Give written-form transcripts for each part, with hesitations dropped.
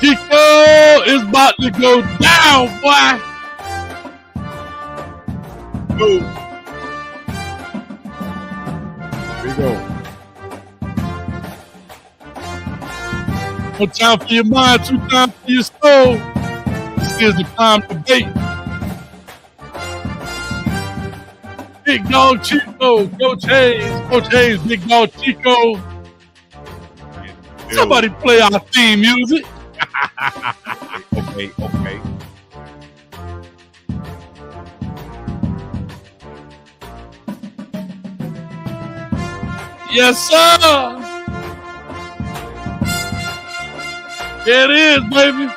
Chico is about to go down, boy. Boom. Here we go. One time for your mind, two times for your soul. This is the prime debate. Big Dog Chico, Coach Hayes, Big Dog Chico. Somebody play our theme music. Okay. Yes, sir. There it is, baby.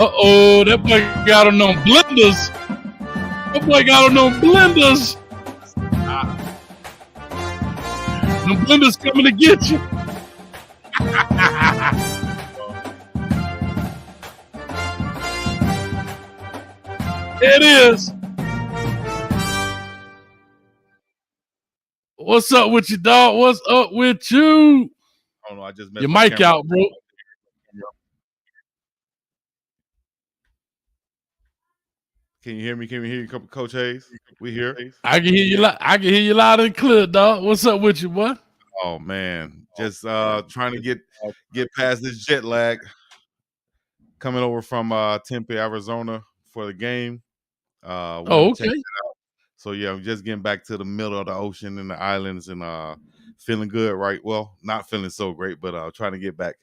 Uh-oh, that boy got on them blenders. Them blenders coming to get you. There it is. What's up with you, dog? What's up with you? I don't know. I just your mic out, bro. Can you hear me? Can we hear you, Coach Hayes? We here? I can hear you. I can hear you loud and clear, dog. What's up with you, boy? Oh man, just trying to get past this jet lag. Coming over from Tempe, Arizona for the game. Okay. So yeah, I'm just getting back to the middle of the ocean and the islands and feeling good, right? Well, not feeling so great, but trying to get back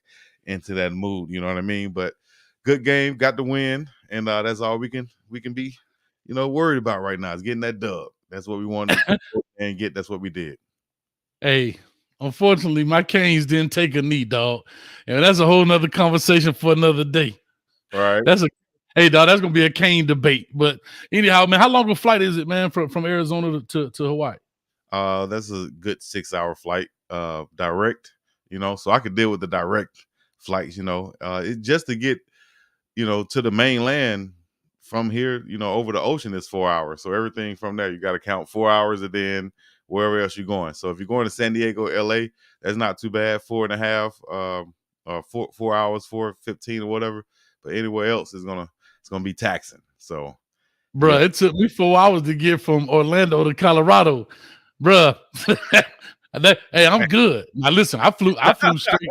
into that mood. You know what I mean? But good game, got the win, and that's all we can be, worried about right now is getting that dub. That's what we wanted and get. That's what we did. Hey, unfortunately, my Canes didn't take a knee, dog, and that's a whole nother conversation for another day. All right. Hey, dog, that's gonna be a Cane debate. But anyhow, man, how long a flight is it, man, from Arizona to Hawaii? That's a good 6-hour flight, direct. So I could deal with the direct flights. It's just to get, to the mainland from here. Over the ocean is 4 hours. So everything from there, you got to count 4 hours, and then wherever else you're going. So if you're going to San Diego, LA, that's not too bad. 4.5, 4 hours, 4:15 or whatever. But anywhere else it's gonna be taxing. So, bro, yeah. It took me 4 hours to get from Orlando to Colorado, bro. Hey, I'm good. Now listen, I flew straight,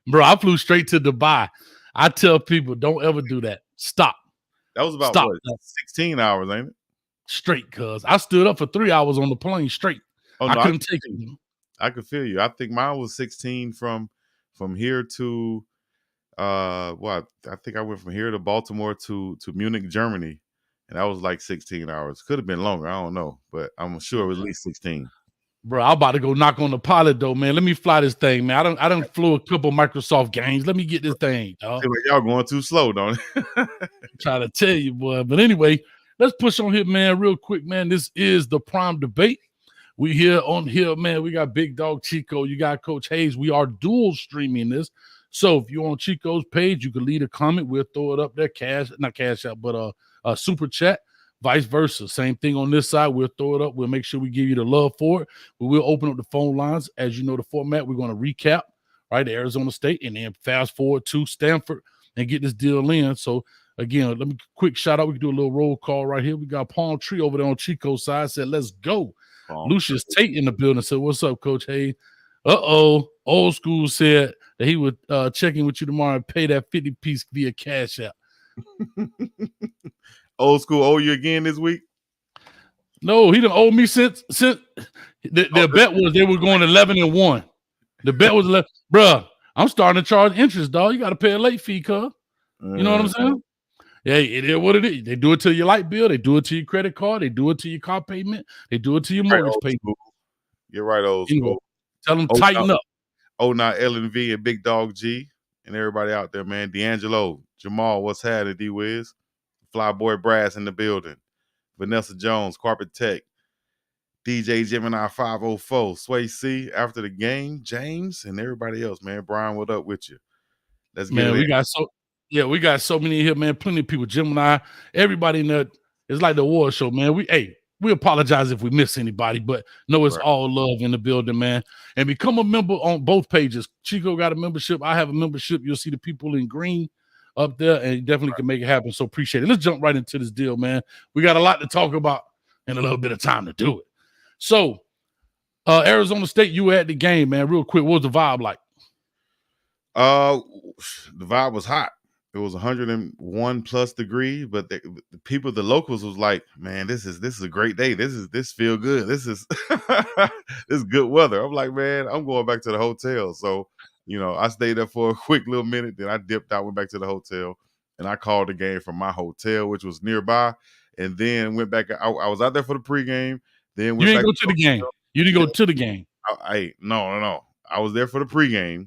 bro. I flew straight to Dubai. I tell people, don't ever do that. Stop. That was about 16 hours, ain't it? Straight, cuz I stood up for 3 hours on the plane straight. Oh, no, I couldn't take it. I could feel you. I think mine was 16 from here to I think I went from here to Baltimore to Munich, Germany, and that was like 16 hours. Could have been longer, I don't know, but I'm sure it was at least 16. Bro, I'm about to go knock on the pilot though, man. Let me fly this thing, man. I don't flew a couple Microsoft games. Let me get this thing, dog. Like y'all going too slow, don't it? I'm trying to tell you, boy. But anyway, let's push on here, man, real quick, man. This is the prime debate. We here, man. We got Big Dog Chico. You got Coach Hayes. We are dual streaming this. So if you're on Chico's page, you can leave a comment. We'll throw it up there. Not cash out, but super chat. Vice versa. Same thing on this side. We'll throw it up. We'll make sure we give you the love for it. But we'll open up the phone lines. As you know, the format, we're going to recap, right, the Arizona State, and then fast forward to Stanford and get this deal in. So, again, let me quick shout out. We can do a little roll call right here. We got Palm Tree over there on Chico's side. Said, let's go. Lucius Tate in the building said, what's up, Coach Hayes? Old School said that he would check in with you tomorrow and pay that 50-piece via Cash App. Old School owe you again this week? No, he done owe me since the bet was they were going 11-1. The bet was 11. Bruh, I'm starting to charge interest, dog. You got to pay a late fee, cuz. You know what I'm saying? Yeah, it is what it is. They do it to your light bill. They do it to your credit card. They do it to your car payment. They do it to your mortgage payment. You're right, Old School. Tell them tighten up. Oh, now LNV and Big Dog G and everybody out there, man. D'Angelo, Jamal, what's happening, D-Wiz? Flyboy Brass in the building. Vanessa Jones, Carpet Tech. DJ Gemini 504, Sway C after the game, James, and everybody else, man. Brian, what up with you? Let's get it. We got so many here, man. Plenty of people. Gemini, everybody in there. It's like the award show, man. we apologize if we miss anybody, but no, it's Right. all love in the building, man. And become a member on both pages. Chico got a membership. I have a membership. You'll see the people in green up there, and you definitely can make it happen. So appreciate it. Let's jump right into this deal, man. We got a lot to talk about and a little bit of time to do it. So, Arizona State, you were at the game, man. Real quick, what was the vibe like? The vibe was hot. It was 101 plus degree, but the people, the locals, was like, "Man, this is a great day. This feel good. This is this is good weather." I'm like, "Man, I'm going back to the hotel." So, I stayed there for a quick little minute. Then I dipped out, went back to the hotel, and I called the game from my hotel, which was nearby, and then went back. I was out there for the pregame. Then You went didn't back go to to the the game. hotel. You didn't go to the game. No. I was there for the pregame,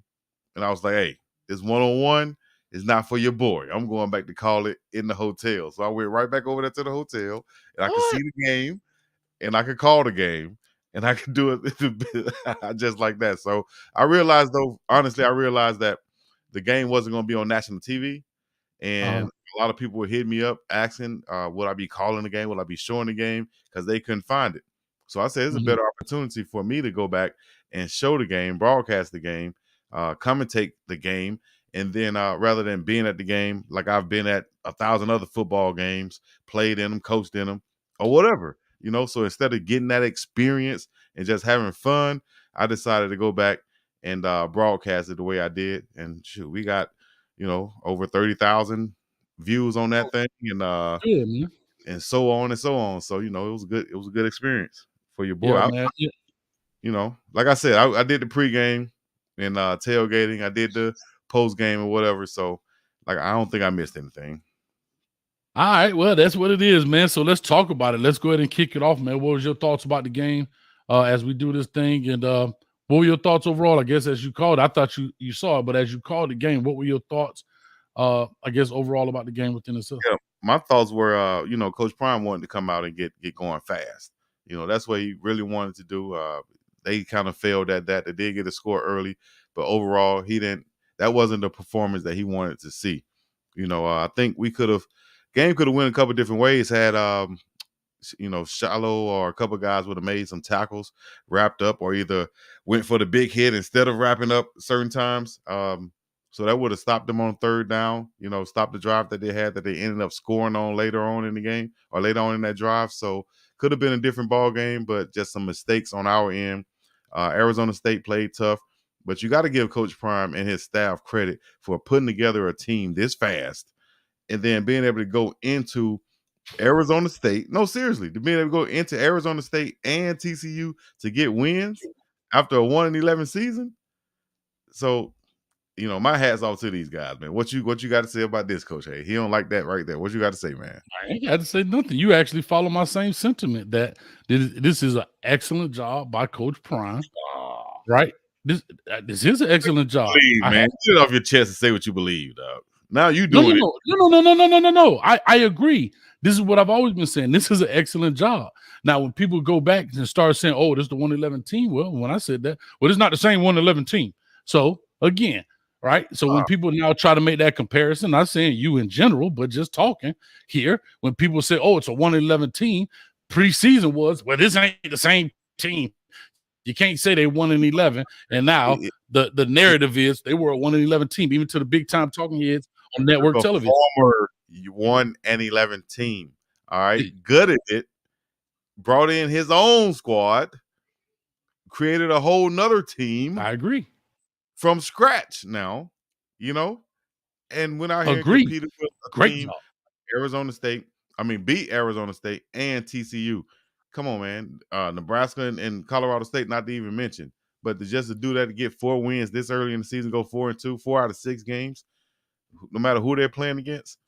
and I was like, "Hey, this 101 is not for your boy. I'm going back to call it in the hotel." So I went right back over there to the hotel, and I could see What? the game, and I could call the game, and I could do it just like that. So I realized, though, honestly, that the game wasn't going to be on national TV. And a lot of people would hit me up asking, would I be calling the game? Would I be showing the game? Because they couldn't find it. So I said, it's a better opportunity for me to go back and show the game, broadcast the game, commentate the game. And then rather than being at the game, like I've been at 1,000 other football games, played in them, coached in them, or whatever, So instead of getting that experience and just having fun, I decided to go back and broadcast it the way I did. And shoot, we got over 30,000 views on that thing, Good, man. and so on and so on. So, it was a good experience for your boy. Yeah, man. Yeah. Like I said, I did the pregame and tailgating. I did the post game or whatever. So, like, I don't think I missed anything. All right, well, that's what it is, man. So let's talk about it. Let's go ahead and kick it off, man. What was your thoughts about the game as we do this thing? And what were your thoughts overall? I guess as you called, I thought you saw it, but as you called the game, what were your thoughts? I guess overall about the game within itself. Yeah, my thoughts were, Coach Prime wanted to come out and get going fast. That's what he really wanted to do. They kind of failed at that. They did get a score early, but overall, he didn't. That wasn't the performance that he wanted to see. I think game could have went a couple different ways. Had Shallow or a couple guys would have made some tackles, wrapped up, or either went for the big hit instead of wrapping up certain times. So that would have stopped them on third down, stopped the drive that they had that they ended up scoring on later on in the game or later on in that drive. So could have been a different ball game, but just some mistakes on our end. Arizona State played tough, but you got to give Coach Prime and his staff credit for putting together a team this fast and then being able to go into Arizona State. No, seriously, to being able to go into Arizona State and TCU to get wins after a 1-11 season. So, my hat's off to these guys, man. What you got to say about this, Coach? Hey, he don't like that right there. What you got to say, man? I ain't got to say nothing. You actually follow my same sentiment that this is an excellent job by Coach Prime, right? This is an excellent job. Please, man, get it off your chest and say what you believe, dog. Now you doing it. No. I agree. This is what I've always been saying. This is an excellent job. Now, when people go back and start saying, "Oh, this is the 111 team," well, when I said that, well, it's not the same 111 team. So again, right? So when people now try to make that comparison, not saying you in general, but just talking here, when people say, "Oh, it's a 111 team," preseason was, well, this ain't the same team. You can't say they 1-11, and now the narrative is they were a 1-11 team, even to the big time talking heads on network television. Former 1-11 team. All right, good at it. Brought in his own squad, created a whole nother team. I agree. From scratch now, and went out here and competed with a team, Arizona State. Beat Arizona State and TCU. Come on, man. Nebraska and Colorado State, not to even mention. But to do that, to get 4 wins this early in the season, go 4-2, 4 out of 6 games, no matter who they're playing against.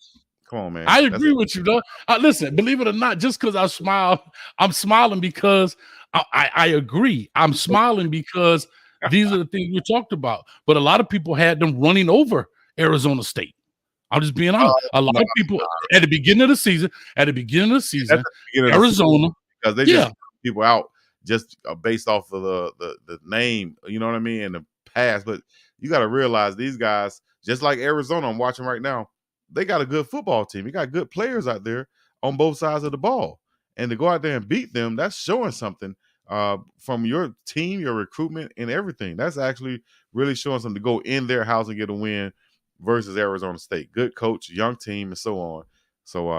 Come on, man. I agree with you, though. Listen, believe it or not, just because I smile, I'm smiling because I agree. I'm smiling because these are the things we talked about. But a lot of people had them running over Arizona State. I'm just being honest. A lot of people at the beginning of the season, Arizona, because they just people out just based off of the name, you know what I mean, and the past. But you got to realize these guys, just like Arizona, I'm watching right now, they got a good football team. You got good players out there on both sides of the ball, and to go out there and beat them, that's showing something from your team, your recruitment, and everything. That's actually really showing something to go in their house and get a win versus Arizona State. Good coach, young team, and so on. So,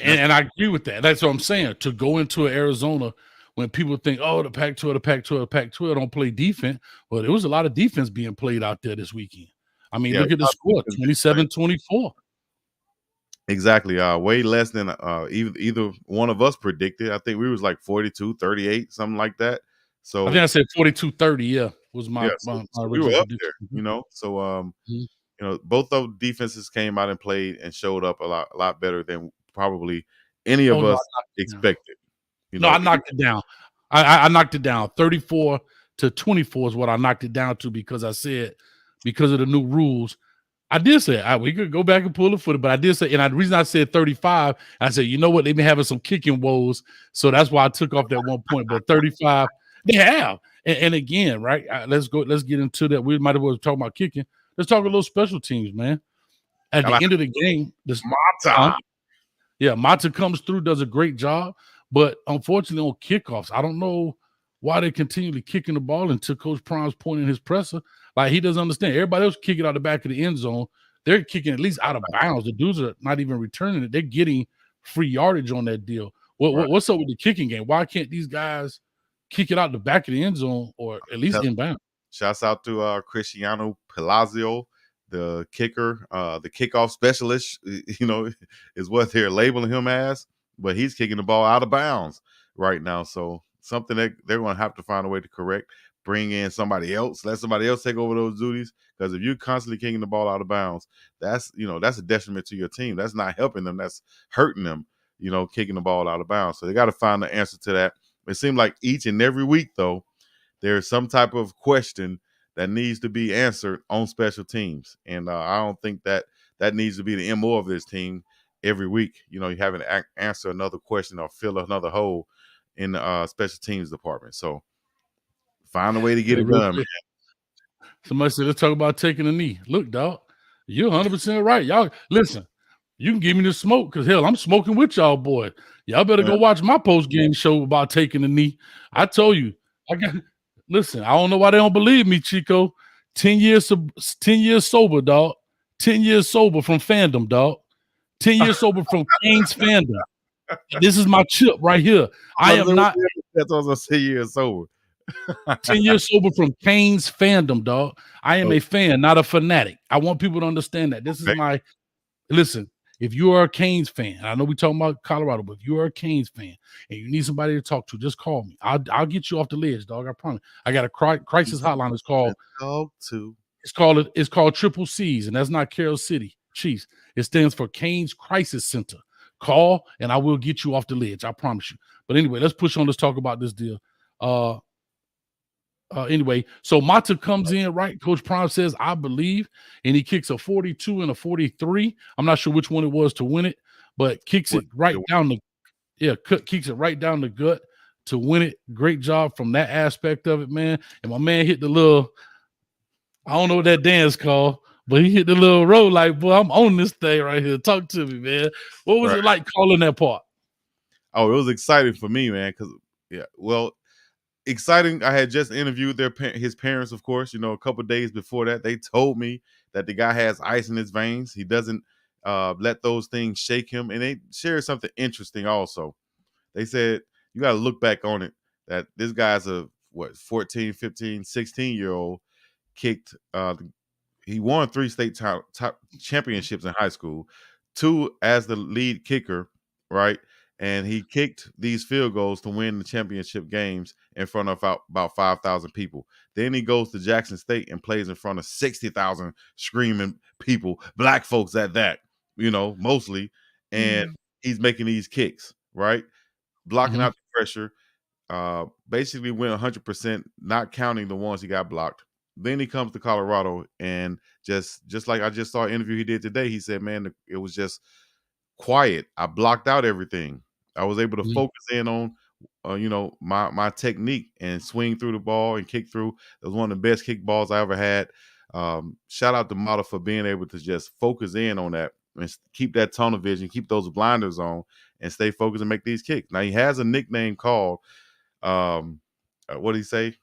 And I agree with that. That's what I'm saying. To go into Arizona when people think, oh, the Pac-12 don't play defense. Well, there was a lot of defense being played out there this weekend. I mean, look at the score, 27-24. Exactly. Way less than either one of us predicted. I think we was like 42-38, something like that. So I think I said 42-30. Yeah, was my so we were original up prediction. there. So both those defenses came out and played and showed up a lot better than probably any of us expected. No, I knocked it down. I knocked it down. 34-24 is what I knocked it down to, because I said, because of the new rules, I did say we could go back and pull the footage, but I did say, and the reason I said 35, I said, you know what, they've been having some kicking woes, so that's why I took off that 1 point. But 35, they have, and again, right? Let's get into that. We might as well talk about kicking. Let's talk a little special teams, man. At the end of the game, this Mata. Mata comes through, does a great job, but unfortunately on kickoffs, I don't know why they continually kicking the ball until Coach Prime's pointing his presser. Like, he doesn't understand. Everybody else kicking out the back of the end zone. They're kicking at least out of bounds. The dudes are not even returning it. They're getting free yardage on that deal. What's up with the kicking game? Why can't these guys kick it out the back of the end zone, or at least inbound? Shouts out to Cristiano Palacio, the kicker, the kickoff specialist, is what they're labeling him as. But he's kicking the ball out of bounds right now. So something that they're going to have to find a way to correct. Bring in somebody else, let somebody else take over those duties. Because if you're constantly kicking the ball out of bounds, that's a detriment to your team. That's not helping them. That's hurting them, kicking the ball out of bounds. So they got to find the answer to that. It seems like each and every week, though, there's some type of question that needs to be answered on special teams. And I don't think that needs to be the MO of this team every week. You having to answer another question or fill another hole in the special teams department. So find a way to get it done, man. Somebody said, let's talk about taking a knee. Look, dog, you're 100% right. Y'all, listen, you can give me the smoke, because, hell, I'm smoking with y'all, boy. Y'all better go watch my post-game show about taking a knee. I told you. Listen, I don't know why they don't believe me, Chico. 10 years sober, dog. 10 years sober from fandom, dog. 10 years sober from Kane's fandom. This is my chip right here. I am not. That's what I was saying, years sober. 10 years sober from Kane's fandom, dog. I am a fan, not a fanatic. I want people to understand that. This is my. Listen, if you are a Canes fan, I know we're talking about Colorado, but if you are a Canes fan and you need somebody to talk to, just call me. I'll get you off the ledge, dog. I promise. I got a crisis hotline. It's called Triple C's, and that's not Carroll City Chiefs. It stands for Canes Crisis Center. Call, and I will get you off the ledge. I promise you. But anyway, let's push on. Let's talk about this deal. Anyway, so Mata comes in, right? Coach Prime says, I believe, and he kicks a 42 and a 43. I'm not sure which one it was to win it, but kicks it right down kicks it right down the gut to win it. Great job from that aspect of it, man. And my man hit the little, I don't know what that dance called, but he hit the little road like, boy, I'm on this thing right here. Talk to me, man. What was it like calling that part? Oh, it was exciting for me, man, because, exciting. I had just interviewed his parents, of course. A couple of days before that, they told me that the guy has ice in his veins. He doesn't let those things shake him. And they shared something interesting also. They said, you got to look back on it, that this guy's a 14, 15, 16-year-old kicked. He won 3 state top championships in high school, 2 as the lead kicker, right? And he kicked these field goals to win the championship games in front of about 5,000 people. Then he goes to Jackson State and plays in front of 60,000 screaming people, black folks at that, mostly. And he's making these kicks, right? Blocking out the pressure. Basically went 100%, not counting the ones he got blocked. Then he comes to Colorado, and just like I just saw an interview he did today, he said, man, it was just quiet. I blocked out everything. I was able to focus in on, my technique and swing through the ball and kick through. It was one of the best kick balls I ever had. Shout out to Mata for being able to just focus in on that and keep that tunnel vision, keep those blinders on, and stay focused and make these kicks. Now he has a nickname called what do he say?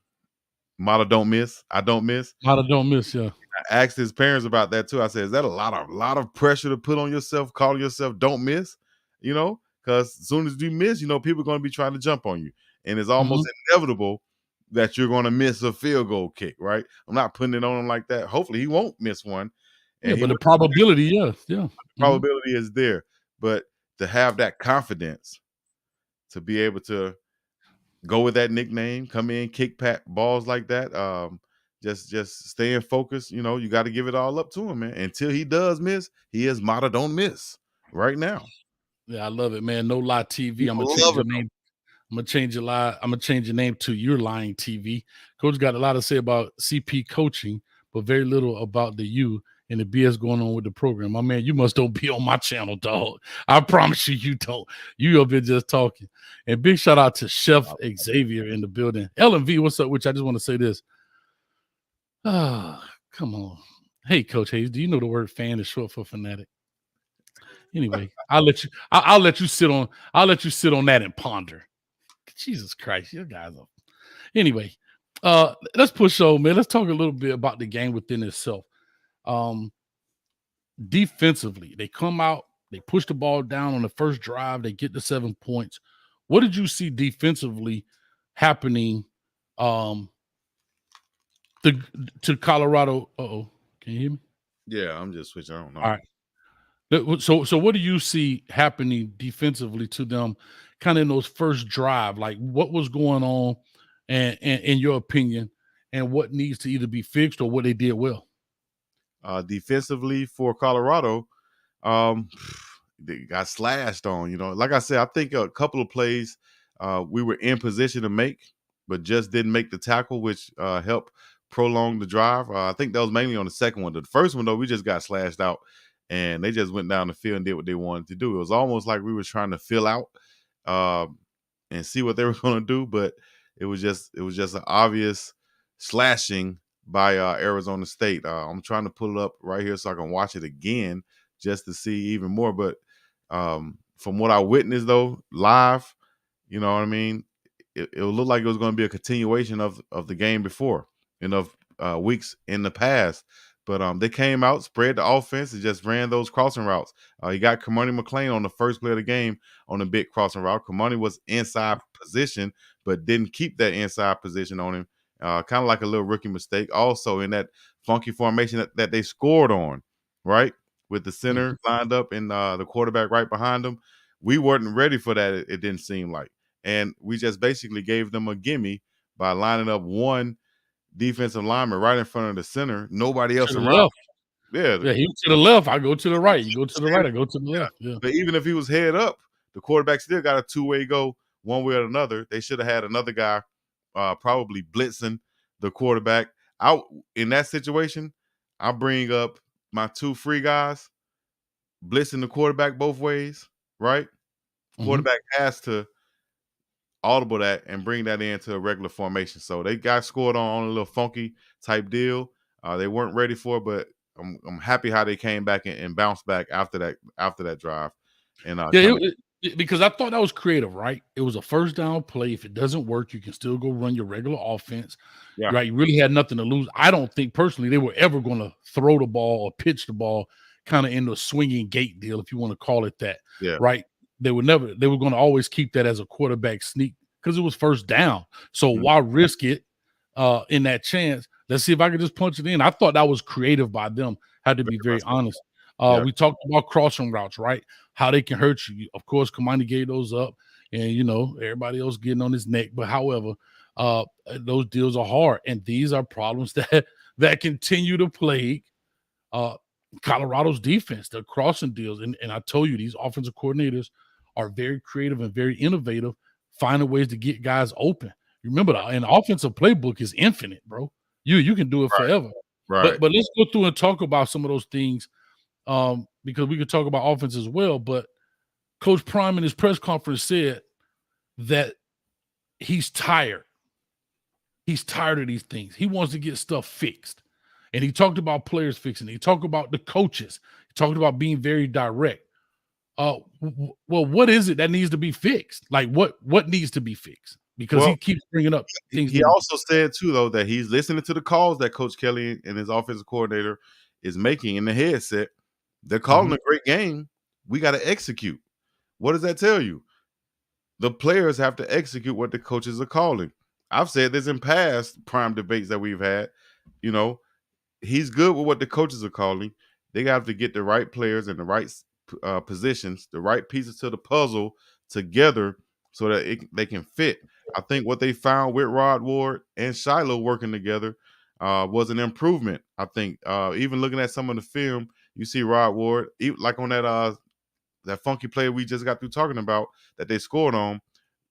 Mata don't miss. I don't miss. Mata don't miss, yeah. I asked his parents about that too. I said, is that a lot of pressure to put on yourself, calling yourself don't miss? You know, because as soon as you miss, you know, people are going to be trying to jump on you. And it's almost inevitable that you're going to miss a field goal kick, right? I'm not putting it on him like that. Hopefully he won't miss one. And but the probability, yeah. The probability is there. But to have that confidence to be able to go with that nickname, come in, kick pat balls like that, just staying focused. You know, you got to give it all up to him, man. Until he does miss, he is Mata don't miss right now. Yeah, I love it, man. No Lie TV. I'm gonna change your name. I'm gonna change your lie. I'm gonna change your name to You're Lying TV. Coach got a lot to say about CP coaching, but very little about the U and the BS going on with the program. My man, you must don't be on my channel, dog. I promise you, you don't. You up here just talking. And big shout out to Chef Xavier in the building. LMV, what's up? Which I just want to say this. Ah, come on. Hey, Coach Hayes, do you know the word fan is short for fanatic? Anyway, I'll let you. I'll let you sit on. I'll let you sit on that and ponder. Jesus Christ, you guys are. Anyway, let's push on, man. Let's talk a little bit about the game within itself. Defensively, they come out, they push the ball down on the first drive, they get the 7 points. What did you see defensively happening to Colorado? Uh-oh. Can you hear me? Yeah, I'm just switching. I don't know. All right. So what do you see happening defensively to them kind of in those first drive? Like what was going on and in your opinion, and what needs to either be fixed or what they did well? Defensively for Colorado, they got slashed on. You know, like I said, I think a couple of plays we were in position to make, but just didn't make the tackle, which helped prolong the drive. I think that was mainly on the second one. The first one, though, we just got slashed out, and they just went down the field and did what they wanted to do. It was almost like we were trying to fill out and see what they were going to do, but it was just an obvious slashing by Arizona State. I'm trying to pull it up right here so I can watch it again just to see even more. But from what I witnessed, though, live, you know what I mean, it looked like it was going to be a continuation of the game before and of weeks in the past. But they came out, spread the offense, and just ran those crossing routes. You got Kamani McLean on the first play of the game on a big crossing route. Kamani was inside position, but didn't keep that inside position on him. Kind of like a little rookie mistake. Also in that funky formation that they scored on, right? With the center lined up and the quarterback right behind them. We weren't ready for that, it didn't seem like. And we just basically gave them a gimme by lining up one defensive lineman right in front of the center, nobody else around. Left. Yeah, he was to the left. I go to the right. You go to the right. I go to the left. Yeah. But even if he was head up, the quarterback still got a two-way go one way or another. They should have had another guy probably blitzing the quarterback out in that situation. I bring up my two free guys blitzing the quarterback both ways, right? Quarterback has to audible that and bring that into a regular formation. So they got scored on a little funky type deal. They weren't ready for it, but I'm happy how they came back and bounced back after that drive. And because I thought that was creative, right? It was a first down play. If it doesn't work, you can still go run your regular offense. Yeah. Right. You really had nothing to lose. I don't think personally they were ever going to throw the ball or pitch the ball kind of in the swinging gate deal, if you want to call it that. Yeah. Right. They were going to always keep that as a quarterback sneak because it was first down. So why risk it in that chance? Let's see if I can just punch it in. I thought that was creative by them. Had to be very honest. We talked about crossing routes, right? How they can hurt you. Of course, Kamani gave those up, and you know everybody else getting on his neck. But however, those deals are hard, and these are problems that continue to plague Colorado's defense. The crossing deals, and I told you these offensive coordinators are very creative and very innovative, finding ways to get guys open. Remember, an offensive playbook is infinite, bro. You can do it forever. Right. But let's go through and talk about some of those things. Because we could talk about offense as well, but Coach Prime in his press conference said that he's tired. He's tired of these things. He wants to get stuff fixed. And he talked about players fixing it. He talked about the coaches. Talked about being very direct. Well, what is it that needs to be fixed? Like what needs to be fixed? Because Well, he keeps bringing up things he need to be. also said too, though, that he's listening to the calls that Coach Kelly and his offensive coordinator is making in the headset. They're calling Mhm. a great game. We got to execute. What does that tell you? The players have to execute what the coaches are calling. I've said this in past prime debates that we've had. You know, he's good with what the coaches are calling. They have to get the right players in the right positions, the right pieces to the puzzle together so that they can fit. I think what they found with Rod Ward and Shiloh working together was an improvement. I think even looking at some of the film, you see Rod Ward, like on that funky play we just got through talking about that they scored on.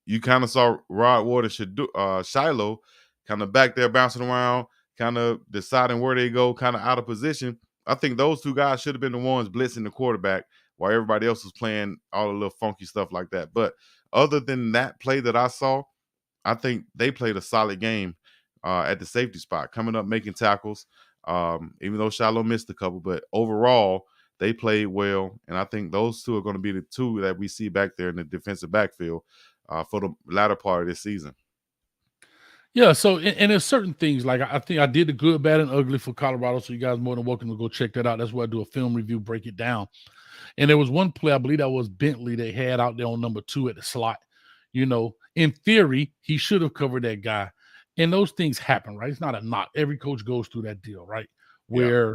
You kind of saw Rod Ward and Shiloh kind of back there bouncing around, kind of deciding where they go, kind of out of position. I think those two guys should have been the ones blitzing the quarterback while everybody else was playing all the little funky stuff like that. But other than that play that I saw, I think they played a solid game at the safety spot, coming up, making tackles. Even though Shiloh missed a couple, but overall they played well, and I think those two are going to be the two that we see back there in the defensive backfield for the latter part of this season. Yeah, so and there's certain things like I think I did the good, bad, and ugly for Colorado. So you guys more than welcome to go check that out. That's where I do a film review, break it down. And there was one play, I believe that was Bentley, they had out there on number 2 at the slot. In theory, he should have covered that guy. And those things happen, right? It's not a knock. Every coach goes through that deal, right? Yeah.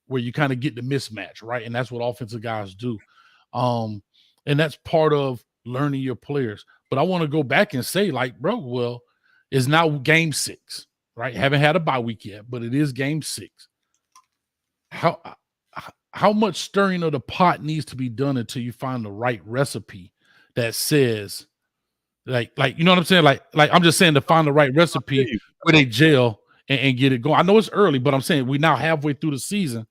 Where you kind of get the mismatch, right? And that's what offensive guys do. Um, and that's part of learning your players. But I want to go back and say, like, bro, well, it's now game 6, right? Haven't had a bye week yet, but it is game 6. How much stirring of the pot needs to be done until you find the right recipe that says like you know what I'm saying? Like I'm just saying to find the right recipe where they gel and get it going. I know it's early, but I'm saying we now halfway through the season,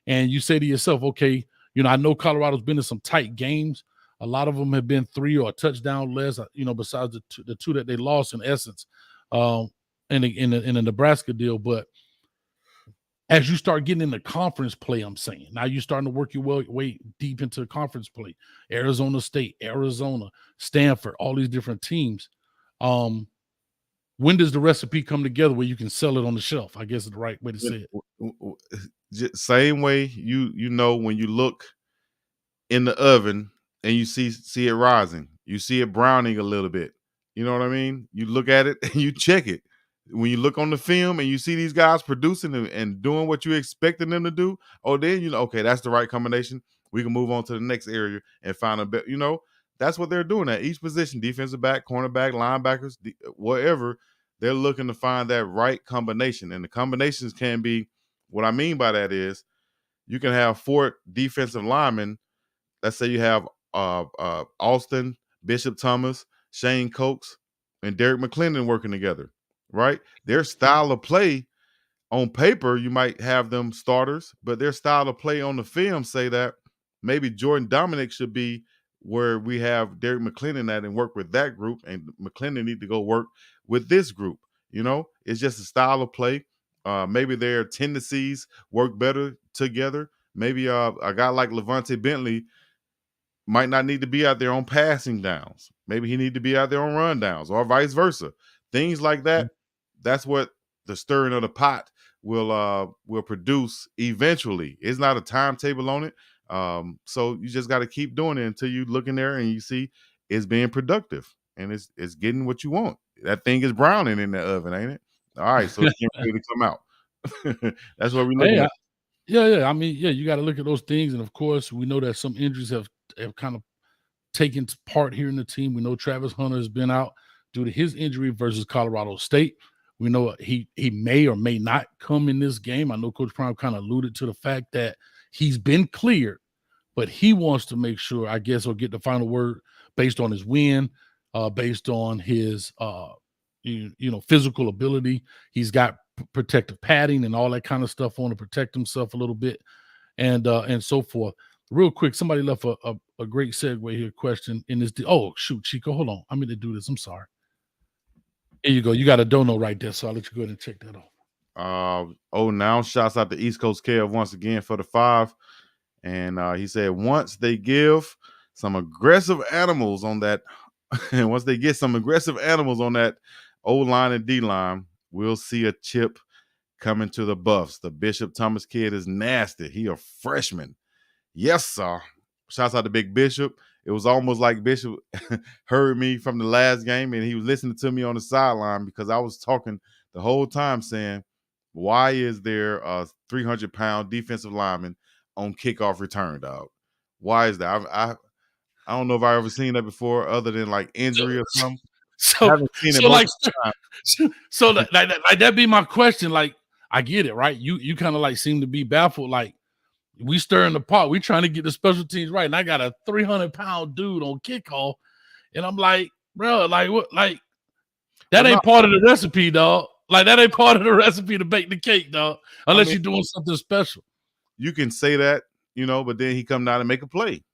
and you say to yourself, okay, I know Colorado's been in some tight games. A lot of them have been 3 or a touchdown less, besides the two that they lost in essence, um, in the Nebraska deal. But as you start getting into conference play, I'm saying now you're starting to work your way deep into conference play. Arizona State, Arizona, Stanford, all these different teams. When does the recipe come together where you can sell it on the shelf? I guess is the right way to say it. Same way you know when you look in the oven and you see it rising, you see it browning a little bit. You know what I mean? You look at it and you check it. When you look on the film and you see these guys producing and doing what you expected them to do, then okay, that's the right combination. We can move on to the next area and find a better. That's what they're doing at each position: defensive back, cornerback, linebackers, whatever. They're looking to find that right combination, and the combinations can be. What I mean by that is, you can have 4 defensive linemen. Let's say you have Austin, Bishop Thomas, Shane Cokes, and Derek McClendon working together, right? Their style of play on paper, you might have them starters, but their style of play on the film say that maybe Jordan Dominic should be where we have Derek McClendon at and work with that group, and McClendon need to go work with this group. It's just a style of play. Maybe their tendencies work better together. Maybe a guy like Levante Bentley might not need to be out there on passing downs. Maybe he need to be out there on run downs or vice versa. Things like that. That's what the stirring of the pot will produce eventually. It's not a timetable on it. So you just got to keep doing it until you look in there and you see it's being productive and it's getting what you want. That thing is browning in the oven, ain't it? All right, so it's getting ready to come out. That's what we're looking Hey, at. yeah. I mean, yeah, you got to look at those things, and of course, we know that some injuries have kind of taken part here in the team. We know Travis Hunter has been out due to his injury versus Colorado State. We know he may or may not come in this game. I know Coach Prime kind of alluded to the fact that he's been cleared, but he wants to make sure, I guess, or get the final word based on his win, based on his physical ability. He's got protective padding and all that kind of stuff on to protect himself a little bit, and so forth. Real quick, somebody left a great segue here question in this. Oh, shoot, Chico, hold on. I'm going to do this. I'm sorry. Here you go. You got a dono right there, so I'll let you go ahead and check that off. Now shouts out to East Coast Kev once again for the 5. And he said once they give some aggressive animals on that, and once they get some aggressive animals on that O line and D line, we'll see a chip coming to the Buffs. The Bishop Thomas kid is nasty. He a freshman. Yes, sir. Shouts out to Big Bishop. It was almost like Bishop heard me from the last game and he was listening to me on the sideline because I was talking the whole time saying, why is there a 300-pound defensive lineman on kickoff return, dog? Why is that? I don't know if I ever seen that before other than like injury or something. I So, haven't seen it so like, multiple times. so like that be my question. Like, I get it, right? You kind of like seem to be baffled. Like, we stirring the pot. We trying to get the special teams right, and I got a 300-pound dude on kickoff, and I'm like, bro, like what? Like that ain't part of the recipe, dog. Like that ain't part of the recipe to bake the cake, dog. Unless you're doing something special. You can say that, but then he come down and make a play.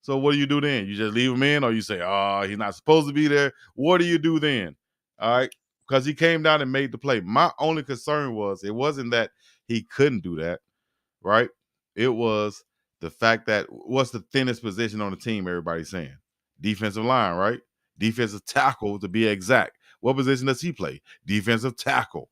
So what do you do then? You just leave him in, or you say, "Oh, he's not supposed to be there." What do you do then? All right, because he came down and made the play. My only concern was it wasn't that he couldn't do that, right? It was the fact that what's the thinnest position on the team? Everybody's saying defensive line, right? Defensive tackle to be exact. What position does he play? Defensive tackle.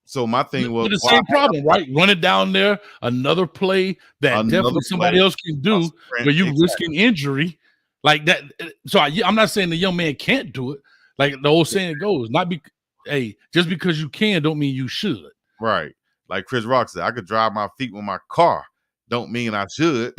So my thing was with the same problem, right? Run it down there, another play that definitely somebody else can do, where you risking injury, like that. So I'm not saying the young man can't do it. Like the old saying goes, just because you can, don't mean you should. Right, like Chris Rock said, I could drive my feet with my car, don't mean I should.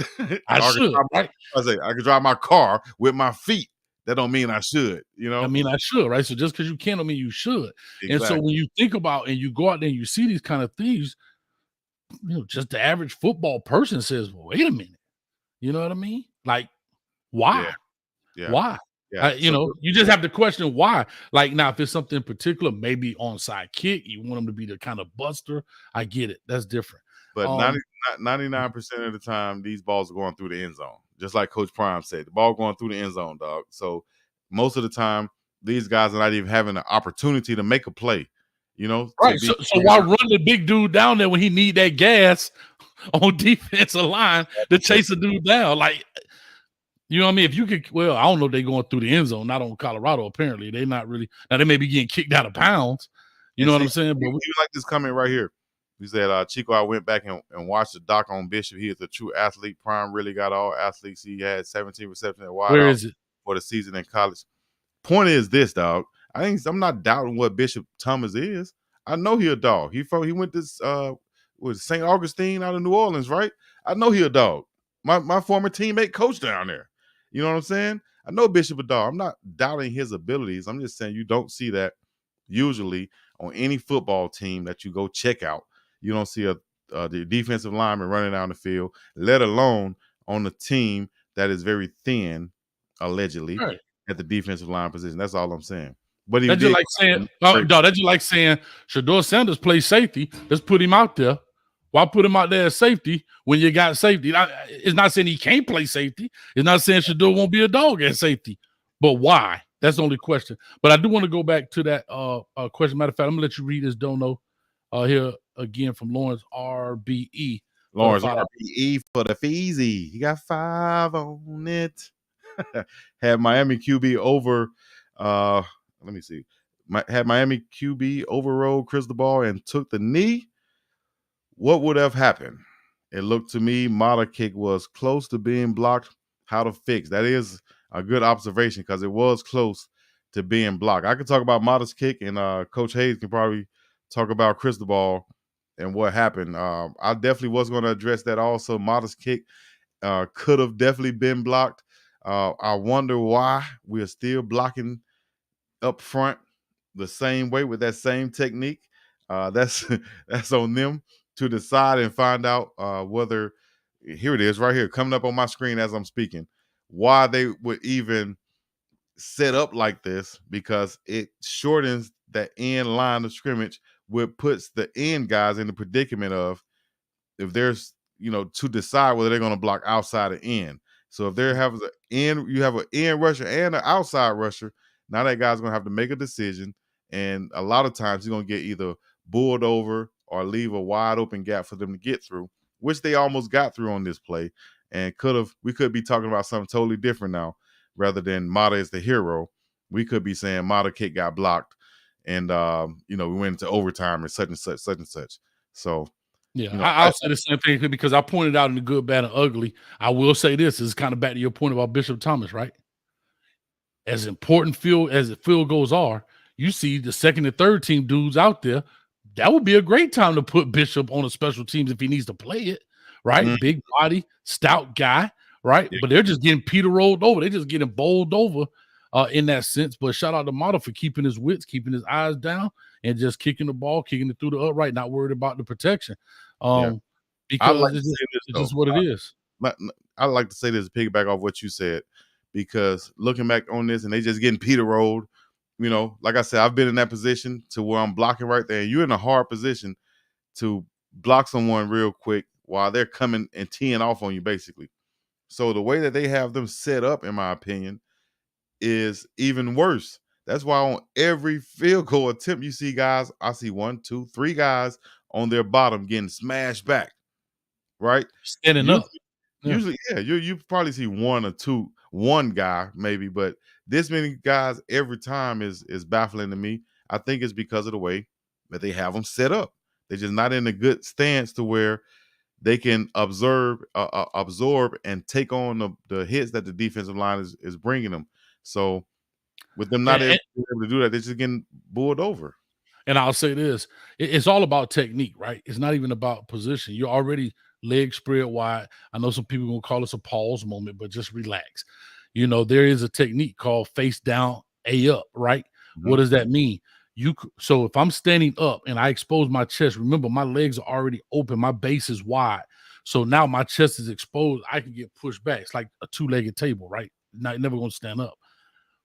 I should, right? I could drive my car with my feet. That don't mean I should, I mean, I should, right? So just because you can, don't mean you should. Exactly. And so when you think about and you go out there and you see these kind of things, just the average football person says, well, wait a minute. You know what I mean? Like, why? Yeah. Why? Yeah. You just have to question why. Like now, if it's something in particular, maybe onside kick, you want them to be the kind of buster. I get it. That's different. But 99% of the time, these balls are going through the end zone. Just like Coach Prime said, the ball going through the end zone, dog. So most of the time, these guys are not even having an opportunity to make a play. Right. So why run the big dude down there when he need that gas on defensive line to chase a dude down? Like, you know what I mean? If you could, I don't know if they're going through the end zone, not on Colorado, apparently. They're not really. Now, they may be getting kicked out of bounds. You know what I'm saying? But you like this comment right here. He said, Chico, I went back and watched the doc on Bishop. He is a true athlete. Prime really got all athletes. He had 17 receptions at wide. Where is it? For the season in college. Point is this, dog. I'm not doubting what Bishop Thomas is. I know he a dog. He went to St. Augustine out of New Orleans, right? I know he a dog. My former teammate coach down there. You know what I'm saying? I know Bishop a dog. I'm not doubting his abilities. I'm just saying you don't see that usually on any football team that you go check out. You don't see the defensive lineman running down the field, let alone on a team that is very thin, allegedly, at the defensive line position. That's all I'm saying. But that's just like saying, that's just like saying Shedeur Sanders plays safety. Let's put him out there. Why put him out there as safety when you got safety? It's not saying he can't play safety. It's not saying Shedeur won't be a dog at safety. But why? That's the only question. But I do want to go back to that question. Matter of fact, I'm going to let you read this dono here again from Lawrence RBE. Lawrence RBE for the Feezy. He got 5 on it. Had Miami QB over, let me see. Had Miami QB overrode Cristobal and took the knee. What would have happened? It looked to me Mata kick was close to being blocked. How to fix? That is a good observation because it was close to being blocked. I could talk about Mata's kick, and Coach Hayes can probably talk about Cristobal and what happened. I definitely was going to address that also. Mata's kick could have definitely been blocked. I wonder why we're still blocking up front the same way with that same technique. That's on them to decide and find out whether, here it is right here, coming up on my screen as I'm speaking, why they would even set up like this, because it shortens the end line of scrimmage, which puts the end guys in the predicament of, if there's, to decide whether they're going to block outside or in. So if there has you have an in rusher and an outside rusher, now that guy's going to have to make a decision. And a lot of times he's going to get either bulled over or leave a wide open gap for them to get through. which they almost got through on this play, and we could be talking about something totally different now, rather than Mata is the hero. We could be saying Mata kick got blocked, and we went into overtime and such and such, such and such. So, yeah, I'll say the same thing because I pointed out in the good, bad, and ugly. I will say this is kind of back to your point about Bishop Thomas, right? As important as the field goals are, you see the second and third team dudes out there. That would be a great time to put Bishop on a special teams if he needs to play it, right? Big body, stout guy, right? Yeah. But they're just getting Peter rolled over. They're just getting bowled over in that sense. But shout out to Mata for keeping his wits, keeping his eyes down, and just kicking the ball, kicking it through the upright, not worried about the protection. Because it's just what it is. I'd like to say this, piggyback off what you said, because looking back on this and they just getting Peter rolled, like I said, I've been in that position to where I'm blocking right there. And you're in a hard position to block someone real quick while they're coming and teeing off on you, basically. So the way that they have them set up, in my opinion, is even worse. That's why on every field goal attempt, you see guys, I see 1, 2, 3 guys on their bottom getting smashed back, right? Standing up. Usually, yeah, you probably see 1 or 2, one guy maybe, but this many guys every time is baffling to me. I think it's because of the way that they have them set up. They're just not in a good stance to where they can absorb and take on the hits that the defensive line is bringing them. So with them not able to do that, they're just getting bulled over. And I'll say this, it's all about technique, right? It's not even about position. You're already leg spread wide. I know some people are going to call this a pause moment, but just relax. There is a technique called face down, A up, right? Mm-hmm. What does that mean? So if I'm standing up and I expose my chest, remember my legs are already open. My base is wide. So now my chest is exposed. I can get pushed back. It's like a two-legged table, right? Never going to stand up.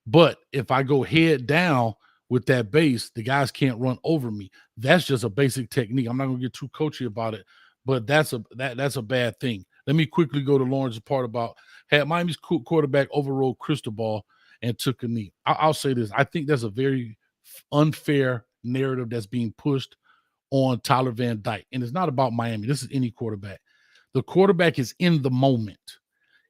But if I go head down with that base, the guys can't run over me. That's just a basic technique. I'm not going to get too coachy about it, but that's a bad thing. Let me quickly go to Lawrence's part about had Miami's quarterback overrode Cristobal and took a knee. I'll say this. I think that's a very unfair narrative that's being pushed on Tyler Van Dyke. And it's not about Miami. This is any quarterback. The quarterback is in the moment.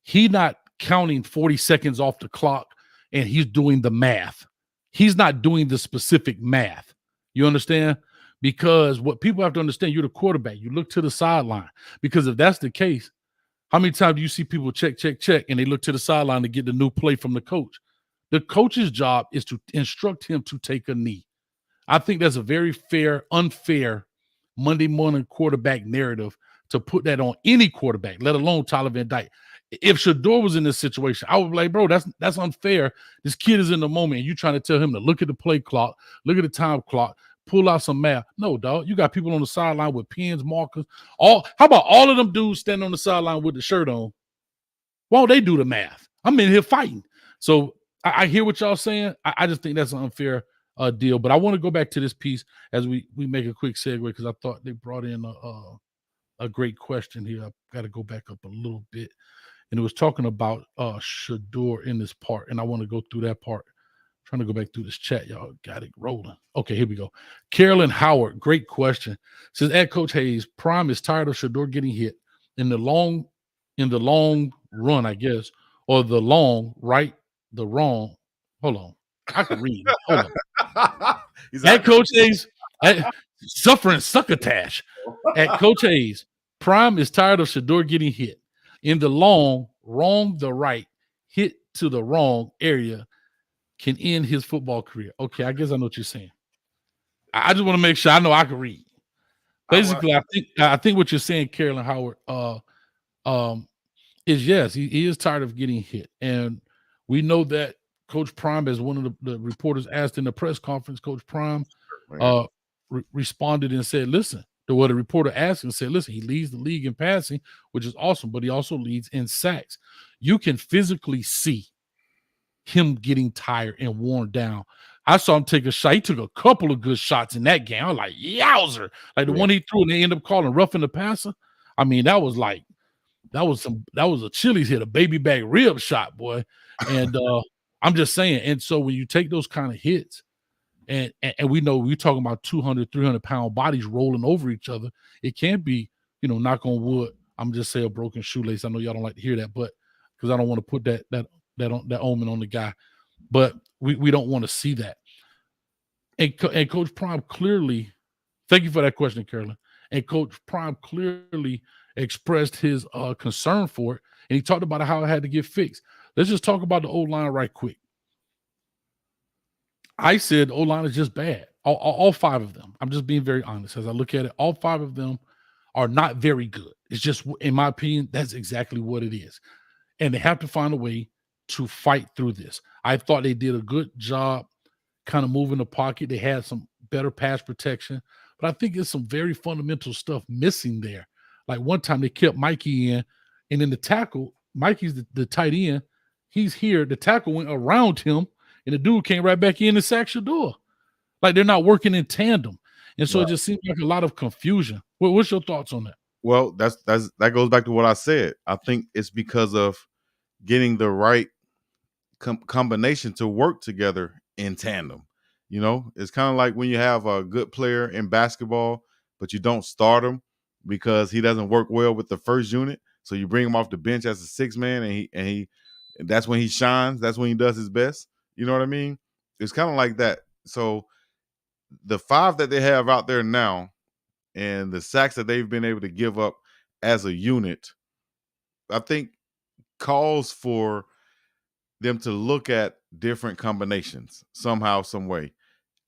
He's not counting 40 seconds off the clock and he's doing the math. He's not doing the specific math. You understand? Because what people have to understand, you're the quarterback. You look to the sideline. Because if that's the case, how many times do you see people check, and they look to the sideline to get the new play from the coach? The coach's job is to instruct him to take a knee. I think that's a very unfair Monday morning quarterback narrative to put that on any quarterback, let alone Tyler Van Dyke. If Shedeur was in this situation, I would be like, bro, that's unfair. This kid is in the moment, and you're trying to tell him to look at the play clock, look at the time clock, pull out some math. No, dog. You got people on the sideline with pens, markers. How about all of them dudes standing on the sideline with the shirt on? Why don't they do the math? I'm in here fighting. So I hear what y'all saying. I just think that's an unfair deal. But I want to go back to this piece as we make a quick segue because I thought they brought in a great question here. I've got to go back up a little bit. And it was talking about Shedeur in this part. And I want to go through that part. Trying to go back through this chat. Y'all got it rolling. Okay, here we go. Carolyn Howard, great question. Says, at Coach Hayes, Prime is tired of Shedeur getting hit in the long run, I guess, or the wrong. Hold on. I can read. Hold on. At Coach Hayes, suffering succotash. At Coach Hayes, Prime is tired of Shedeur getting hit in the wrong, the right, hit to the wrong area can end his football career. Okay, I guess I know what you're saying. I just want to make sure I know I can read. Basically, I think what you're saying, Carolyn Howard, is yes, he is tired of getting hit. And we know that Coach Prime, as one of the reporters asked in the press conference, Coach Prime responded and said, listen, to what a reporter asked and said, listen, he leads the league in passing, which is awesome, but he also leads in sacks. You can physically see him getting tired and worn down. I saw him take a shot. He took a couple of good shots in that game. I was like, yowzer. Like the one he threw and they ended up calling roughing the passer. I mean, that was a Chili's hit, a baby back rib shot, boy. And I'm just saying. And so when you take those kind of hits, and we know we're talking about 200, 300-pound bodies rolling over each other, it can be knock on wood, I'm just say a broken shoelace. I know y'all don't like to hear that, but because I don't want to put that omen on the guy. But we don't want to see that. And Coach Prime clearly, thank you for that question, Carolyn. And Coach Prime clearly expressed his concern for it, and he talked about how it had to get fixed. Let's just talk about the O-line right quick. I said O-line is just bad. All five of them. I'm just being very honest. As I look at it, all five of them are not very good. It's just, in my opinion, that's exactly what it is. And they have to find a way to fight through this. I thought they did a good job kind of moving the pocket. They had some better pass protection, but I think it's some very fundamental stuff missing there. Like one time they kept Mikey in, and then the tackle, Mikey's the tight end. He's here. The tackle went around him, and the dude came right back in and sacked Shador. Like they're not working in tandem. And so it just seems like a lot of confusion. What's your thoughts on that? Well, that goes back to what I said. I think it's because of getting the right combination to work together in tandem. It's kind of like when you have a good player in basketball, but you don't start him because he doesn't work well with the first unit. So you bring him off the bench as a six man, and that's when he shines. That's when he does his best. You know what I mean? It's kind of like that. So the five that they have out there now, and the sacks that they've been able to give up as a unit, I think calls for them to look at different combinations somehow, some way,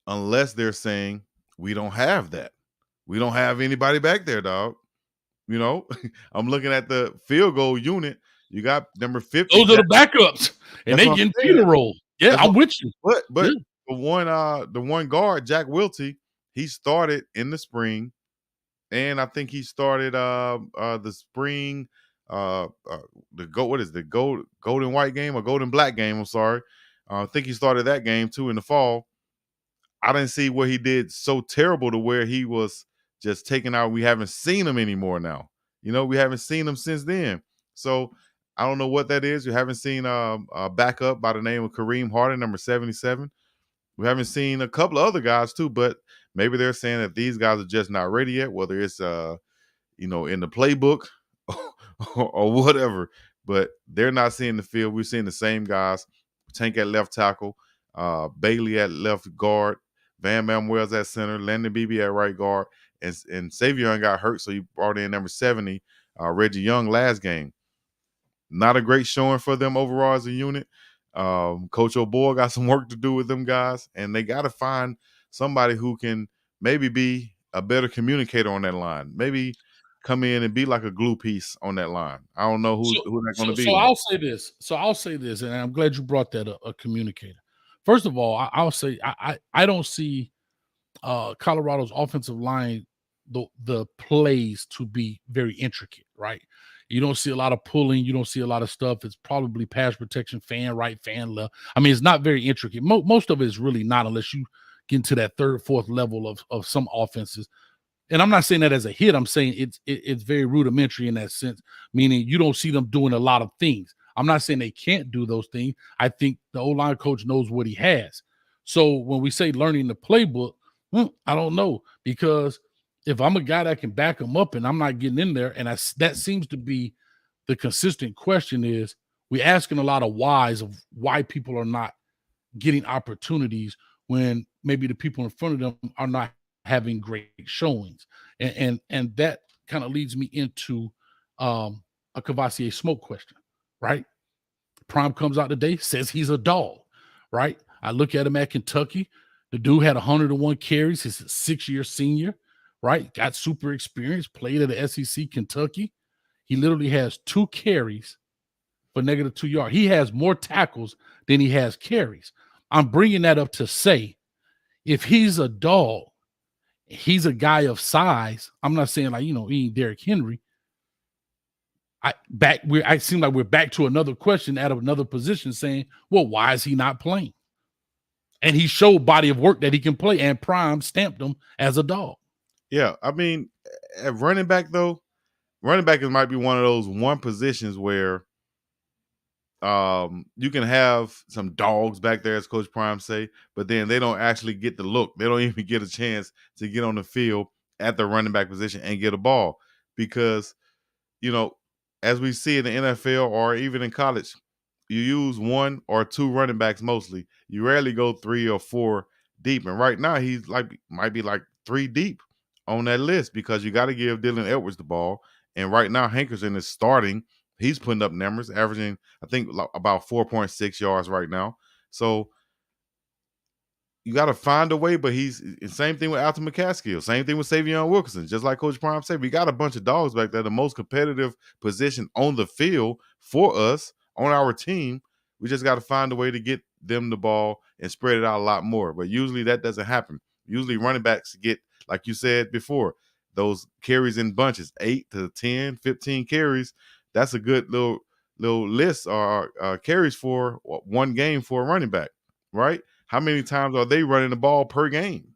unless they're saying we don't have that. We don't have anybody back there, dog. I'm looking at the field goal unit. You got number 50. Those are the backups, and they getting Peter roll. Yeah, I'm with you. But yeah. the one guard, Jack Wiltie, he started in the spring, and I think he started the spring the golden white game or golden black game. I'm sorry. I think he started that game too in the fall. I didn't see what he did so terrible to where he was just taken out. We haven't seen him anymore now. We haven't seen him since then. So I don't know what that is. You haven't seen a backup by the name of Kareem Harden, number 77. We haven't seen a couple of other guys too, but maybe they're saying that these guys are just not ready yet, whether it's in the playbook or whatever. But they're not seeing the field. We're seeing the same guys. Tank at left tackle, Bailey at left guard, Van Manuel's at center, Landon Beebe at right guard, and Savion got hurt, so he brought in number 70, Reggie Young, last game. Not a great showing for them overall as a unit. Coach O'Boy got some work to do with them guys, and they got to find somebody who can maybe be a better communicator on that line. Maybe come in and be like a glue piece on that line. I don't know who that's going to be. So I'll say this, and I'm glad you brought that up, a communicator. First of all, I'll say I don't see Colorado's offensive line, the plays to be very intricate, right? You don't see a lot of pulling. You don't see a lot of stuff. It's probably pass protection, fan right, fan left. I mean, it's not very intricate. Most of it is really not, unless you get into that third, fourth level of some offenses. And I'm not saying that as a hit. I'm saying it's very rudimentary in that sense, meaning you don't see them doing a lot of things. I'm not saying they can't do those things. I think the O-line coach knows what he has. So when we say learning the playbook, I don't know, because if I'm a guy that can back them up and I'm not getting in there, and that seems to be the consistent question, is we're asking a lot of whys of why people are not getting opportunities when maybe the people in front of them are not having great showings. And that kind of leads me into a Cavassier Smoke question, right? Prime comes out today, says he's a dog, right? I look at him at Kentucky. The dude had 101 carries. He's a 6-year senior, right? Got super experience, played at the SEC Kentucky. He literally has 2 carries for -2 yards. He has more tackles than he has carries. I'm bringing that up to say, if he's a dog, he's a guy of size. I'm not saying he ain't Derrick Henry. I seem like we're back to another question out of another position saying, well, why is he not playing? And he showed body of work that he can play, and Prime stamped him as a dog. Yeah, I mean, at running back though, running back might be one of those positions where you can have some dogs back there, as Coach Prime say, but then they don't actually get the look. They don't even get a chance to get on the field at the running back position and get a ball. because you know, as we see in the NFL or even in college, you use one or two running backs mostly. You rarely go three or four deep. And right now, he's like might be like three deep on that list because you got to give Dylan Edwards the ball. And right now, Hankerson is starting. He's putting up numbers, averaging I think about 4.6 yards right now. So you got to find a way, but he's same thing with Alton McCaskill, same thing with Savion Wilkerson. Just like Coach Prime said, we got a bunch of dogs back there, the most competitive position on the field for us on our team. We just got to find a way to get them the ball and spread it out a lot more. But usually that doesn't happen. Usually running backs get, like you said before, those carries in bunches, 8 to 10, 15 carries. That's a good little list or carries for one game for a running back, right? How many times are they running the ball per game?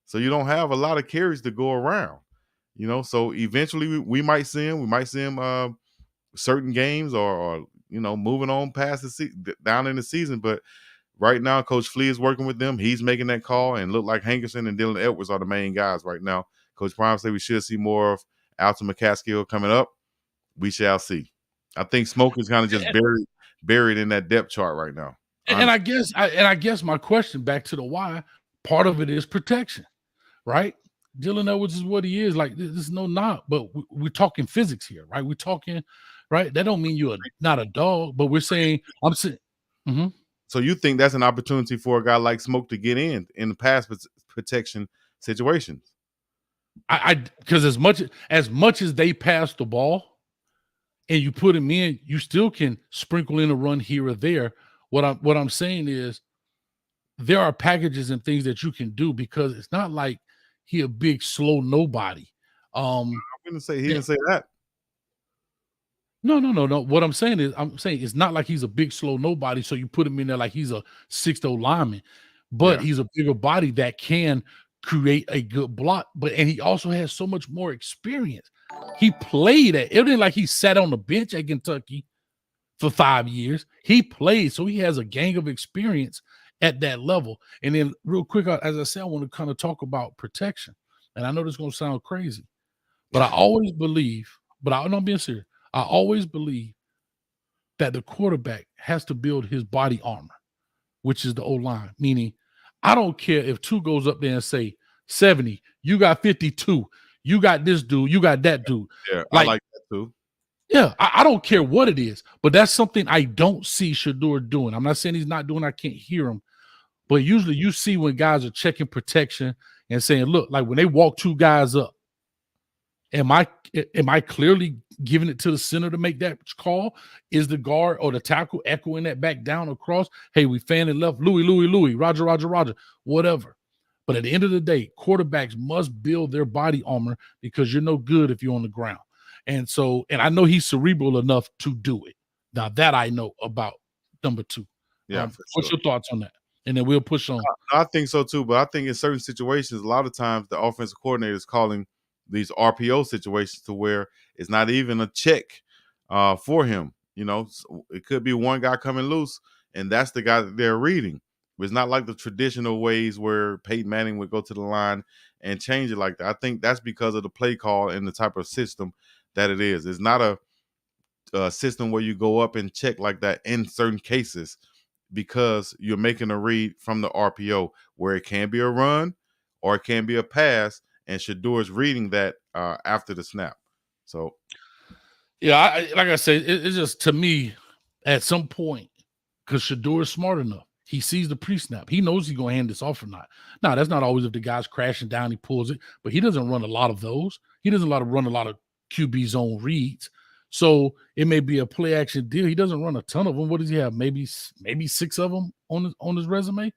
So you don't have a lot of carries to go around, So eventually we might see him. We might see him certain games or moving on past down in the season. But right now, Coach Flea is working with them. He's making that call, and look like Hankerson and Dylan Edwards are the main guys right now. Coach Prime said we should see more of Alton McCaskill coming up. We shall see. I think Smoke is kind of just buried in that depth chart right now. And I guess my question back to the why, part of it is protection, right? Dylan Edwards is what he is. Like this is no knock, but we're talking physics here, right? We're talking, right? That don't mean you're not a dog, but we're saying I'm saying. Mm-hmm. So you think that's an opportunity for a guy like Smoke to get in the pass protection situations? I because as much as they pass the ball and you put him in, you still can sprinkle in a run here or there. What I'm saying is there are packages and things that you can do because it's not like he a big slow nobody. I'm gonna say he didn't say that. No. What I'm saying it's not like he's a big slow nobody. So you put him in there like he's a 6'0" lineman, but he's a bigger body that can create a good block. And he also has so much more experience. He played it ain't like he sat on the bench at Kentucky for 5 years. He played, so he has a gang of experience at that level. And then real quick, as I said, I want to kind of talk about protection. And I know this is going to sound crazy, but I always believe, I'm not being serious. I always believe that the quarterback has to build his body armor, which is the O-line. Meaning, I don't care if two goes up there and say 70, you got 52, you got this dude, you got that dude. Yeah, I like that too. Yeah, I don't care what it is, but that's something I don't see Shedeur doing. I'm not saying he's not doing, I can't hear him, but usually you see when guys are checking protection and saying, look, like when they walk two guys up, am I clearly giving it to the center to make that call? Is the guard or the tackle echoing that back down across? Hey, we fanning left, Louis, Roger, whatever. But at the end of the day, quarterbacks must build their body armor because you're no good if you're on the ground. And I know he's cerebral enough to do it. Now that I know about number two. Yeah. What's your thoughts on that? And then we'll push on. I think so too, but I think in certain situations, a lot of times the offensive coordinator is calling these RPO situations to where it's not even a check for him. So it could be one guy coming loose, and that's the guy that they're reading. It's not like the traditional ways where Peyton Manning would go to the line and change it like that. I think that's because of the play call and the type of system that it is. It's not a system where you go up and check like that in certain cases because you're making a read from the RPO where it can be a run or it can be a pass, and Shedeur's reading that after the snap. So, yeah, like I said, it's just to me at some point because Shedeur is smart enough. He sees the pre-snap. He knows he's going to hand this off or not. Now, that's not always if the guy's crashing down, he pulls it, but he doesn't run a lot of those. He doesn't run a lot of QB zone reads. So it may be a play action deal. He doesn't run a ton of them. What does he have? Maybe 6 of them on his resume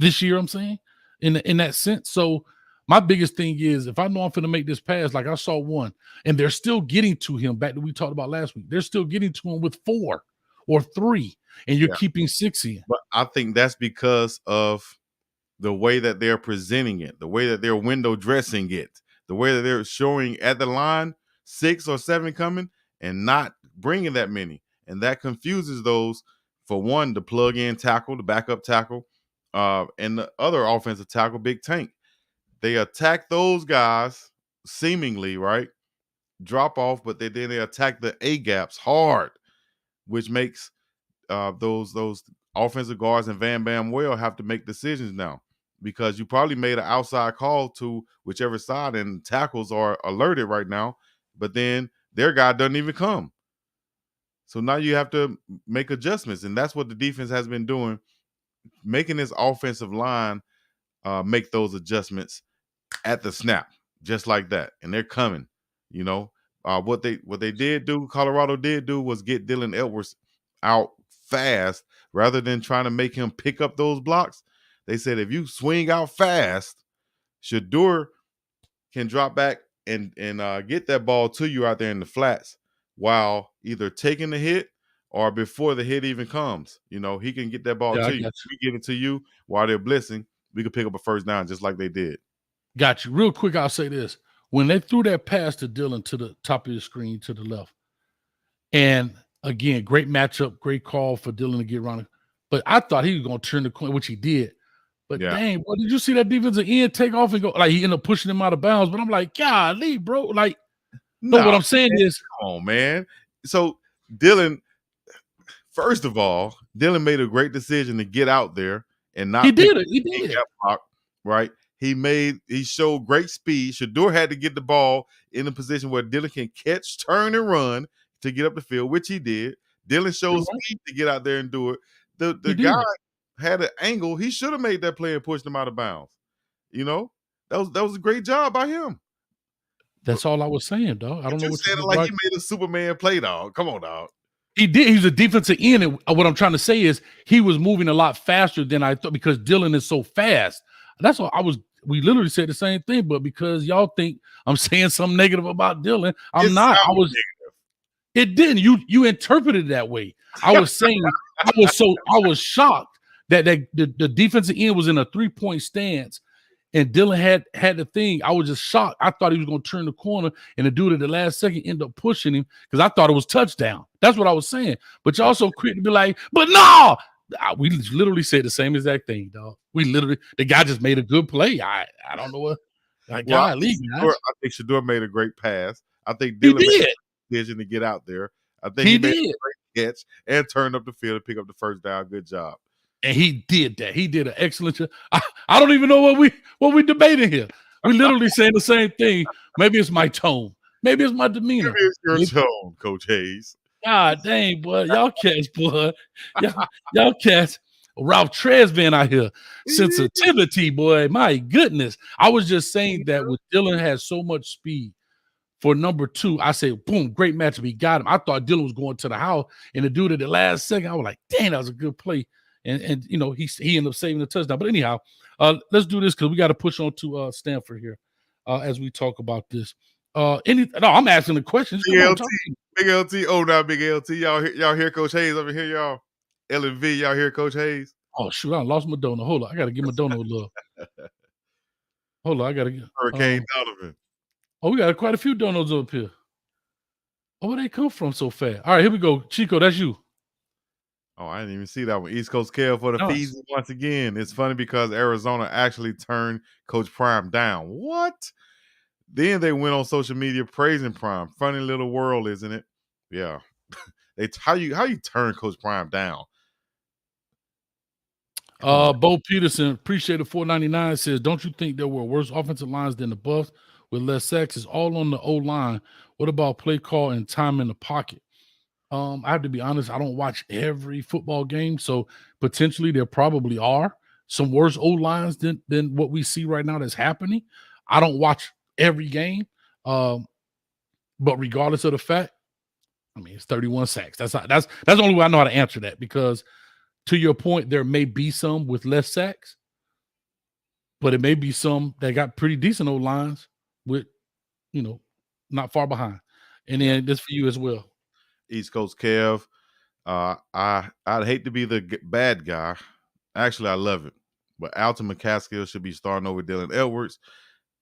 this year, I'm saying, in that sense. So my biggest thing is if I know I'm going to make this pass, like I saw one, and they're still getting to him back that we talked about last week. They're still getting to him with 4 or 3, and you're keeping 6 in. But I think that's because of the way that they're presenting it, the way that they're window dressing it, the way that they're showing at the line 6 or 7 coming and not bringing that many. And that confuses those, for one, the plug-in tackle, the backup tackle, and the other offensive tackle, Big Tank. They attack those guys seemingly, right, drop off, but then they attack the A gaps hard, which makes those offensive guards and Van Bam well have to make decisions now, because you probably made an outside call to whichever side and tackles are alerted right now, but then their guy doesn't even come. So now you have to make adjustments, and that's what the defense has been doing, making this offensive line make those adjustments at the snap, just like that, and they're coming. You know, what they did do, Colorado did do, was get Dylan Edwards out fast rather than trying to make him pick up those blocks. They said if you swing out fast, Shador can drop back and get that ball to you out there in the flats while either taking the hit or before the hit even comes. You know, he can get that ball Yeah, I to you. got We get it to you while they're blitzing. We could pick up a first down just like they did. Got you. Real quick, I'll say this. When they threw that pass to Dylan to the top of the screen to the left, and again, great matchup, great call for Dylan to get around. But I thought he was going to turn the corner, which he did. But Yeah. dang, boy, did you see that defensive end take off and go? Like, he ended up pushing him out of bounds. But I'm like, golly, bro. Like, no, what I'm saying is, come on, man. So Dylan, first of all, Dylan made a great decision to get out there and he not pick did up it. He the did. gap block, right? He showed great speed. Shador had to get the ball in a position where Dylan can catch, turn, and run to get up the field, which he did. Dylan showed You're right. speed to get out there and do it. The He guy did. had an angle. He should have made that play and pushed him out of bounds. You know, that was a great job by him. That's all I was saying, dog. I don't know You what you said it did like right. he made a Superman play, dog. Come on, dog. He did. He's a defensive end. And what I'm trying to say is he was moving a lot faster than I thought because Dylan is so fast. That's what I was. We literally said the same thing, but because y'all think I'm saying something negative about Dylan, I'm not. I was. It didn't. You interpreted it that way. I was saying I was shocked that the defensive end was in a 3-point stance and Dylan had the thing. I was just shocked. I thought he was going to turn the corner and the dude at the last second ended up pushing him because I thought it was touchdown. That's what I was saying. But you also quick to be like, but no, we literally said the same exact thing, dog. We literally, the guy just made a good play. I don't know what. Like, Well, golly, I think Shador made a great pass. I think he Dylan made did. a decision to get out there. I think He he made did. a great catch and turned up the field and pick up the first down. Good job. And he did that. He did an excellent job. I don't even know what we debating here. We literally saying the same thing. Maybe it's my tone. Maybe it's my demeanor. Maybe it's your tone, Coach Hayes. God dang, boy. Y'all cats, boy. Y'all cats. Ralph Tresvant out here. Sensitivity, boy. My goodness. I was just saying that with Dylan has so much speed. For number 2, I said, boom, great matchup. He got him. I thought Dylan was going to the house, and the dude at the last second, I was like, dang, that was a good play. And you know, he ended up saving the touchdown. But anyhow, let's do this because we got to push on to Stanford here as we talk about this. I'm asking the questions. Big LT. Big LT. Oh, now Big LT. Y'all hear Coach Hayes over here, y'all? L&V, y'all hear Coach Hayes? Oh, shoot, I lost my donut. Hold on. I got to give my donut a love. Hold on. I got to get Hurricane Donovan. Oh, we got quite a few donuts up here. Oh, where they come from so fast? All right, here we go. Chico, that's you. Oh, I didn't even see that one. East Coast Kev for the Feezy once again. It's funny because Arizona actually turned Coach Prime down. What? Then they went on social media praising Prime. Funny little world, isn't it? Yeah. How you turn Coach Prime down? Bo Peterson, appreciate it. 499 says, don't you think there were worse offensive lines than the Buffs with less sacks? It's all on the O line. What about play call and time in the pocket? I have to be honest, I don't watch every football game, so potentially there probably are some worse O lines than what we see right now that's happening. I don't watch every game, but regardless of the fact, I mean it's 31 sacks. That's the only way I know how to answer that because to your point, there may be some with less sacks, but it may be some that got pretty decent O lines with, not far behind. And then this for you as well. East Coast Kev, I'd hate to be the bad guy. Actually, I love it. But Alton McCaskill should be starting over Dylan Edwards.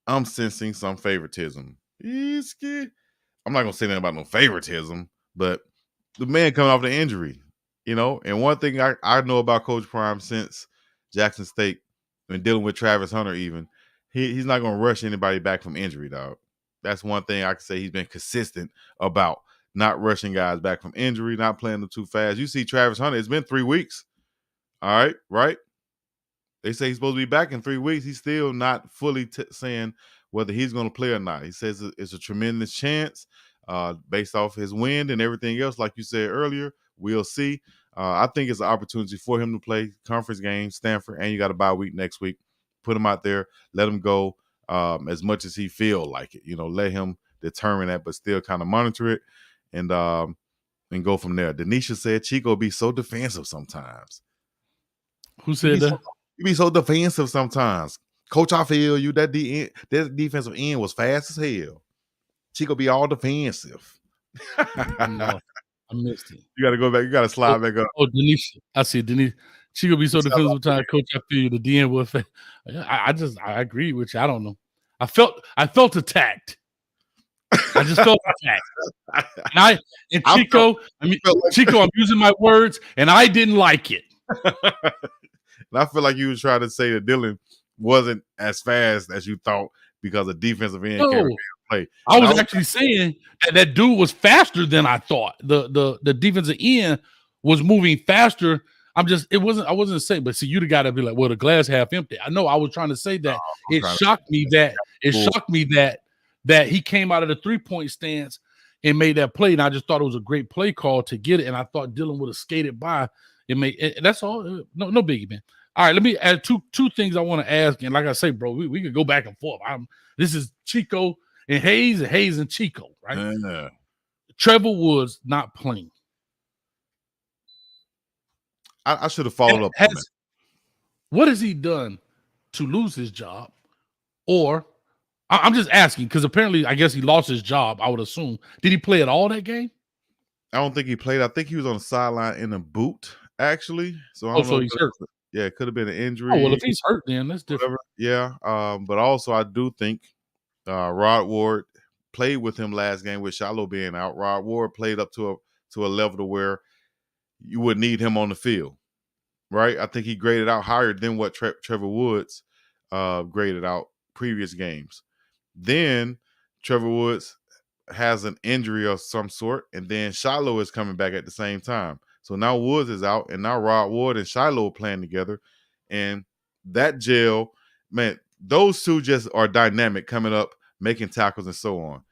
I'm sensing some favoritism. I'm not going to say anything about no favoritism, but the man coming off the injury, And one thing I know about Coach Prime since Jackson State and dealing with Travis Hunter even, he's not going to rush anybody back from injury, dog. That's one thing I can say he's been consistent about, not rushing guys back from injury, not playing them too fast. You see Travis Hunter, it's been 3 weeks. All right, right? They say he's supposed to be back in 3 weeks. He's still not fully saying whether he's going to play or not. He says it's a tremendous chance based off his wind and everything else. Like you said earlier, we'll see. I think it's an opportunity for him to play conference games, Stanford, and you got a bye week next week. Put him out there, let him go as much as he feel like it. Let him determine that, but still kind of monitor it and go from there. Denisha said Chico be so defensive sometimes. Who said that? You be so defensive sometimes. Coach, I feel you. That defensive end was fast as hell. Chico be all defensive. No, I missed it. You got to go back. You got to slide back up. Oh, Denise. I see Denise. Chico be so defensive time. Coach, I feel you. The DN was fast. I agree with you. I don't know. I felt attacked. I just felt attacked. Chico, Chico, I'm using my words, and I didn't like it. And I feel like you was trying to say that Dylan wasn't as fast as you thought because of defensive end carry play. I was actually saying that dude was faster than I thought. The defensive end was moving faster. I wasn't saying, but see, you the guy to be like, well, the glass half empty. I know I was trying to say that. It shocked me that he came out of the 3-point stance and made that play. And I just thought it was a great play call to get it. And I thought Dylan would have skated by. That's all. No biggie, man. All right, let me add two things I want to ask. And like I say, bro, we could go back and forth. This is Chico and Hayes and Chico, right? Trevor Woods not playing. I should have followed up on that. What has he done to lose his job? Or I'm just asking because apparently I guess he lost his job, I would assume. Did he play at all that game? I don't think he played. I think he was on the sideline in a boot, actually. So I don't know. So he's hurt. Yeah, it could have been an injury. Oh, well, if he's hurt, then that's different. Whatever. Yeah. But also I do think Rod Ward played with him last game with Shiloh being out. Rod Ward played up to a level to where you would need him on the field, right? I think he graded out higher than what Trevor Woods graded out previous games. Then Trevor Woods has an injury of some sort, and then Shiloh is coming back at the same time. So now Woods is out, and now Rod Ward and Shiloh are playing together. And that gel, man, those two just are dynamic coming up, making tackles and so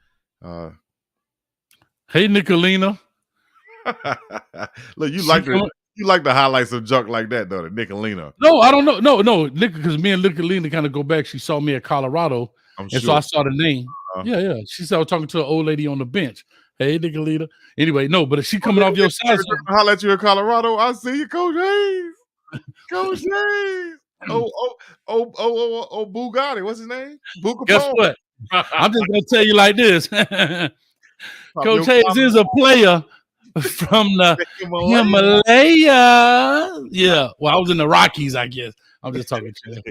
on. Hey, Nicolina. Look, you like the highlights of junk like that, though, the Nicolina. No, I don't know. No, because me and Nicolina kind of go back. She saw me at Colorado, so I saw the name. Yeah. She said I was talking to an old lady on the bench. Hey, Nicolina. Anyway, no, but if she coming off your side, holler at you in Colorado. I see you, Coach Hayes. Coach Hayes. Oh, Bugatti. What's his name? Guess what? I'm just gonna tell you like this. Coach Hayes is a player from the Himalaya. Yeah. Well, I was in the Rockies, I guess. I'm just talking to you.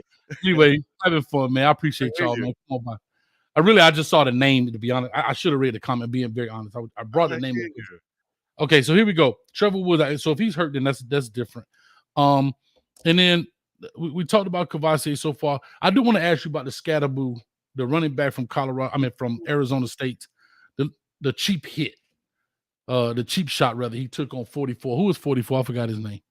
Anyway, having fun, man. I appreciate y'all, man. Come on, man. I just saw the name, to be honest. I should have read the comment, being very honest. I brought the name up. Okay, so here we go. Trevor Woods. So if he's hurt, then that's different. And then we talked about Kavase so far. I do want to ask you about the Scatterboo, the running back from from Arizona State, the cheap hit, the cheap shot, rather, he took on 44. Who was 44? I forgot his name.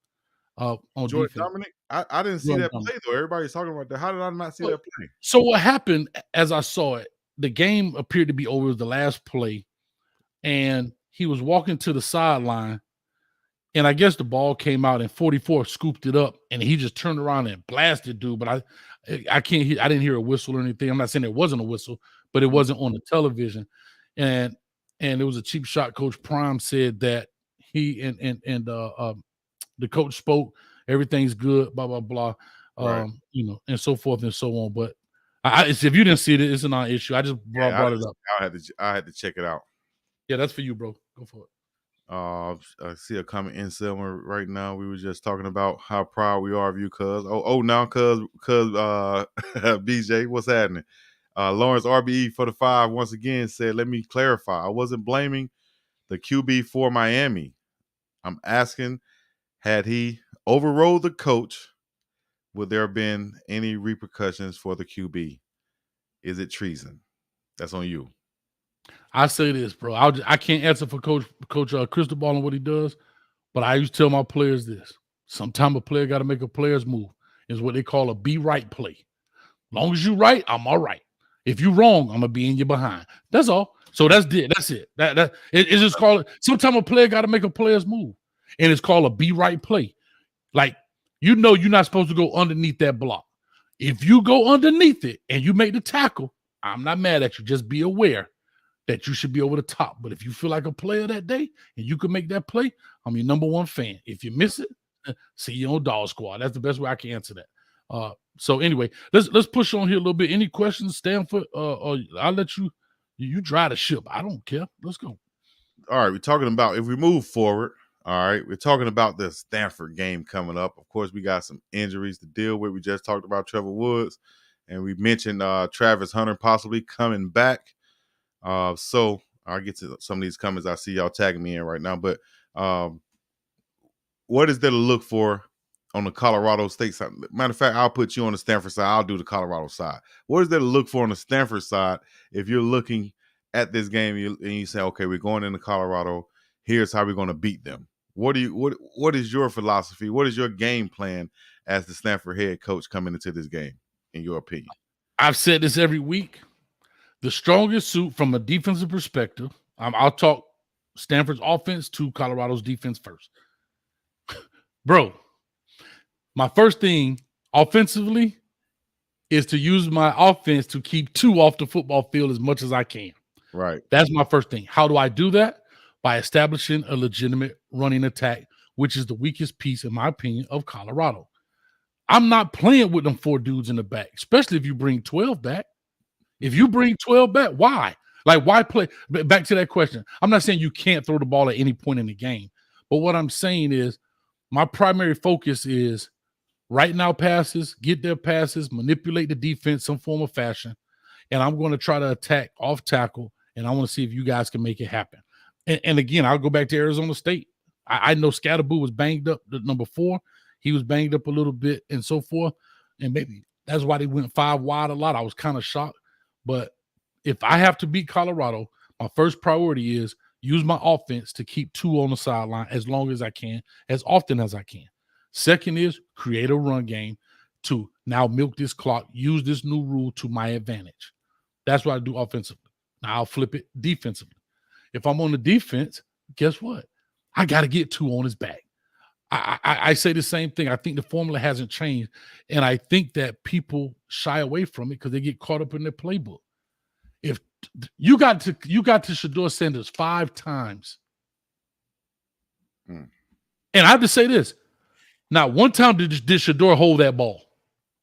On Jordan defense. Dominic? I didn't see that play, though. Everybody's talking about that. How did I not see that play? So what happened, as I saw it, the game appeared to be over. It was the last play, and he was walking to the sideline, and I guess the ball came out, and 44 scooped it up, and he just turned around and blasted dude. But I can't hear. I didn't hear a whistle or anything. I'm not saying it wasn't a whistle, but it wasn't on the television, and it was a cheap shot. Coach Prime said that he and the coach spoke. Everything's good. Blah blah blah. Right. And so forth and so on. But if you didn't see it, it's a non-issue. I just brought it up. I had to check it out. Yeah, that's for you, bro. Go for it. I see a comment in Selma right now. We were just talking about how proud we are of you, cuz. Now, cuz BJ, what's happening? Lawrence RBE for the 5 once again said, let me clarify. I wasn't blaming the QB for Miami. I'm asking, had he overrode the coach, would there have been any repercussions for the QB? Is it treason? That's on you. I say this, bro. I can't answer for Coach Cristobal on what he does, but I used to tell my players this. Sometimes a player got to make a player's move. Is what they call a be right play. Long as you right, I'm all right. If you wrong, I'm gonna be in your behind. That's all. So that's it. That's it. It's just called. Sometimes a player got to make a player's move, and it's called a be right play. Like you're not supposed to go underneath that block. If you go underneath it and you make the tackle, I'm not mad at you. Just be aware that you should be over the top. But if you feel like a player that day and you can make that play, I'm your number one fan. If you miss it, see you on Dog Squad. That's the best way I can answer that. So anyway, let's push on here a little bit. Any questions, Stanford? I'll let you drive the ship. I don't care. Let's go. All right, we're talking about, if we move forward, all right, we're talking about the Stanford game coming up. Of course, we got some injuries to deal with. We just talked about Trevor Woods, and we mentioned Travis Hunter possibly coming back. So I'll get to some of these comments. I see y'all tagging me in right now. But what is there to look for on the Colorado State side? Matter of fact, I'll put you on the Stanford side. I'll do the Colorado side. What is there to look for on the Stanford side if you're looking at this game and you say, okay, we're going into Colorado. Here's how we're going to beat them. What is your philosophy? What is your game plan as the Stanford head coach coming into this game, in your opinion? I've said this every week. The strongest suit from a defensive perspective, I'll talk Stanford's offense to Colorado's defense first. Bro, my first thing offensively is to use my offense to keep two off the football field as much as I can. Right. That's my first thing. How do I do that? By establishing a legitimate running attack, which is the weakest piece, in my opinion, of Colorado. I'm not playing with them 4 dudes in the back, especially if you bring 12 back. If you bring 12 back, why? Like, why play? Back to that question. I'm not saying you can't throw the ball at any point in the game, but what I'm saying is my primary focus is right now passes, get their passes, manipulate the defense some form of fashion, and I'm going to try to attack off tackle, and I want to see if you guys can make it happen. And again, I'll go back to Arizona State. I know Scatterboo was banged up, the number 4. He was banged up a little bit and so forth, and maybe that's why they went 5 wide a lot. I was kind of shocked. But if I have to beat Colorado, my first priority is use my offense to keep 2 on the sideline as long as I can, as often as I can. Second is create a run game to now milk this clock, use this new rule to my advantage. That's what I do offensively. Now I'll flip it defensively. If I'm on the defense, guess what? I got to get 2 on his back. I say the same thing. I think the formula hasn't changed, and I think that people shy away from it because they get caught up in their playbook. If you got to Shedeur Sanders 5 times, and I have to say this: not one time did Shedeur hold that ball.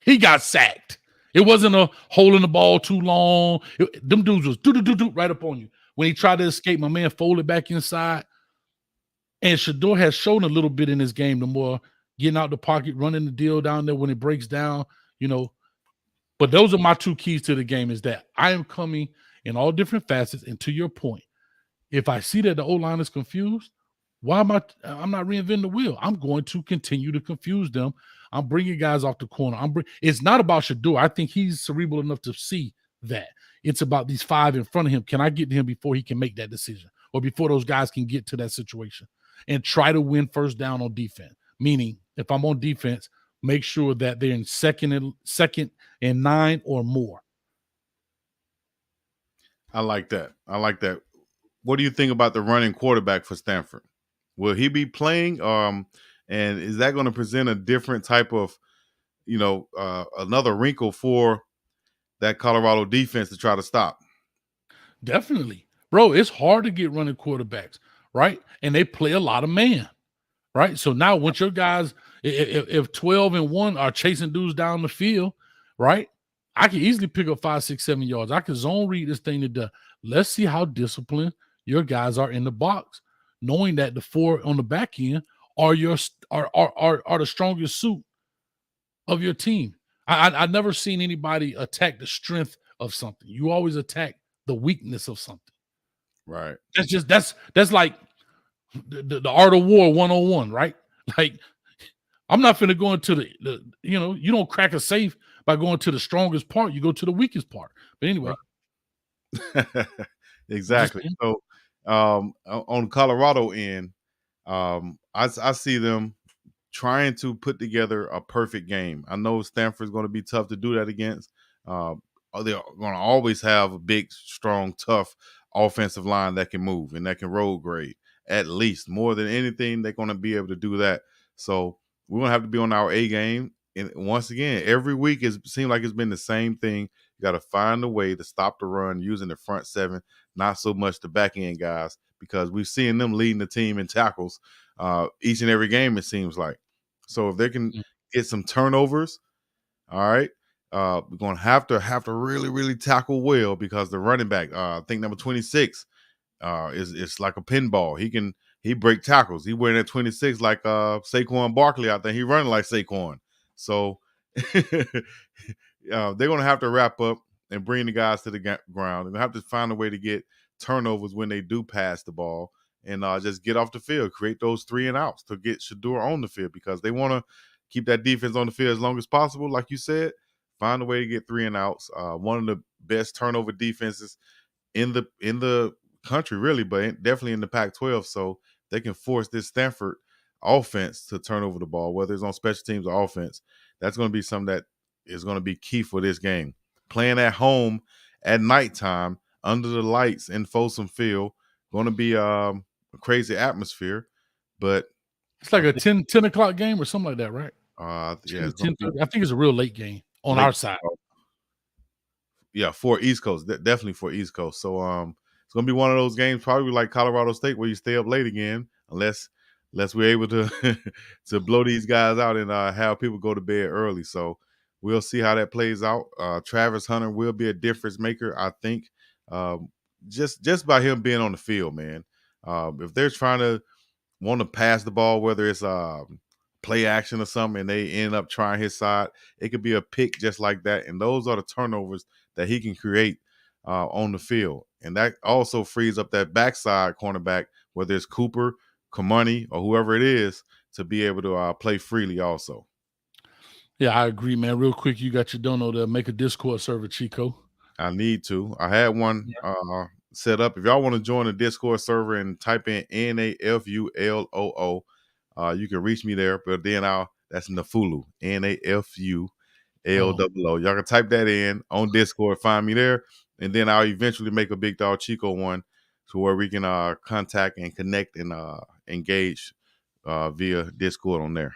He got sacked. It wasn't a holding the ball too long. Them dudes was do right up on you. When he tried to escape, my man folded back inside. And Shedeur has shown a little bit in his game, the more getting out the pocket, running the deal down there when it breaks down, But those are my 2 keys to the game, is that I am coming in all different facets. And to your point, if I see that the O-line is confused, I'm not reinventing the wheel. I'm going to continue to confuse them. I'm bringing guys off the corner. It's not about Shedeur. I think he's cerebral enough to see that. It's about these 5 in front of him. Can I get to him before he can make that decision, or before those guys can get to that situation? And try to win first down on defense. Meaning, if I'm on defense, make sure that they're in second and 9 or more. I like that. What do you think about the running quarterback for Stanford? Will he be playing? And is that going to present a different type of, another wrinkle for that Colorado defense to try to stop? Definitely. Bro, it's hard to get running quarterbacks, right? And they play a lot of man, right? So now once your guys, if 12 and 1 are chasing dudes down the field, right? I can easily pick up 5, 6, 7 yards. I can zone read this thing to death. Let's see how disciplined your guys are in the box, knowing that the 4 on the back end are the strongest suit of your team. I've never seen anybody attack the strength of something. You always attack the weakness of something. Right. That's like the art of war 101, right? Like, I'm not finna go into the you don't crack a safe by going to the strongest part. You go to the weakest part. But anyway. Right. Just Exactly. So on Colorado end, I see them trying to put together a perfect game. I know Stanford's going to be tough to do that against. They're going to always have a big, strong, tough offensive line that can move and that can road grade. At least more than anything, they're going to be able to do that. So we're going to have to be on our A game. And once again, every week it seems like it's been the same thing. You got to find a way to stop the run using the front seven, not so much the back end guys, because we've seen them leading the team in tackles each and every game, it seems like. So if they can get some turnovers, all right, we're gonna have to really, really tackle well, because the running back, I think number 26, is like a pinball. He break tackles. He wearing that 26 like Saquon Barkley out there. He running like Saquon. So they're gonna have to wrap up and bring the guys to the ground. They're gonna have to find a way to get turnovers when they do pass the ball, and just get off the field, create those 3 and outs to get Shador on the field, because they want to keep that defense on the field as long as possible. Like you said, find a way to get 3 and outs. One of the best turnover defenses in the country, really, but definitely in the Pac-12. So they can force this Stanford offense to turn over the ball, whether it's on special teams or offense. That's going to be something that is going to be key for this game. Playing at home at nighttime under the lights in Folsom Field, going to be a crazy atmosphere, but it's like a 10 o'clock game or something like that, right? Yeah, 10:30. I think it's a real late game on late, our side. Yeah, for East Coast, definitely for East Coast. So it's gonna be one of those games, probably like Colorado State, where you stay up late again, unless we're able to to blow these guys out and have people go to bed early. So we'll see how that plays out. Travis Hunter will be a difference maker, I think, just by him being on the field, man. If they're trying to want to pass the ball, whether it's play action or something, and they end up trying his side, it could be a pick just like that. And those are the turnovers that he can create on the field. And that also frees up that backside cornerback, whether it's Cooper, Kamani, or whoever it is, to be able to play freely also. Yeah, I agree, man. Real quick, you got your dono to make a Discord server, Chico. I need to. I had one set up. If y'all want to join the Discord server and type in NAFULOO, you can reach me there. But then that's Nafulu, NAFULOO. Y'all can type that in on Discord, find me there, and then I'll eventually make a Big Dog Chico one, to where we can contact and connect and engage via Discord on there.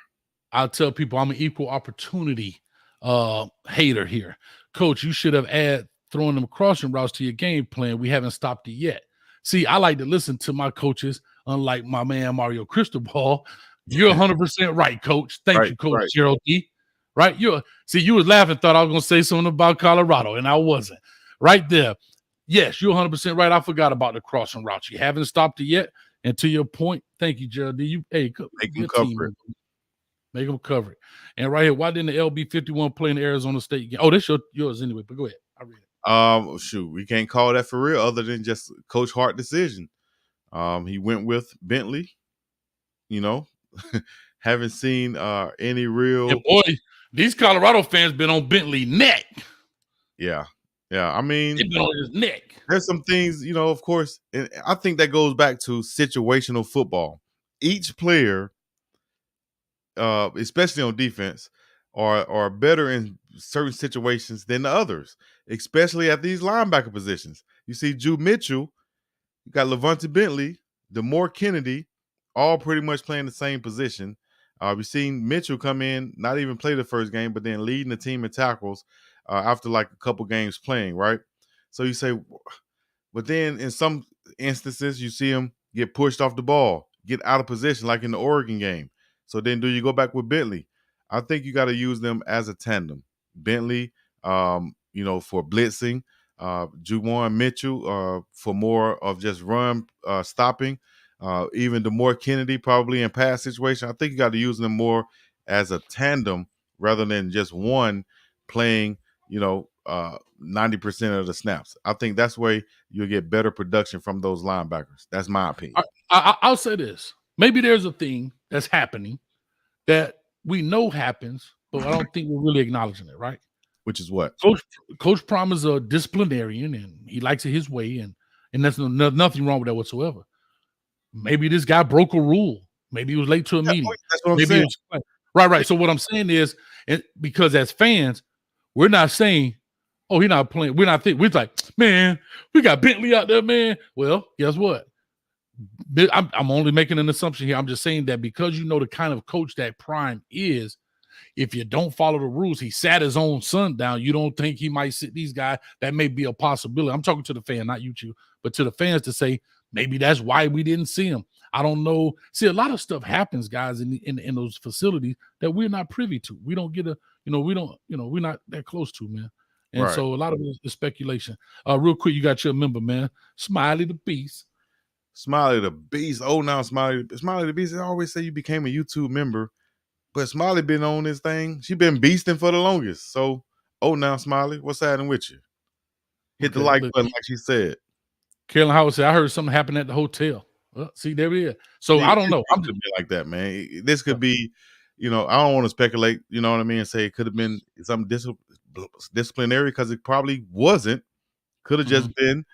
I'll tell people I'm an equal opportunity hater here. Coach, you should have throwing them crossing routes to your game plan. We haven't stopped it yet. See, I like to listen to my coaches, unlike my man Mario Cristobal. You're 100% right, Coach. Thank you, Coach Gerald D. Right? You was laughing, thought I was going to say something about Colorado, and I wasn't. Right there. Yes, you're 100% right. I forgot about the crossing routes. You haven't stopped it yet. And to your point, thank you, Gerald D. Make them cover it. Make them cover it. And right here, why didn't the LB51 play in the Arizona State game? Oh, that's yours anyway, but go ahead. I read it. Shoot, we can't call that for real, other than just Coach Hart decision. He went with Bentley, haven't seen any real. Yeah, boy, these Colorado fans been on Bentley neck. Yeah. I mean, they've been on his neck. There's some things, of course, and I think that goes back to situational football. Each player, especially on defense, are better in certain situations than the others, especially at these linebacker positions. You see Jude Mitchell, you got Levante Bentley, Demore Kennedy, all pretty much playing the same position. We've seen Mitchell come in, not even play the first game, but then leading the team in tackles after like a couple games playing, right? So you say, but then in some instances, you see him get pushed off the ball, get out of position, like in the Oregon game. So then do you go back with Bentley? I think you got to use them as a tandem. Bentley, for blitzing, Juwan Mitchell for more of just run stopping. Even Demore Kennedy probably in pass situation. I think you got to use them more as a tandem rather than just one playing, 90% of the snaps. I think that's where you'll get better production from those linebackers. That's my opinion. I'll say this. Maybe there's a thing that's happening that we know happens, but I don't think we're really acknowledging it, right? Which is what? Coach Prom is a disciplinarian, and he likes it his way. And and that's nothing wrong with that whatsoever. Maybe this guy broke a rule. Maybe he was late to a meeting. That's what I'm Maybe saying. it was right. So what I'm saying is, because as fans, we're not saying, "Oh, he's not playing." We're not thinking. We're like, "Man, we got Bentley out there, man." Well, guess what? I'm only making an assumption here. I'm just saying that because you know the kind of coach that Prime is, if you don't follow the rules, he sat his own son down. You don't think he might sit these guys? That may be a possibility. I'm talking to the fan, not you, but to the fans to say maybe that's why we didn't see him. I don't know. See, a lot of stuff happens, guys, in those facilities that we're not privy to. We don't get we don't, we're not that close to, man. And Right. so a lot of it is speculation. Real quick, you got your member, man, Smiley the Beast. Smiley the Beast. Oh, now Smiley the Beast. I always say you became a YouTube member, but Smiley been on this thing. She been beasting for the longest. So, oh, now Smiley, what's happening with you? Hit the Okay, like look, button like she said. Carolyn Howard said, I heard something happened at the hotel. Well, see, there it is. So See, I don't know. it could be like that, man. This could be, I don't want to speculate, you know what I mean, and say it could have been some disciplinary because it probably wasn't. Could have just been,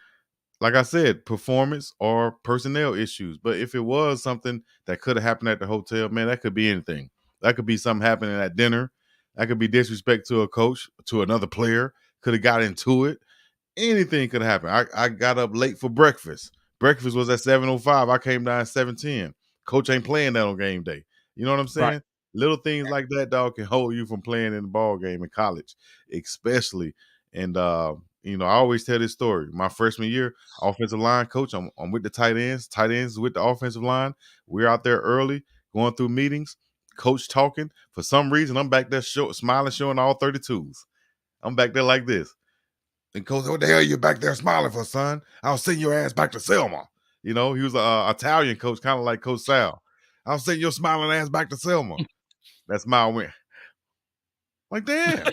like I said, performance or personnel issues. But if it was something that could have happened at the hotel, man, that could be anything. That could be something happening at dinner. That could be disrespect to a coach, to another player. Could have got into it. Anything could happen. I got up late for breakfast. Breakfast was at 7:05. I came down at 7:10. Coach ain't playing that on game day. You know what I'm Right. saying? Little things like that, dog, can hold you from playing in the ball game in college, especially. And I always tell this story. My freshman year, offensive line coach, I'm with the tight ends. Tight ends with the offensive line. We're out there early, going through meetings, coach talking. For some reason, I'm back there smiling, showing all 32s. I'm back there like this. And coach, what the hell are you back there smiling for, son? I'll send your ass back to Selma. He was a Italian coach, kind of like Coach Sal. I'll send your smiling ass back to Selma. That smile went like, damn.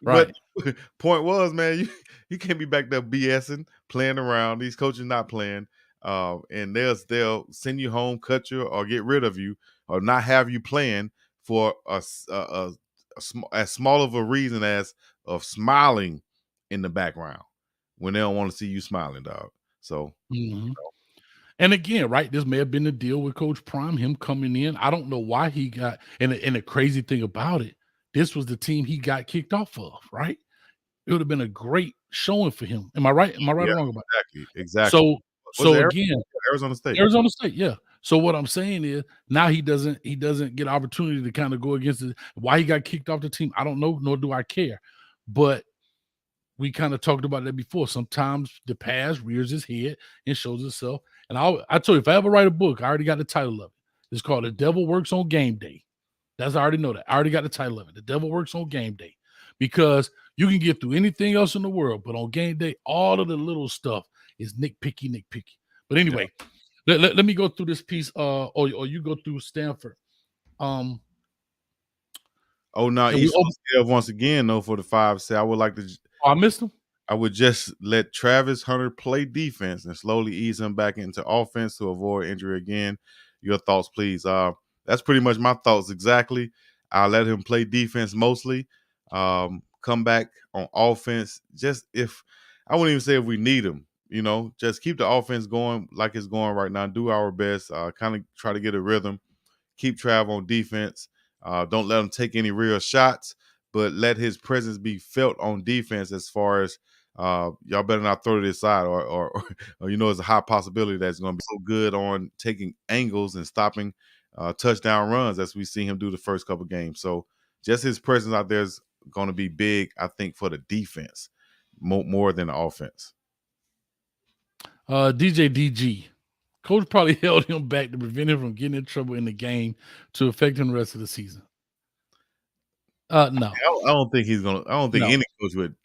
Right. But point was, man, you can't be back there BSing, playing around. These coaches not playing. And they'll send you home, cut you, or get rid of you, or not have you playing for as small of a reason as of smiling in the background when they don't want to see you smiling, dog. So, And again, right, this may have been the deal with Coach Prime, him coming in. I don't know why he got, and the crazy thing about it, this was the team he got kicked off of, right? It would have been a great showing for him. Am I right? Am I right yeah, or wrong about exactly. So Was it again, Arizona State? Arizona State, yeah. So what I'm saying is now he doesn't get opportunity to kind of go against it. Why he got kicked off the team, I don't know, nor do I care. But we kind of talked about that before. Sometimes the past rears its head and shows itself. And I told you, if I ever write a book, I already got the title of it. It's called The Devil Works on Game Day. I already know that. I already got the title of it. The Devil Works on Game Day. Because you can get through anything else in the world, but on game day, all of the little stuff is nitpicky. But anyway, let me go through this piece, or you go through Stanford. Oh, now East once again, though, for the 5 say I would like to. Oh, I missed him. I would just let Travis Hunter play defense and slowly ease him back into offense to avoid injury again. Your thoughts, please. That's pretty much my thoughts exactly. I'll let him play defense mostly. Come back on offense. Just if I wouldn't even say if we need him, just keep the offense going like it's going right now. Do our best. Kind of try to get a rhythm. Keep Trav on defense. Don't let him take any real shots, but let his presence be felt on defense as far as y'all better not throw to this side or it's a high possibility that it's going to be so good on taking angles and stopping touchdown runs as we see him do the first couple games. So just his presence out there is going to be big, I think, for the defense more than the offense. DJ DG. Coach probably held him back to prevent him from getting in trouble in the game to affect him the rest of the season. No. I don't think he's going to – I don't think any coach would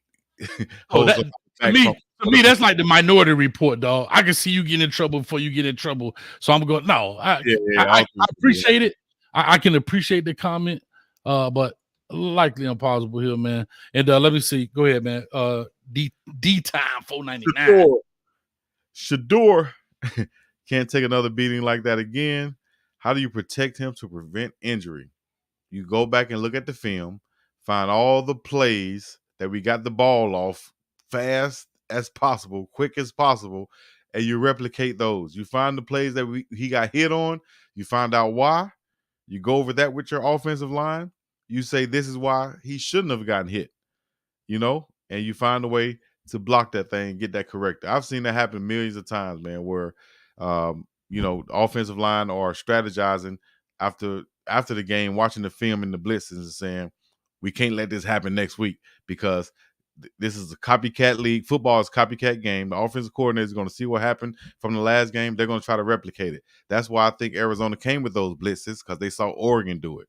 hold to me, that's like the Minority Report, dog. I can see you getting in trouble before you get in trouble. So I'm going, no. I appreciate it. I can appreciate the comment, but likely impossible here, man. And let me see. Go ahead, man. D time 499. Shador can't take another beating like that again. How do you protect him to prevent injury? You go back and look at the film, find all the plays that we got the ball off fast as possible, quick as possible, and you replicate those. You find the plays that he got hit on. You find out why. You go over that with your offensive line. You say this is why he shouldn't have gotten hit, and you find a way to block that thing, get that corrected. I've seen that happen millions of times, man, where the offensive line are strategizing after the game, watching the film and the blitzes and saying, we can't let this happen next week because this is a copycat league. Football is a copycat game. The offensive coordinator is going to see what happened from the last game. They're going to try to replicate it. That's why I think Arizona came with those blitzes, because they saw Oregon do it.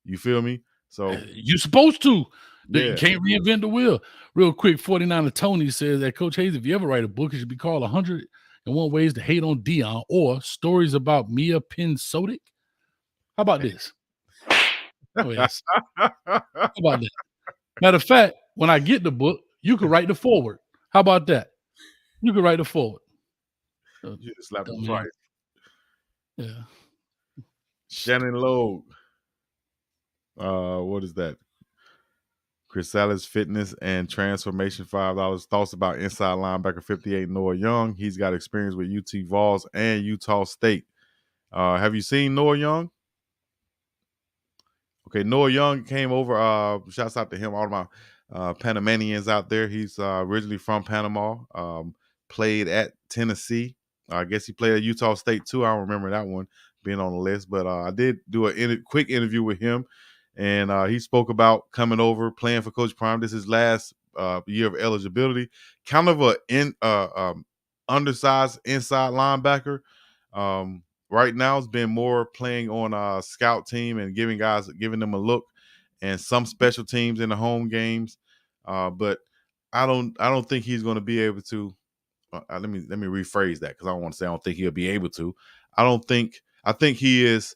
You feel me? So you're supposed to. Yeah. You can't reinvent the wheel. Real quick, 49er Tony says that Coach Hayes, if you ever write a book, it should be called 101 Ways to Hate on Dion, or Stories About Mia Pinsodic. How about this? Oh, yes. How about that? Matter of fact, when I get the book, you can write the forward. How about that? You can write the forward. You just slapped him twice. Yeah. Shannon Logue. What is that? Chrysalis Fitness and Transformation, $5. Thoughts about inside linebacker 58 Noah Young. He's got experience with UT Vols and Utah State. Have you seen Noah Young? Okay, Noah Young came over. Shouts out to him, all of my Panamanians out there. He's originally from Panama. Played at Tennessee. I guess he played at Utah State too. I don't remember that one being on the list, but I did do a quick interview with him, and he spoke about coming over, playing for Coach Prime. This is his last year of eligibility. Kind of a undersized inside linebacker. Right now, it's been more playing on a scout team and giving them a look, and some special teams in the home games. But I don't think he's going to be able to. Let me rephrase that, because I don't want to say I don't think he'll be able to. I think he is.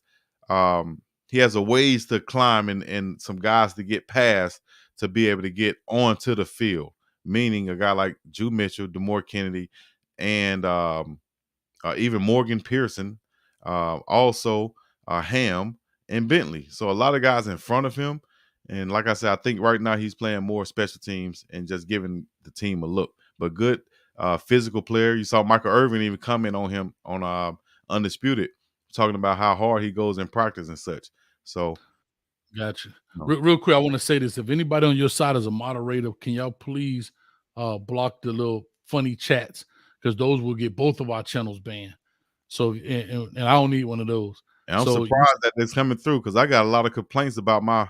He has a ways to climb and some guys to get past to be able to get onto the field. Meaning a guy like Drew Mitchell, DeMore Kennedy, and even Morgan Pearson. Also Ham and Bentley. So a lot of guys in front of him. And like I said, I think right now he's playing more special teams and just giving the team a look. But good physical player. You saw Michael Irvin even comment on him on Undisputed, talking about how hard he goes in practice and such. So gotcha. Real quick, I want to say this. If anybody on your side is a moderator, can y'all please block the little funny chats, because those will get both of our channels banned. So, and I don't need one of those. And I'm surprised that it's coming through, because I got a lot of complaints about my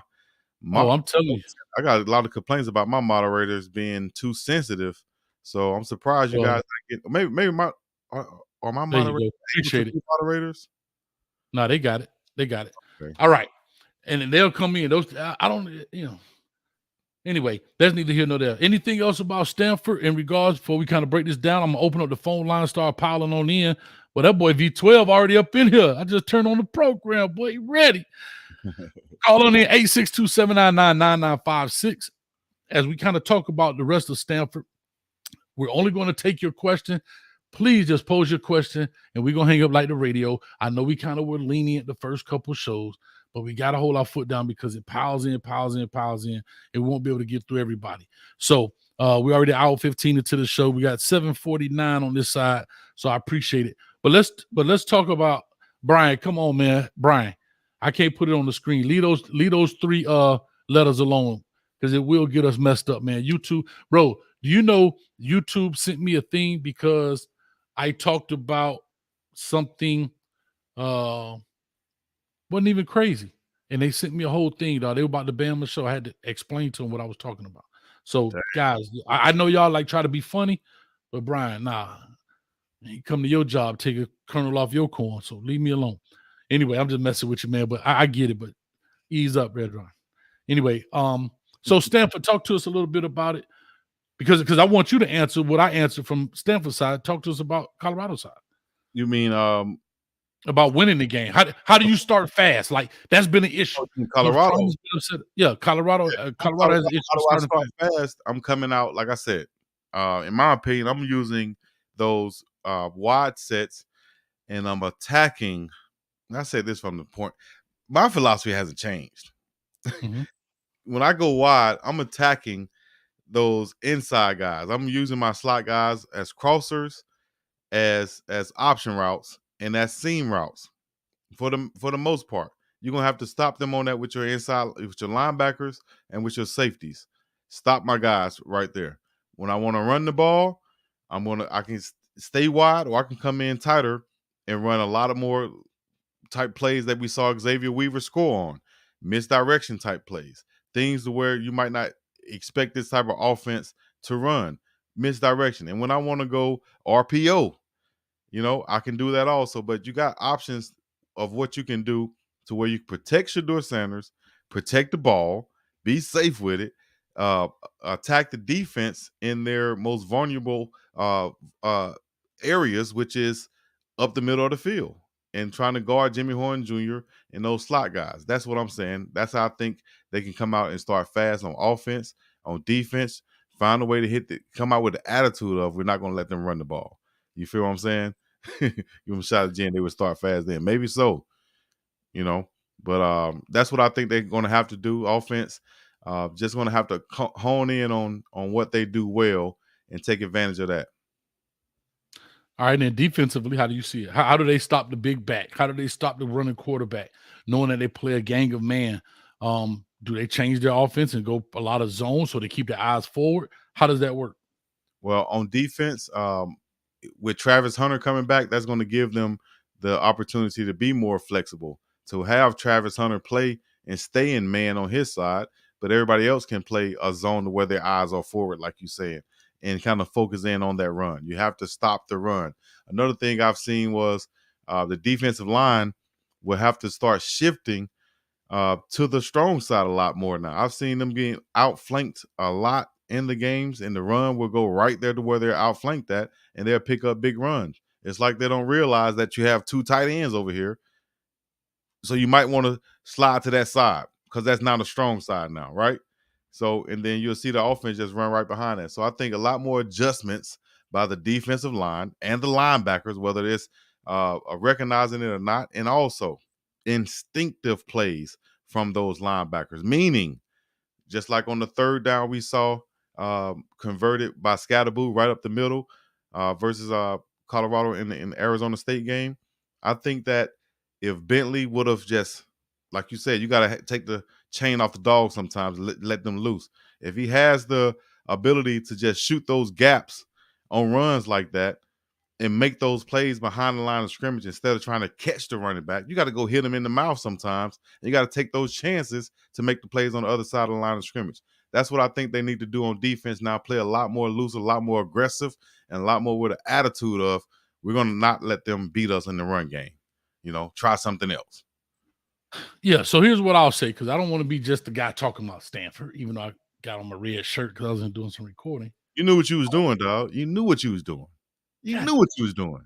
I'm telling you, I got a lot of complaints about my moderators being too sensitive. So I'm surprised you guys get maybe my moderators. Appreciate it. Moderators. No, they got it. Okay. All right, and then they'll come in. Those I don't, Anyway, that's neither here nor there. Anything else about Stanford in regards, before we kind of break this down? I'm gonna open up the phone line, start piling on in. But that boy V12 already up in here. I just turned on the program, boy. He ready. Call on in 862-799-9956 as we kind of talk about the rest of Stanford. We're only going to take your question. Please just pose your question, and we're going to hang up like the radio. I know we kind of were lenient the first couple shows, but we got to hold our foot down because it piles in. It won't be able to get through everybody. So we already hour 15 into the show. We got 7:49 on this side, so I appreciate it. But let's talk about Brian. Come on, man. Brian, I can't put it on the screen. Leave those three letters alone, because it will get us messed up, man. YouTube, bro, do you know YouTube sent me a thing because I talked about something wasn't even crazy, and they sent me a whole thing, dog. They were about to ban my show. I had to explain to them what I was talking about. So, guys, I know y'all like try to be funny, but Brian, nah, you come to your job, take a kernel off your corn, so leave me alone. Anyway, I'm just messing with you, man, but I get it, but ease up, Red Ron. Anyway, so Stanford, talk to us a little bit about it, because I want you to answer what I answered from Stanford side. Talk to us about Colorado side. You mean about winning the game? How do you start fast? Like, that's been an issue. Colorado, Colorado has an issue starting fast. I'm coming out, like I said. In my opinion, I'm using those wide sets, and I'm attacking. And I said this from the point. My philosophy hasn't changed. Mm-hmm. When I go wide, I'm attacking those inside guys. I'm using my slot guys as crossers, as option routes, and as seam routes for the most part. You're gonna have to stop them on that with your inside, with your linebackers and with your safeties. Stop my guys right there. When I want to run the ball, I can stay wide, or I can come in tighter and run a lot of more type plays that we saw Xavier Weaver score on, misdirection type plays, things to where you might not expect this type of offense to run, misdirection. And when I want to go RPO, I can do that also. But you got options of what you can do to where you protect Shedeur Sanders, protect the ball, be safe with it, uh, attack the defense in their most vulnerable areas, which is up the middle of the field, and trying to guard Jimmy Horn Jr. and those slot guys. That's what I'm saying. That's how I think they can come out and start fast on offense, on defense, find a way to come out with the attitude of, we're not going to let them run the ball. You feel what I'm saying? Give them a shot at Jen, they would start fast then. Maybe so, But that's what I think they're going to have to do. Offense, just going to have to hone in on what they do well and take advantage of that. All right, then defensively, how do you see it? How do they stop the big back? How do they stop the running quarterback, knowing that they play a gang of man? Do they change their offense and go a lot of zones so they keep their eyes forward? How does that work? Well, on defense, with Travis Hunter coming back, that's going to give them the opportunity to be more flexible, to have Travis Hunter play and stay in man on his side, but everybody else can play a zone where their eyes are forward, like you said, and kind of focus in on that run. You have to stop the run. Another thing I've seen was the defensive line will have to start shifting to the strong side a lot more now. I've seen them being outflanked a lot in the games, and the run will go right there to where they're outflanked at, and they'll pick up big runs. It's like they don't realize that you have two tight ends over here, so you might want to slide to that side because that's not a strong side now, right? So, and then you'll see the offense just run right behind that. So I think a lot more adjustments by the defensive line and the linebackers, whether it's recognizing it or not, and also instinctive plays from those linebackers, meaning just like on the third down we saw converted by Scatterboo right up the middle versus Colorado in the Arizona State game. I think that if Bentley would have just, like you said, you got to take the chain off the dog sometimes, let them loose. If he has the ability to just shoot those gaps on runs like that and make those plays behind the line of scrimmage instead of trying to catch the running back, you got to go hit him in the mouth sometimes. And you got to take those chances to make the plays on the other side of the line of scrimmage. That's what I think they need to do on defense now, play a lot more loose, a lot more aggressive, and a lot more with an attitude of, we're going to not let them beat us in the run game. Try something else. Yeah, so here's what I'll say, because I don't want to be just the guy talking about Stanford, even though I got on my red shirt because I was doing some recording. You knew what you was doing, dog. You knew what you was doing. You knew what you was doing.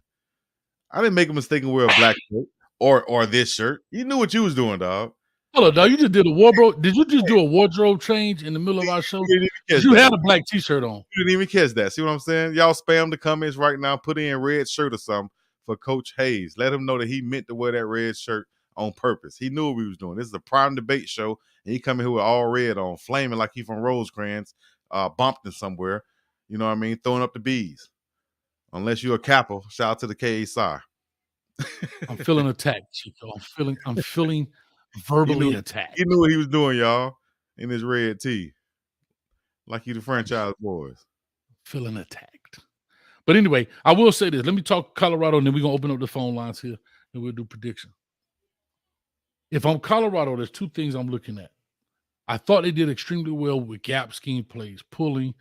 I didn't make a mistake and wear a black shirt or this shirt. You knew what you was doing, dog. Hold on, dog. You just did a wardrobe. Did you just do a wardrobe change in the middle of our show? You had a black t-shirt on. You didn't even catch that. See what I'm saying? Y'all spam the comments right now. Put in red shirt or something for Coach Hayes. Let him know that he meant to wear that red shirt on purpose. He knew what we was doing. This is a prime debate show, and he coming here with all red on, flaming like he from Rosecrans, Bumpton somewhere. You know what I mean? Throwing up the bees. Unless you're a Kappa, shout out to the KSI. I'm feeling attacked, Chico. I'm feeling verbally attacked. He knew what he was doing, y'all, in his red tee. Like he the franchise boys. Feeling attacked. But anyway, I will say this. Let me talk Colorado, and then we're going to open up the phone lines here, and we'll do prediction. If I'm Colorado, there's two things I'm looking at. I thought they did extremely well with gap scheme plays, pulling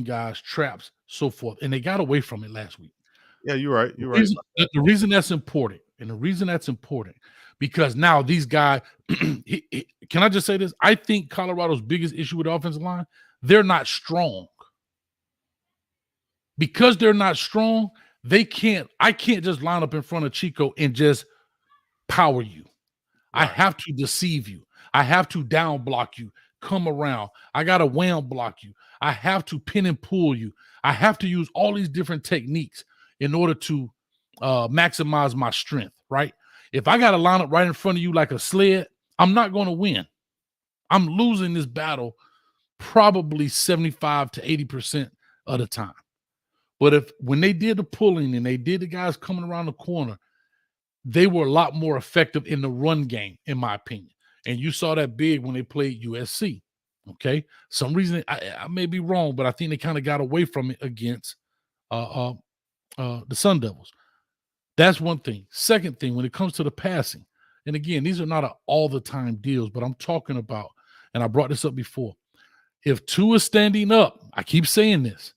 guys, traps, so forth. And they got away from it last week. Yeah, you're right. You're right. The reason that's important, because now these guys, can I just say this? I think Colorado's biggest issue with the offensive line, they're not strong. Because they're not strong, I can't just line up in front of Chico and just power you. Right. I have to deceive you. I have to down block you, come around. I got to wham block you. I have to pin and pull you. I have to use all these different techniques in order to maximize my strength, right? If I got to line up right in front of you like a sled, I'm not going to win. I'm losing this battle probably 75 to 80% of the time. But when they did the pulling and they did the guys coming around the corner, they were a lot more effective in the run game, in my opinion. And you saw that big when they played USC. Okay, some reason I may be wrong, but I think they kind of got away from it against the Sun Devils. That's one thing. Second thing, when it comes to the passing, and again, these are not all the time deals, but I'm talking about, and I brought this up before. If two is standing up, I keep saying this,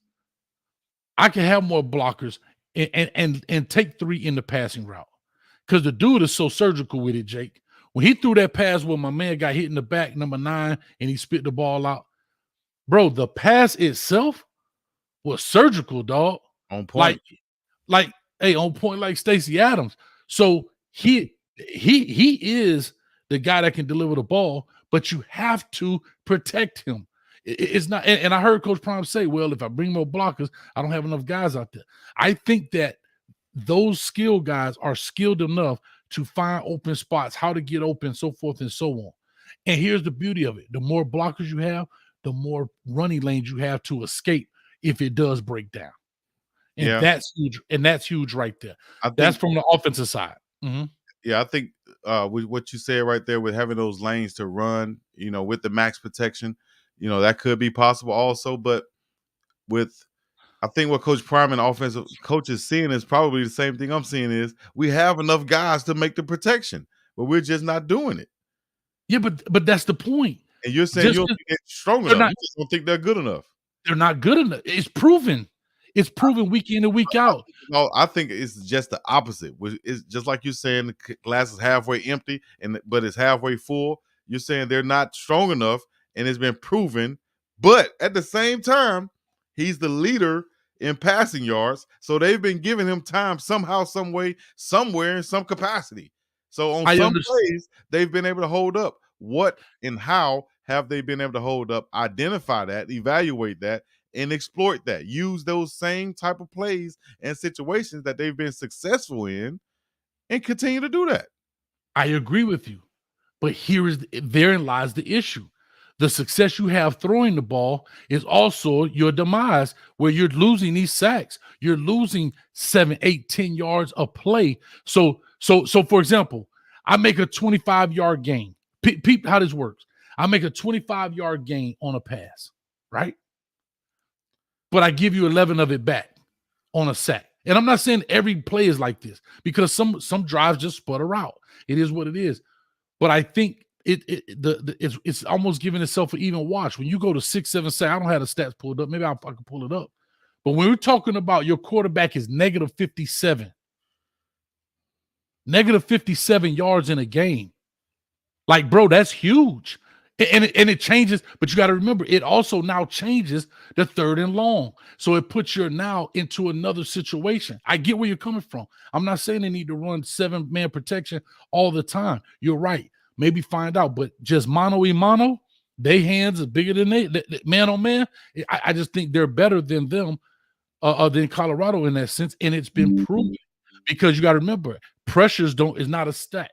I can have more blockers and take 3 in the passing route. Because the dude is so surgical with it, Jake. When he threw that pass where my man got hit in the back, number 9, and he spit the ball out, bro, the pass itself was surgical, dog. On point. Like, hey, on point like Stacey Adams. So he is the guy that can deliver the ball, but you have to protect him. It's not, and I heard Coach Prime say, well, if I bring more blockers, I don't have enough guys out there. I think that those skill guys are skilled enough to find open spots, how to get open, so forth and so on. And here's the beauty of it. The more blockers you have, the more running lanes you have to escape if it does break down. And that's huge. And that's huge right there. That's from the offensive side. Mm-hmm. Yeah, I think with what you said right there with having those lanes to run, with the max protection, that could be possible also. But I think what Coach Prime and offensive coach is seeing is probably the same thing I'm seeing is we have enough guys to make the protection, but we're just not doing it. Yeah, but that's the point. And you're saying you don't think they're strong enough. You just don't think they're good enough. They're not good enough. It's proven. It's proven week in and week out. No, I think it's just the opposite. It's just like you're saying the glass is halfway empty, but it's halfway full. You're saying they're not strong enough, and it's been proven. But at the same time, he's the leader in passing yards, so they've been giving him time somehow, some way, somewhere, in some capacity. So on some plays, they've been able to hold up. What and how have they been able to hold up? Identify that, evaluate that, and exploit that. Use those same type of plays and situations that they've been successful in, and continue to do that. I agree with you, but therein lies the issue. The success you have throwing the ball is also your demise, where you're losing these sacks. You're losing 7, 8, 10 yards of play. So for example, I make a 25-yard gain. Peep how this works. I make a 25-yard gain on a pass, right? But I give you 11 of it back on a sack. And I'm not saying every play is like this, because some drives just sputter out. It is what it is. But I think it's almost giving itself an even watch. When you go to 6, 7 sacks, I don't have the stats pulled up. Maybe I can pull it up. But when we're talking about your quarterback is negative 57 yards in a game, like, bro, that's huge. And it changes, but you got to remember, it also now changes the 3rd and long. So it puts you now into another situation. I get where you're coming from. I'm not saying they need to run 7-man protection all the time. You're right. Maybe find out, but just mano-a-mano, they hands are bigger than they man on man. I just think they're better than them, than Colorado in that sense, and it's been proven. Because you got to remember, pressures is not a stat.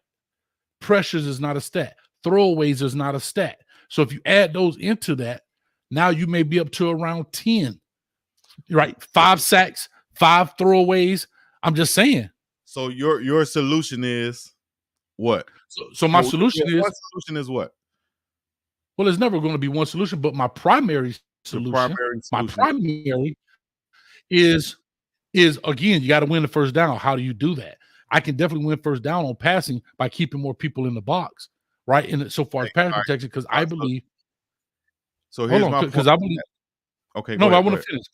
Pressures is not a stat. Throwaways is not a stat. So if you add those into that, now you may be up to around 10, right? 5 sacks, 5 throwaways. I'm just saying. So your solution is what? So my solution is what? Well, there's never going to be one solution, but my primary solution, is again, you got to win the first down. How do you do that? I can definitely win first down on passing by keeping more people in the box, right? And so far as pass protection, because I believe. So here's my because I believe. Okay, no, I want to finish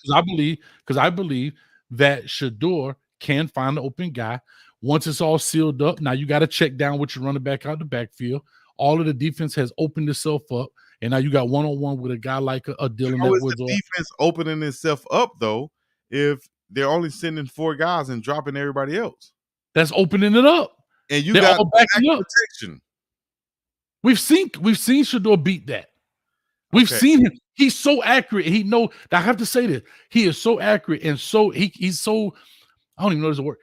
because I believe that Shedeur can find the open guy. Once it's all sealed up, now you got to check down with your running back out the backfield. All of the defense has opened itself up, and now you got one-on-one with a guy like a Dylan. How is the defense opening itself up though if they're only sending 4 guys and dropping everybody else? That's opening it up, and you got back protection. We've seen Shedeur beat that. We've seen him. He's so accurate. He know. I have to say this. He is so accurate and so he's so. I don't even know there's a word.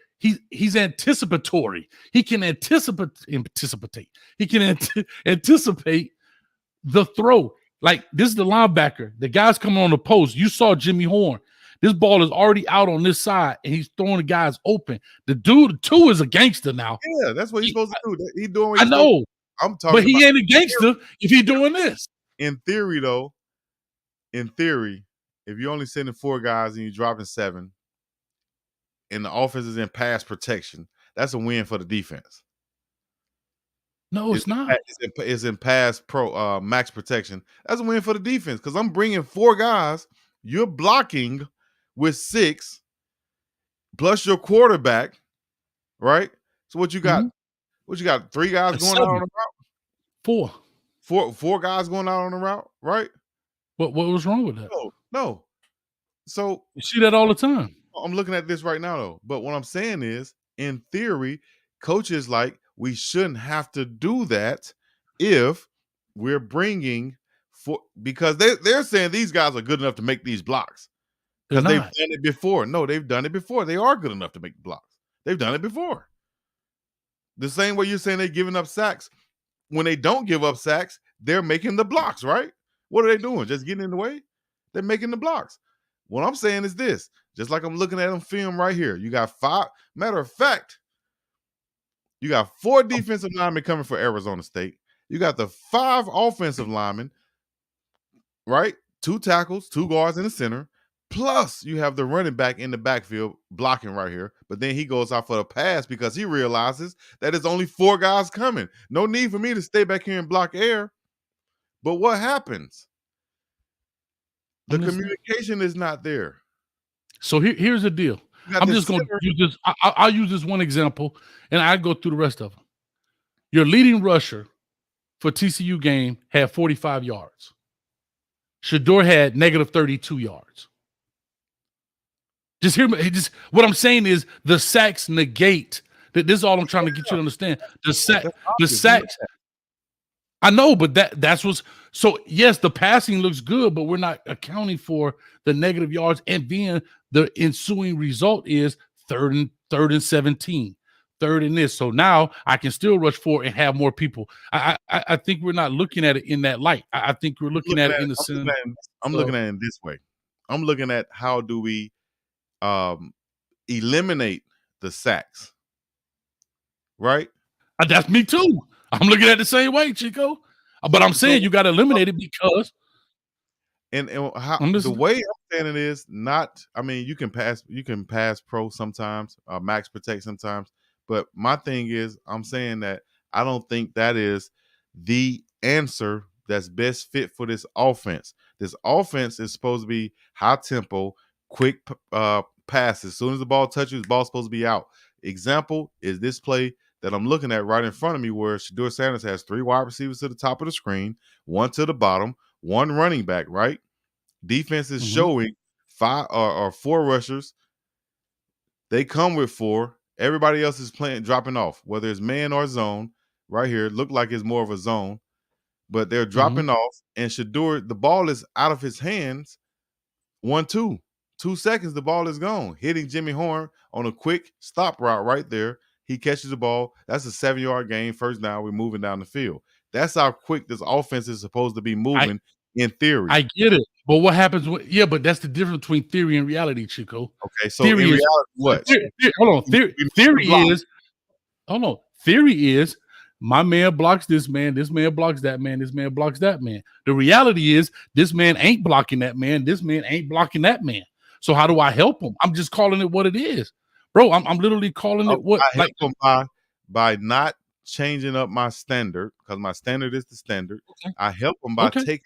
He's anticipatory. He can anticipate. He can anticipate the throw. Like, this is the linebacker. The guy's coming on the post. You saw Jimmy Horn. This ball is already out on this side, and he's throwing the guys open. The dude, two, is a gangster now. Yeah, that's what he's supposed to do. He's doing what I he's supposed to know, do. I'm but talking he about ain't a gangster if he's doing this. in theory, though. In theory, if you're only sending 4 guys and you're dropping 7, and the offense is in pass protection, that's a win for the defense. No, it's not. It's in pass pro max protection. That's a win for the defense because I'm bringing 4 guys. You're blocking with 6 plus your quarterback, right? So what you got? Mhm. What you got? 3 guys That's going out 7. on the route. 4. 4 guys going out on the route, right? What was wrong with that? No. So You see that all the time. I'm looking at this right now, though. But what I'm saying is, in theory, coaches like we shouldn't have to do that if we're bringing because they're saying these guys are good enough to make these blocks They're because they've not. done it before. No, they've done it before. They are good enough to make blocks. They've done it before. The same way you're saying they're giving up sacks. When they don't give up sacks, they're making the blocks, right? What are they doing? Just getting in the way? They're making the blocks. What I'm saying is this, just like I'm looking at them film right here. You got 5. Matter of fact, you got 4 defensive linemen coming for Arizona State. You got the 5 offensive linemen, right? 2 tackles, 2 guards in the center. Plus, you have the running back in the backfield blocking right here. But then he goes out for the pass because he realizes that there's only 4 guys coming. No need for me to stay back here and block air. But what happens? The communication is not there. So here's the deal. I'm just going to use this. I'll use this one example, and I go through the rest of them. Your leading rusher for TCU game had 45 yards. Shador had negative 32 yards. Just hear me. What I'm saying is the sacks negate. This is all I'm trying to get you to understand. The sacks. I know, but that's what's so. Yes, the passing looks good, but we're not accounting for the negative yards, and then the ensuing result is third and 17, third and this. So now I can still rush forward and have more people. I think we're not looking at it in that light. I think we're looking at it in the sense. I'm looking at it in this way. I'm looking at how do we eliminate the sacks, right? That's me too. I'm looking at it the same way, Chico. But I'm saying you got to eliminate it because. And how the way I'm saying it is not. I mean, you can pass pro sometimes, max protect sometimes. But my thing is, I'm saying that I don't think that is the answer that's best fit for this offense. This offense is supposed to be high tempo, quick passes. As soon as the ball touches, the ball's supposed to be out. Example is this play that I'm looking at right in front of me where Shador Sanders has 3 wide receivers to the top of the screen, 1 to the bottom, 1 running back, right? Defense is showing 5 or 4 rushers. They come with 4. Everybody else is dropping off, whether it's man or zone. Right here, look like it's more of a zone, but they're dropping off. And Shador, the ball is out of his hands. 1-2. 2 seconds, the ball is gone. Hitting Jimmy Horn on a quick stop route right there. He catches the ball. That's a 7-yard gain. First down. We're moving down the field. That's how quick this offense is supposed to be moving in theory. I get it. But what happens but that's the difference between theory and reality, Chico. Okay, so theory in reality, what? Hold on. Theory is my man blocks this man blocks that man, this man blocks that man. The reality is this man ain't blocking that man, this man ain't blocking that man. So how do I help him? I'm just calling it what it is. Bro, I'm literally calling it what I help him by not changing up my standard, because my standard is the standard. Okay. I help him by taking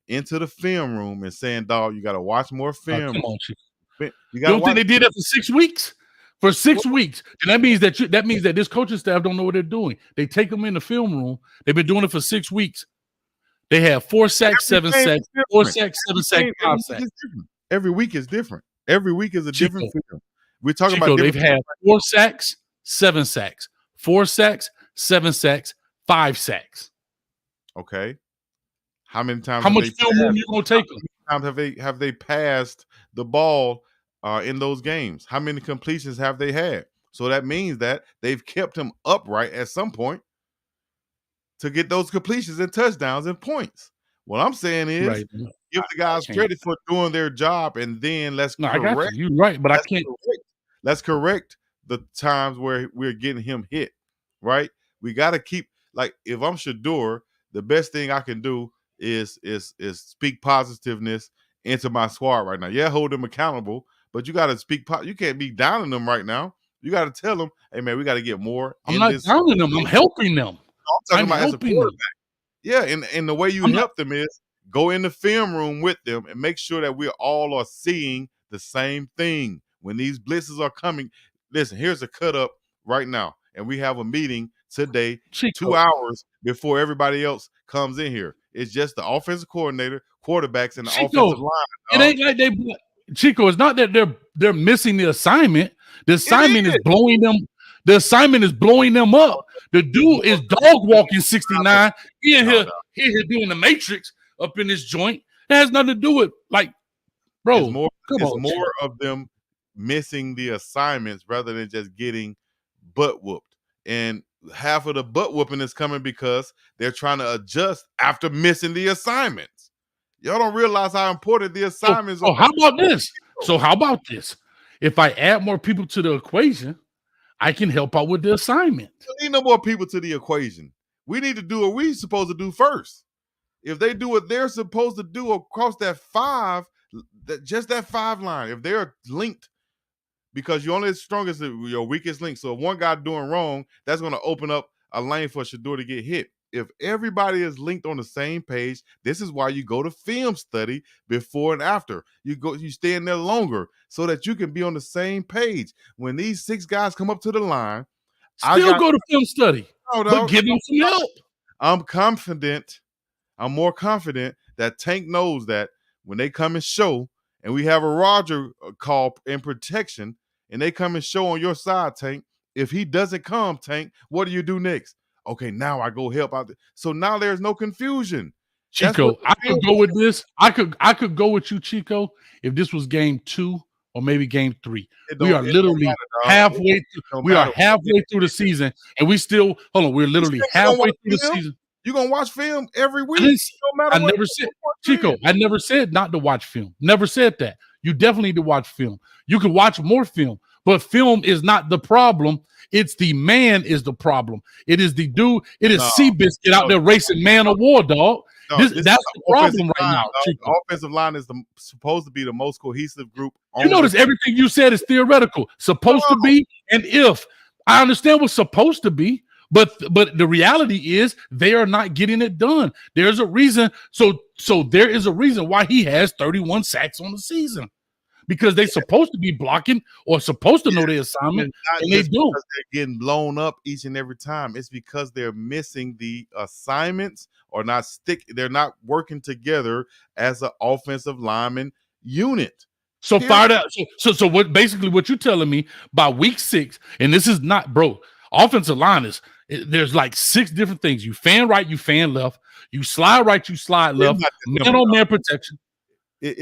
into the film room and saying, dog, you got to watch more film. Come on, Chico. You don't think they did that for 6 weeks? For 6 weeks. And that means that this coaching staff don't know what they're doing. They take them in the film room. They've been doing it for 6 weeks. They have 4 sacks, 7 sacks, 4 sacks, 7 sacks, 5 sacks. Every week is different. Every week is a different film. We're talking about they've had 4 sacks, 7 sacks, 4 sacks, 7 sacks, 5 sacks. Okay. How many times? How much film room you gonna take them? How many times have they passed the ball in those games? How many completions have they had? So that means that they've kept him upright at some point to get those completions and touchdowns and points. What I'm saying is, Right. give the I guys can't. credit for doing their job, and then No, I got you. You're right, but I can't. let's correct the times where we're getting him hit. Right? We got to keep like if I'm Shador, the best thing I can do is speak positiveness into my squad right now. Yeah, hold them accountable, but you got to speak. You can't be downing them right now. You got to tell them, hey man, we got to get more I'm in not this. downing them. I'm helping them. I'm talking I'm about as a helping them. quarterback. Yeah, and the way you I'm not. help them is go in the film room with them and make sure that we all are seeing the same thing. When these blitzes are coming, listen, here's a cut up right now. And we have a meeting today, Chico. 2 hours before everybody else comes in here. It's just the offensive coordinator, quarterbacks, and the offensive Chico. line. It ain't like they. Chico, it's not that they're missing the assignment. The assignment is It is. blowing them. The assignment is blowing them up. The dude is dog walking 69. He in here, he here doing the matrix up in this joint. It has nothing to do with like, bro. It's more of them missing the assignments rather than just getting butt whooped. And half of the butt whooping is coming because they're trying to adjust after missing the assignments. Y'all don't realize how important the assignments are. How about this? So how about this? If I add more people to the equation, I can help out with the assignment. We need no more people to the equation. We need to do what we're supposed to do first. If they do what they're supposed to do across that five, just that 5 line, if they're linked, because you're only as strong as your weakest link. So if one guy doing wrong, that's going to open up a lane for Shador to get hit. If everybody is linked on the same page, this is why you go to film study before and after. You stay in there longer so that you can be on the same page. When these 6 guys come up to the line, still go to film study, but give them some help. I'm confident. I'm more confident that Tank knows that when they come and show, and we have a Roger call in protection, and they come and show on your side, Tank. If he doesn't come, Tank, what do you do next? Okay, now I go help out. So now there's no confusion. Chico, I could go with this. I could go with you, Chico, if this was game 2 or maybe game 3. We are literally halfway through. We are halfway through the season, and we still hold on. We're literally halfway through the season. You're gonna watch film every week. I never said, Chico, I never said not to watch film. Never said that. You definitely need to watch film. You can watch more film, but film is not the problem. It's the man is the problem. It is the dude. It is Seabiscuit out there racing man of war, dog. That's the problem right now. The offensive line is supposed to be the most cohesive group. You notice everything you said is theoretical. Supposed to be, and if. I understand what's supposed to be, but the reality is they are not getting it done. There's a reason. So there is a reason why he has 31 sacks on the season. Because they're supposed to be blocking or supposed to know their assignment, and they don't. They're getting blown up each and every time. It's because they're missing the assignments or they're not working together as an offensive lineman unit. So fired out. So what basically what you're telling me by week 6, and this is not, bro, offensive line is there's like 6 different things. You fan right, you fan left, you slide right, you slide left, man on man protection.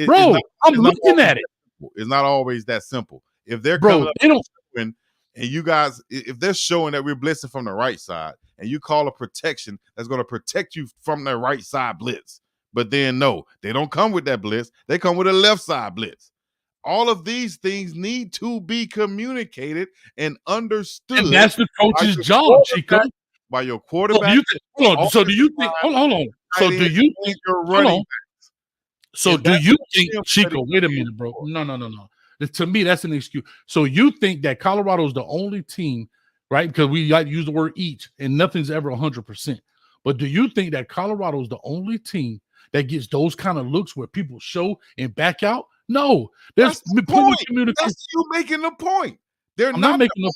Bro, I'm looking at it. It's not always that simple. If they're coming up and you guys, if they're showing that we're blitzing from the right side, and you call a protection that's going to protect you from the right side blitz, but then no, they don't come with that blitz. They come with a left side blitz. All of these things need to be communicated and understood. And that's the coach's job, Chico. By your quarterback. Hold on. So do you think? Hold on. So do you think you're running? So do you think, Chico, wait a minute, bro. No. To me, that's an excuse. So you think that Colorado is the only team, right? Because we like to use the word each, and nothing's ever 100%. But do you think that Colorado is the only team that gets those kind of looks where people show and back out? No. That's the point. That's you making the point. I'm not making the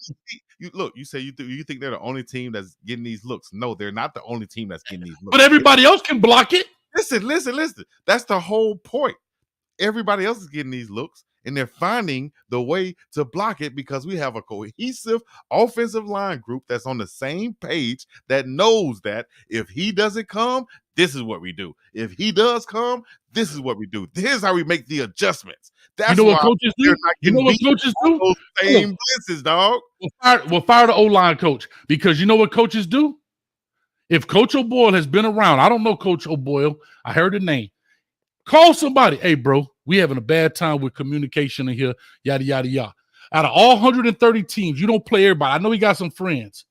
point. Look, you say you think they're the only team that's getting these looks. No, they're not the only team that's getting these looks. But everybody else can block it. Listen. That's the whole point. Everybody else is getting these looks, and they're finding the way to block it because we have a cohesive offensive line group that's on the same page that knows that if he doesn't come, this is what we do. If he does come, this is what we do. Here's how we make the adjustments. That's what coaches do? You know what coaches do? Those same blitzes, dog. We'll fire the O-line coach because you know what coaches do? If Coach O'Boyle has been around, I don't know Coach O'Boyle. I heard the name. Call somebody. Hey, bro, we having a bad time with communication in here, yada, yada, yada. Out of all 130 teams, you don't play everybody. I know he got some friends.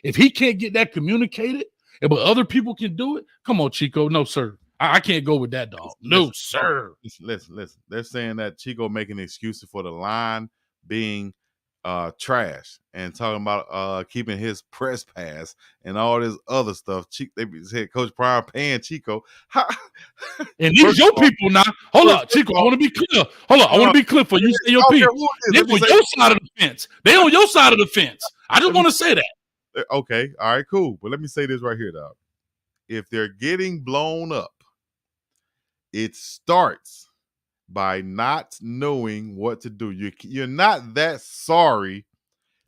If he can't get that communicated, but other people can do it, come on, Chico. No, sir. I can't go with that, dog. No, sir. Listen. They're saying that Chico making excuses for the line being trash and talking about keeping his press pass and all this other stuff. They said Coach Prime paying Chico. And these your people now. Hold up, Chico. I want to be clear. Hold up. I want to be clear for you. Say your people. They on your side of the fence. They on your side of the fence. I just want to say that. Okay. All right, cool. But let me say this right here, dog. If they're getting blown up, it starts by not knowing what to do. You're not that sorry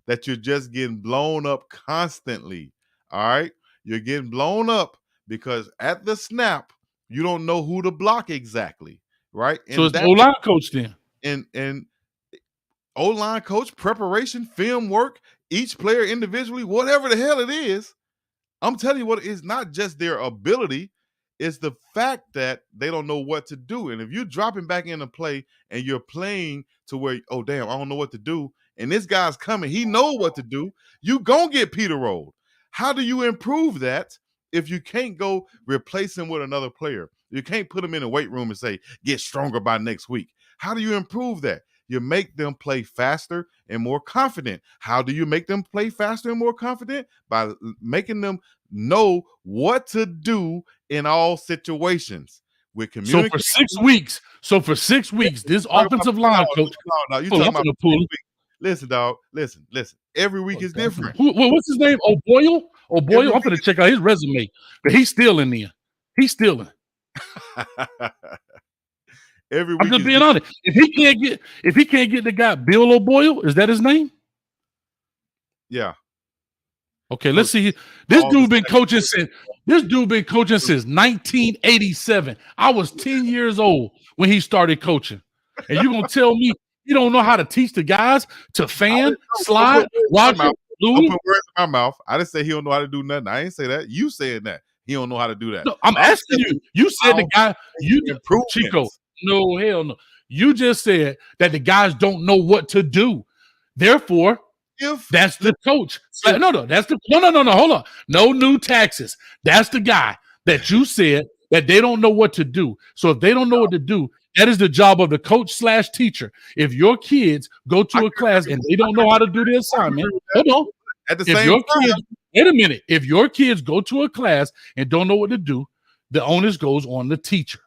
that you're just getting blown up constantly. All right. You're getting blown up because at the snap, you don't know who to block exactly. Right. So it's the O-line coach then. And O-line coach, preparation, film work, each player individually, whatever the hell it is. I'm telling you what, it's not just their ability. It's the fact that they don't know what to do. And if you're dropping back into play and you're playing to where, oh, damn, I don't know what to do, and this guy's coming, he know what to do, you gonna get Peter rolled. How do you improve that if you can't go replace him with another player? You can't put him in a weight room and say, get stronger by next week. How do you improve that? You make them play faster and more confident. How do you make them play faster and more confident? By making them know what to do in all situations. With communication. So for 6 weeks, this offensive line coach. No, you talking about 6 weeks. Listen, dog. Listen. Every week is different. What's his name? O'Boyle? I'm going to check out his resume. But he's still in there. He's stealing. Every week. I'm just being honest. If he can't get the guy Bill O'Boyle, is that his name? Yeah. Okay, let's see. This dude been coaching since 1987. I was 10 years old when he started coaching. And you're gonna tell me you don't know how to teach the guys to fan, slide, watch it, Don't put words in my mouth. I didn't say he don't know how to do nothing. I didn't say that. You said that. He don't know how to do that. No, I'm asking you. You said the guy, Chico. No, hell no. You just said that the guys don't know what to do. Therefore, that's the coach. No. That's the no. Hold on. No new taxes. That's the guy that you said that they don't know what to do. So if they don't know what to do, that is the job of the coach/teacher. If your kids go to a class and they don't know how to do the assignment, hold on. At the same time, wait a minute. If your kids go to a class and don't know what to do, the onus goes on the teacher.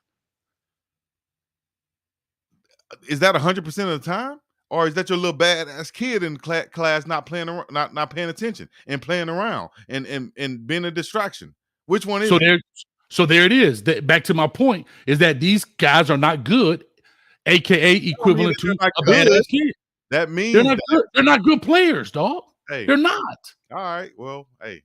Is that 100% of the time? Or is that your little badass kid in class not playing around, not paying attention and playing around and being a distraction? Which one is it? So there it is. Back to my point is that these guys are not good, aka equivalent to a badass kid. That means they're not good. They're not good players, dog. Hey, they're not. All right. Well, hey,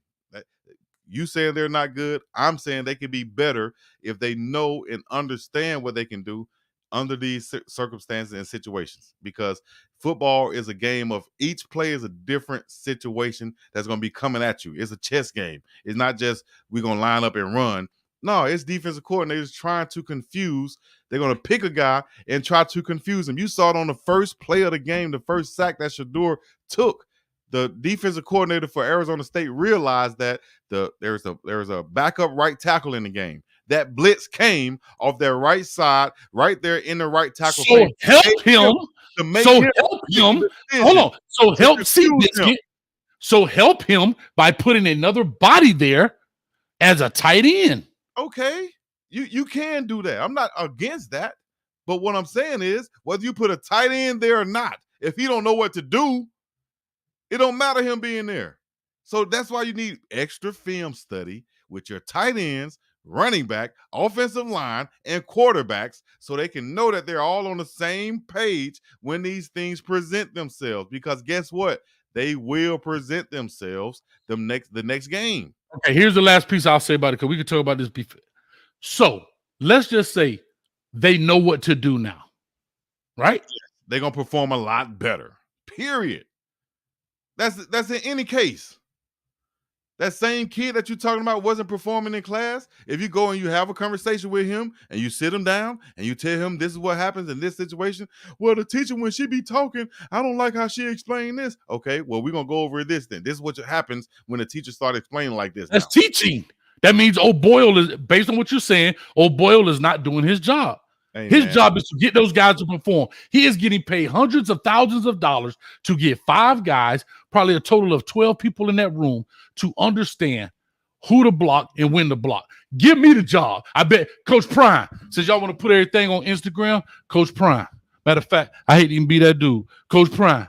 you saying they're not good. I'm saying they can be better if they know and understand what they can do under these circumstances and situations, because football is a game of each play is a different situation that's going to be coming at you. It's a chess game. It's not just we're going to line up and run. No, it's defensive coordinators trying to confuse. They're going to pick a guy and try to confuse him. You saw it on the first play of the game, the first sack that Shador took. The defensive coordinator for Arizona State realized that there's a backup right tackle in the game. That blitz came off their right side, right there in the right tackle. So help him. Hold on. So help Biscuit. So help him by putting another body there as a tight end. Okay, you can do that. I'm not against that, but what I'm saying is, whether you put a tight end there or not, if he don't know what to do, it don't matter him being there. So that's why you need extra film study with your tight ends, running back, offensive line, and quarterbacks, so they can know that they're all on the same page when these things present themselves. Because guess what? They will present themselves the next game. Okay, here's the last piece I'll say about it, because we can talk about this before. So let's just say they know what to do now, right? They're gonna perform a lot better. Period. That's in any case. That same kid that you're talking about wasn't performing in class. If you go and you have a conversation with him and you sit him down and you tell him this is what happens in this situation. Well, the teacher, when she be talking, I don't like how she explained this. Okay, well, we're going to go over this then. This is what happens when the teacher starts explaining like this. That's teaching. That means old Boyle is, based on what you're saying, old Boyle is not doing his job. Hey, his man. job is to get those guys to perform. He is getting paid hundreds of thousands of dollars to get 5 guys, probably a total of 12 people in that room, to understand who to block and when to block. Give me the job. I bet Coach Prime, since y'all want to put everything on Instagram, Coach Prime. Matter of fact, I hate to even be that dude. Coach Prime,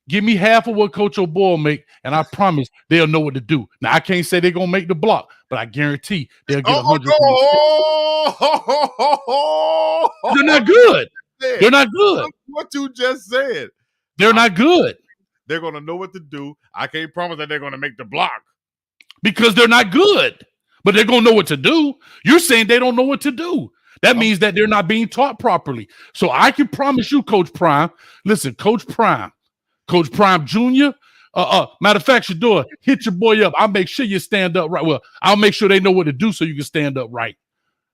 give me half of what Coach O'Boyle make, and I promise they'll know what to do. Now, I can't say they're going to make the block, but I guarantee they'll get 100. They're not good. They're not good. What you just said. They're not good. They're going to know what to do. I can't promise that they're going to make the block. Because they're not good, but they're going to know what to do. You're saying they don't know what to do. That means that they're not being taught properly. So I can promise you, Coach Prime, listen, Coach Prime Jr., matter of fact, Shador, hit your boy up. I'll make sure you stand up right. Well, I'll make sure they know what to do so you can stand up right.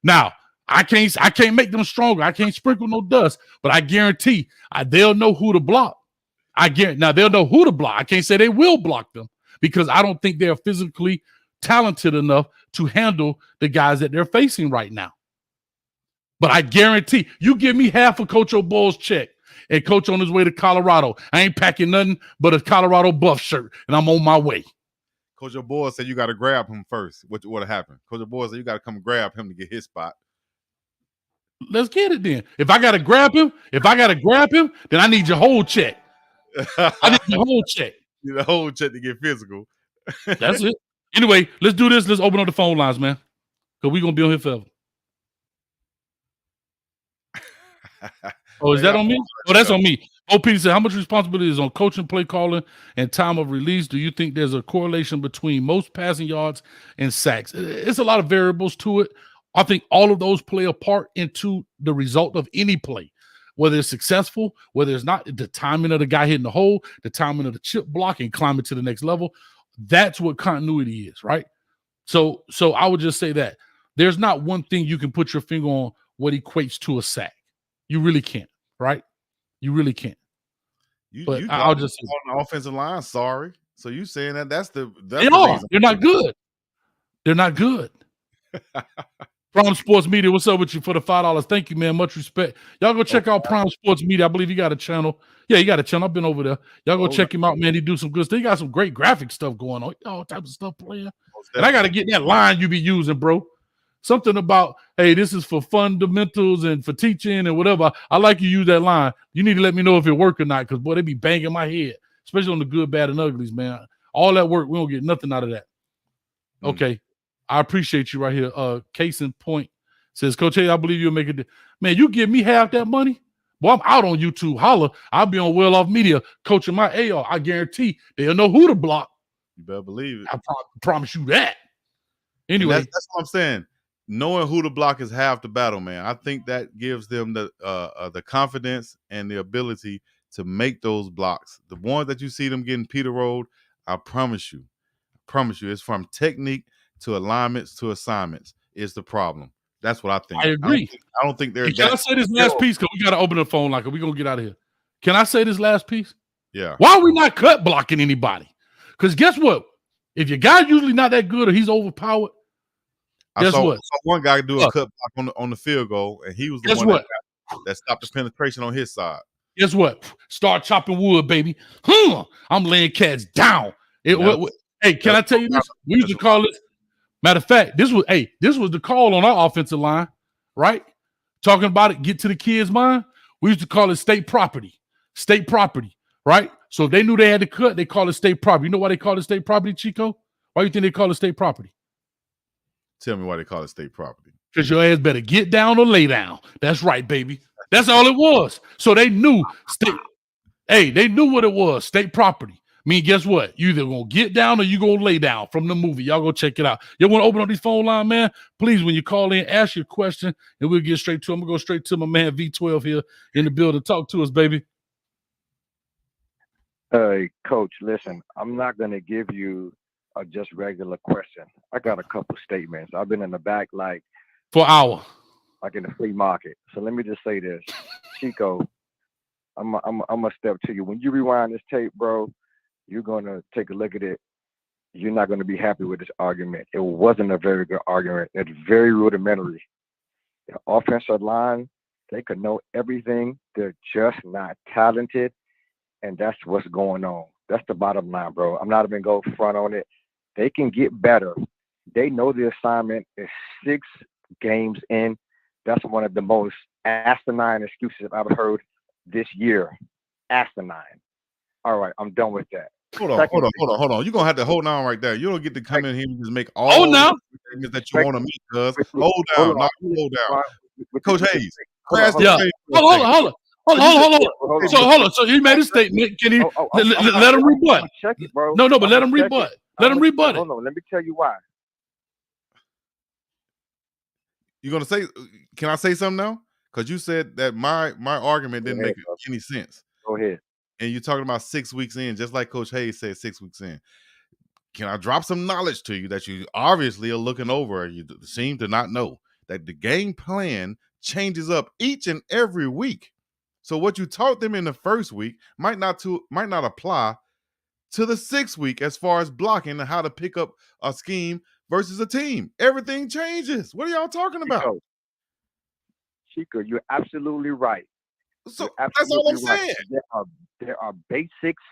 Now, I can't make them stronger. I can't sprinkle no dust, but I guarantee they'll know who to block. Now they'll know who to block. I can't say they will block them because I don't think they're physically talented enough to handle the guys that they're facing right now. But I guarantee you give me half of Coach O'Boyle's check and Coach on his way to Colorado. I ain't packing nothing but a Colorado buff shirt, and I'm on my way. Coach O'Boyle said you got to grab him first. What happened? Coach O'Boyle said you got to come grab him to get his spot. Let's get it then. If I got to grab him, then I need your whole check. I need your whole check. You need the whole check to get physical. That's it. Anyway, let's do this. Let's open up the phone lines, man, because we're going to be on here forever. Oh, is that on me? Oh, that's on me. OP said, how much responsibility is on coaching, play calling, and time of release? Do you think there's a correlation between most passing yards and sacks? It's a lot of variables to it. I think all of those play a part into the result of any play, whether it's successful, whether it's not, the timing of the guy hitting the hole, the timing of the chip block and climbing to the next level. That's what continuity is, right? So I would just say that there's not one thing you can put your finger on what equates to a sack. You really can't, right? You really can't. But I'll just say on the offensive line. Sorry. So you saying that's the they are. They're not good. They're not good. Prime Sports Media, what's up with you for the $5? Thank you, man. Much respect. Y'all go check out Prime Sports Media. I believe you got a channel. Yeah, you got a channel. I've been over there. Y'all go check him out, man. He do some good stuff. He got some great graphic stuff going on. All type of stuff playing. And I got to get that line you be using, bro. Something about, hey, this is for fundamentals and for teaching and whatever. I like you use that line. You need to let me know if it work or not, because, boy, they be banging my head, especially on the good, bad, and uglies, man. All that work, we don't get nothing out of that. Okay. I appreciate you right here. Case in point says, Coach, hey, I believe you'll make it. Man, you give me half that money? Well, I'm out on YouTube. Holla. I'll be on Well Off Media coaching my AR. I guarantee they'll know who to block. You better believe it. I promise you that. Anyway. That's what I'm saying. Knowing who to block is half the battle, man. I think that gives them the confidence and the ability to make those blocks. The ones that you see them getting Peter rolled, I promise you, it's from technique to alignments to assignments is the problem. That's what I think. I agree. I don't think they're. Can I say this last piece? Because we got to open the phone line. We're going to get out of here. Can I say this last piece? Yeah. Why are we not cut blocking anybody? Because guess what? If your guy's usually not that good or he's overpowered, guess what? I saw one guy do a cut block on the field goal, and he was the one that stopped the penetration on his side. Guess what? Start chopping wood, baby. I'm laying cats down. Hey, can I tell you this? We used to call it. Matter of fact, this was the call on our offensive line, right? Talking about it, get to the kids' mind. We used to call it state property, right? So if they knew they had to cut, they call it state property. You know why they call it state property, Chico? Why do you think they call it state property? Tell me why they call it state property. Because your ass better get down or lay down. That's right, baby. That's all it was. So they knew they knew what it was, state property. I mean, guess what? You either gonna get down or you gonna lay down from the movie. Y'all go check it out. You want to open up these phone line, man? Please, when you call in, ask your question, and we'll get straight to him. I'm gonna go straight to my man V12 here in the building. Talk to us, baby. Coach, listen, I'm not gonna give you a just regular question. I got a couple statements. I've been in the back for an hour. like in the flea market. So let me just say this, Chico. I'm gonna step to you. When you rewind this tape, bro, you're gonna take a look at it. You're not gonna be happy with this argument. It wasn't a very good argument. It's very rudimentary. The offensive line, they could know everything. They're just not talented, and that's what's going on. That's the bottom line, bro. I'm not even going front on it. They can get better. They know the assignment is 6 games in. That's one of the most asinine excuses I've heard this year. Asinine. All right, I'm done with that. Second thing, Hold on. You're gonna have to hold on right there. You don't get to come in here and just make Oh, all now. the statements that you want to make, cuz. Hold hold down, on. hold down. With Coach this- Hayes, hold on, crash hold the on. Yeah. tape for a second. Hold on. Hold on. So hold on. So he made a statement. Can he let him I'm rebut? gonna check it, bro. No, but I'm let gonna him check rebut. it. Let him rebut it. Hold on. Let me tell you why. You gonna say? Can I say something now? Because you said that my argument Go didn't ahead, make bro. any sense, Go ahead. and you're talking about 6 weeks in, just like Coach Hayes said 6 weeks in. Can I drop some knowledge to you that you obviously are looking over? You seem to not know that the game plan changes up each and every week. So what you taught them in the first week might not apply to the 6th week as far as blocking and how to pick up a scheme versus a team. Everything changes. What are y'all talking about? Chico, you're absolutely right. So You're that's all absolutely I'm right. saying. There are basics.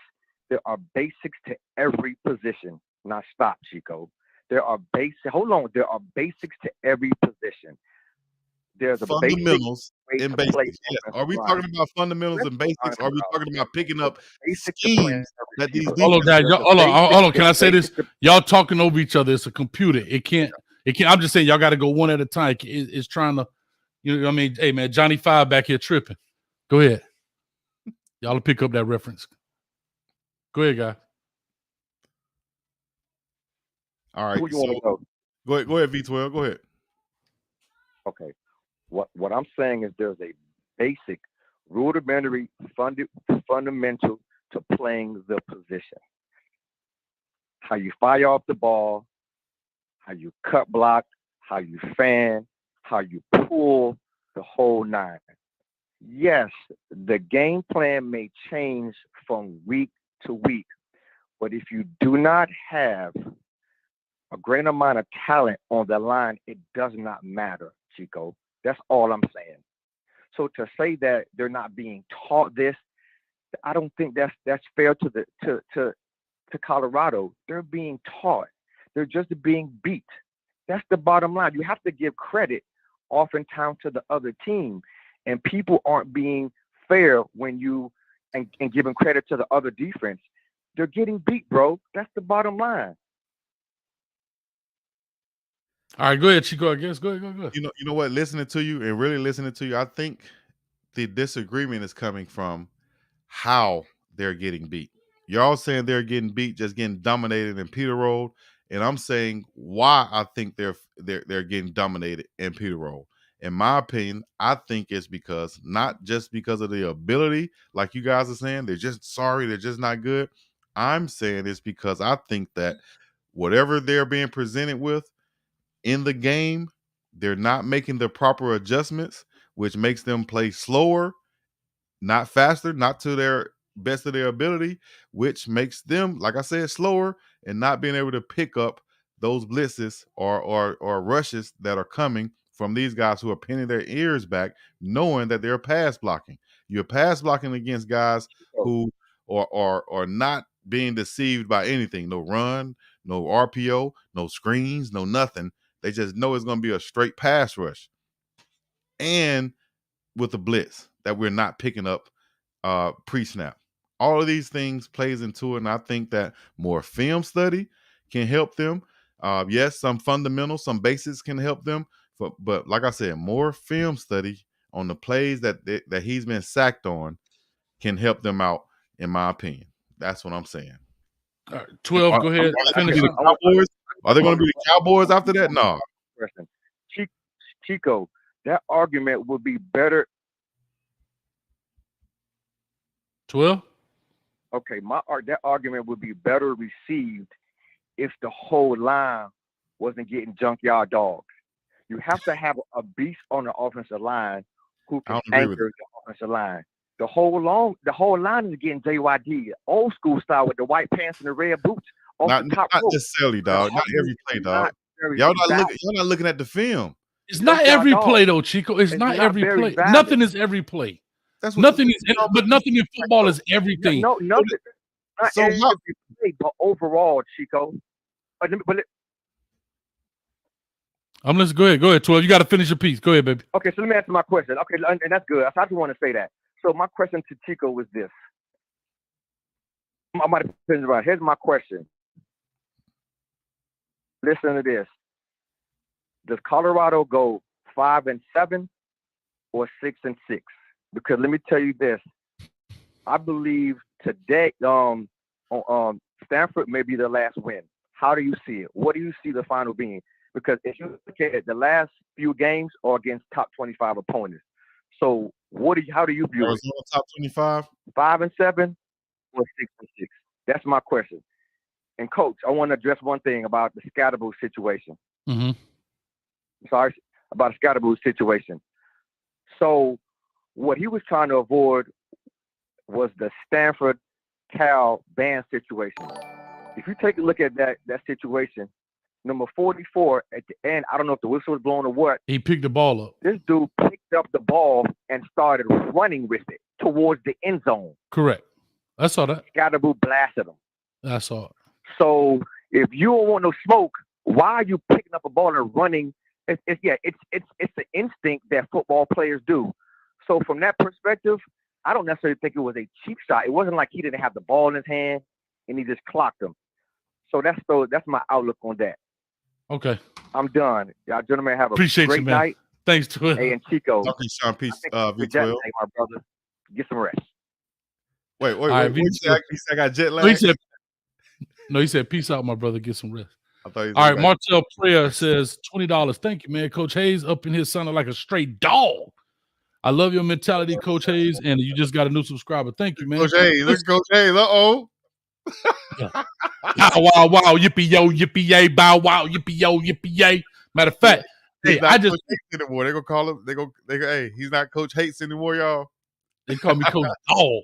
There are basics to every position. Now stop, Chico. There are basics. Hold on. There are basics to every position. There's a basic Fundamentals way and to play basics. Yes. Are offensive we line. talking about fundamentals Let's and be basics? honest Or are with we talking about ourselves. picking There's up a basic to playing schemes a that these receiver. Hold on, defenses Dad. There's a Hold basic. on. Can I There's a say this? basic to Y'all talking over each other. It's a computer. It can't. I'm just saying y'all got to go one at a time. It's trying to. You know what I mean? Hey man, Johnny Five back here tripping. Go ahead. Y'all will pick up that reference. Go ahead, guys. All right. who you So want to go. go ahead, V12. Go ahead. Okay. What I'm saying is there's a basic, rudimentary, fundamental to playing the position. How you fire off the ball, how you cut block, how you fan, how you pull, the whole nine. Yes, the game plan may change from week to week, but if you do not have a great amount of talent on the line, it does not matter, Chico. That's all I'm saying. So to say that they're not being taught this, I don't think that's fair to to Colorado. They're being taught. They're just being beat. That's the bottom line. You have to give credit oftentimes to the other team, and people aren't being fair when you and giving credit to the other defense. They're getting beat, bro. That's the bottom line. All right, go ahead, Chico. I guess. Go ahead. You know what? Listening to you and really listening to you, I think the disagreement is coming from how they're getting beat. You're all saying they're getting beat, just getting dominated in Peter Road, and I'm saying why I think they're getting dominated in Peter Road. In my opinion, I think it's because not just because of the ability, like you guys are saying, they're just sorry, they're just not good. I'm saying it's because I think that whatever they're being presented with in the game, they're not making the proper adjustments, which makes them play slower, not faster, not to their best of their ability, which makes them, like I said, slower and not being able to pick up those blitzes or rushes that are coming from these guys who are pinning their ears back, knowing that they're pass blocking. You're pass blocking against guys who are not being deceived by anything. No run, no RPO, no screens, no nothing. They just know it's going to be a straight pass rush. And with the blitz that we're not picking up pre-snap. All of these things plays into it, and I think that more film study can help them. Yes, some fundamentals, some basics can help them, but like I said, more film study on the plays that he's been sacked on can help them out, in my opinion. That's what I'm saying. All right, 12. Go ahead. Finish up. Are they going to be the Cowboys after that? No. Chico, that argument would be better. 12. Okay, that argument would be better received if the whole line wasn't getting junkyard dogs. You have to have a beast on the offensive line who I can don't agree with anchor the offensive line. The whole line is getting JYD, old school style with the white pants and the red boots off not the top not rope. necessarily, dog. Not every play, dog. Very Y'all not valid. looking at the film. It's not Junkyard every dog. play though, Chico. It's not every very play. valid. Nothing is every play. That's what Nothing is, but nothing in football is everything. No, nothing. Not So every how- play, but overall, Chico. But Let's go ahead. Go ahead, 12. You got to finish your piece. Go ahead, baby. okay, so let me answer my question. Okay, and that's good. I just want to say that. So my question to Chico was this. I might have finished around. Here's my question. Listen to this. Does Colorado go 5-7 or 6-6? Because let me tell you this. I believe today, Stanford may be the last win. How do you see it? What do you see the final being? Because if you look at it, the last few games are against top 25 opponents. So how do you view Arizona top 25? 5-7 or 6-6? That's my question. And coach, I want to address one thing about the Scatterboo situation. Mm-hmm. Sorry, about the Scatterboo situation. So what he was trying to avoid was the Stanford Cal ban situation. If you take a look at that situation, number 44 at the end, I don't know if the whistle was blown or what. He picked the ball up. This dude picked up the ball and started running with it towards the end zone. Correct. I saw that. Scatterboo blasted him. I saw it. So if you don't want no smoke, why are you picking up a ball and running? It's the instinct that football players do. So from that perspective, I don't necessarily think it was a cheap shot. It wasn't like he didn't have the ball in his hand and he just clocked him. So that's my outlook on that. Okay. I'm done. Y'all gentlemen have a Appreciate great you, man. night. Thanks to it. Hey, and Chico. Okay, Sean, peace. Good V12. jet lag, my brother. Get some rest. Wait. right, He said I got jet lag? He said, peace out, my brother. Get some rest. I thought he said All right, Martel Prayer says $20. Thank you, man. Coach Hayes up in here sounding like a straight dog. I love your mentality, Coach Hayes, and you just got a new subscriber. Thank you, man. Coach Hayes. Look, Coach Hayes. Uh-oh. Bow wow wow yippee yo yippee yay bow wow yippee yo yippee yay. Matter of fact, hey, I just Coach Hates anymore. They gonna call him. They go. Hey, he's not Coach Hates anymore, y'all. they call me Coach Dogg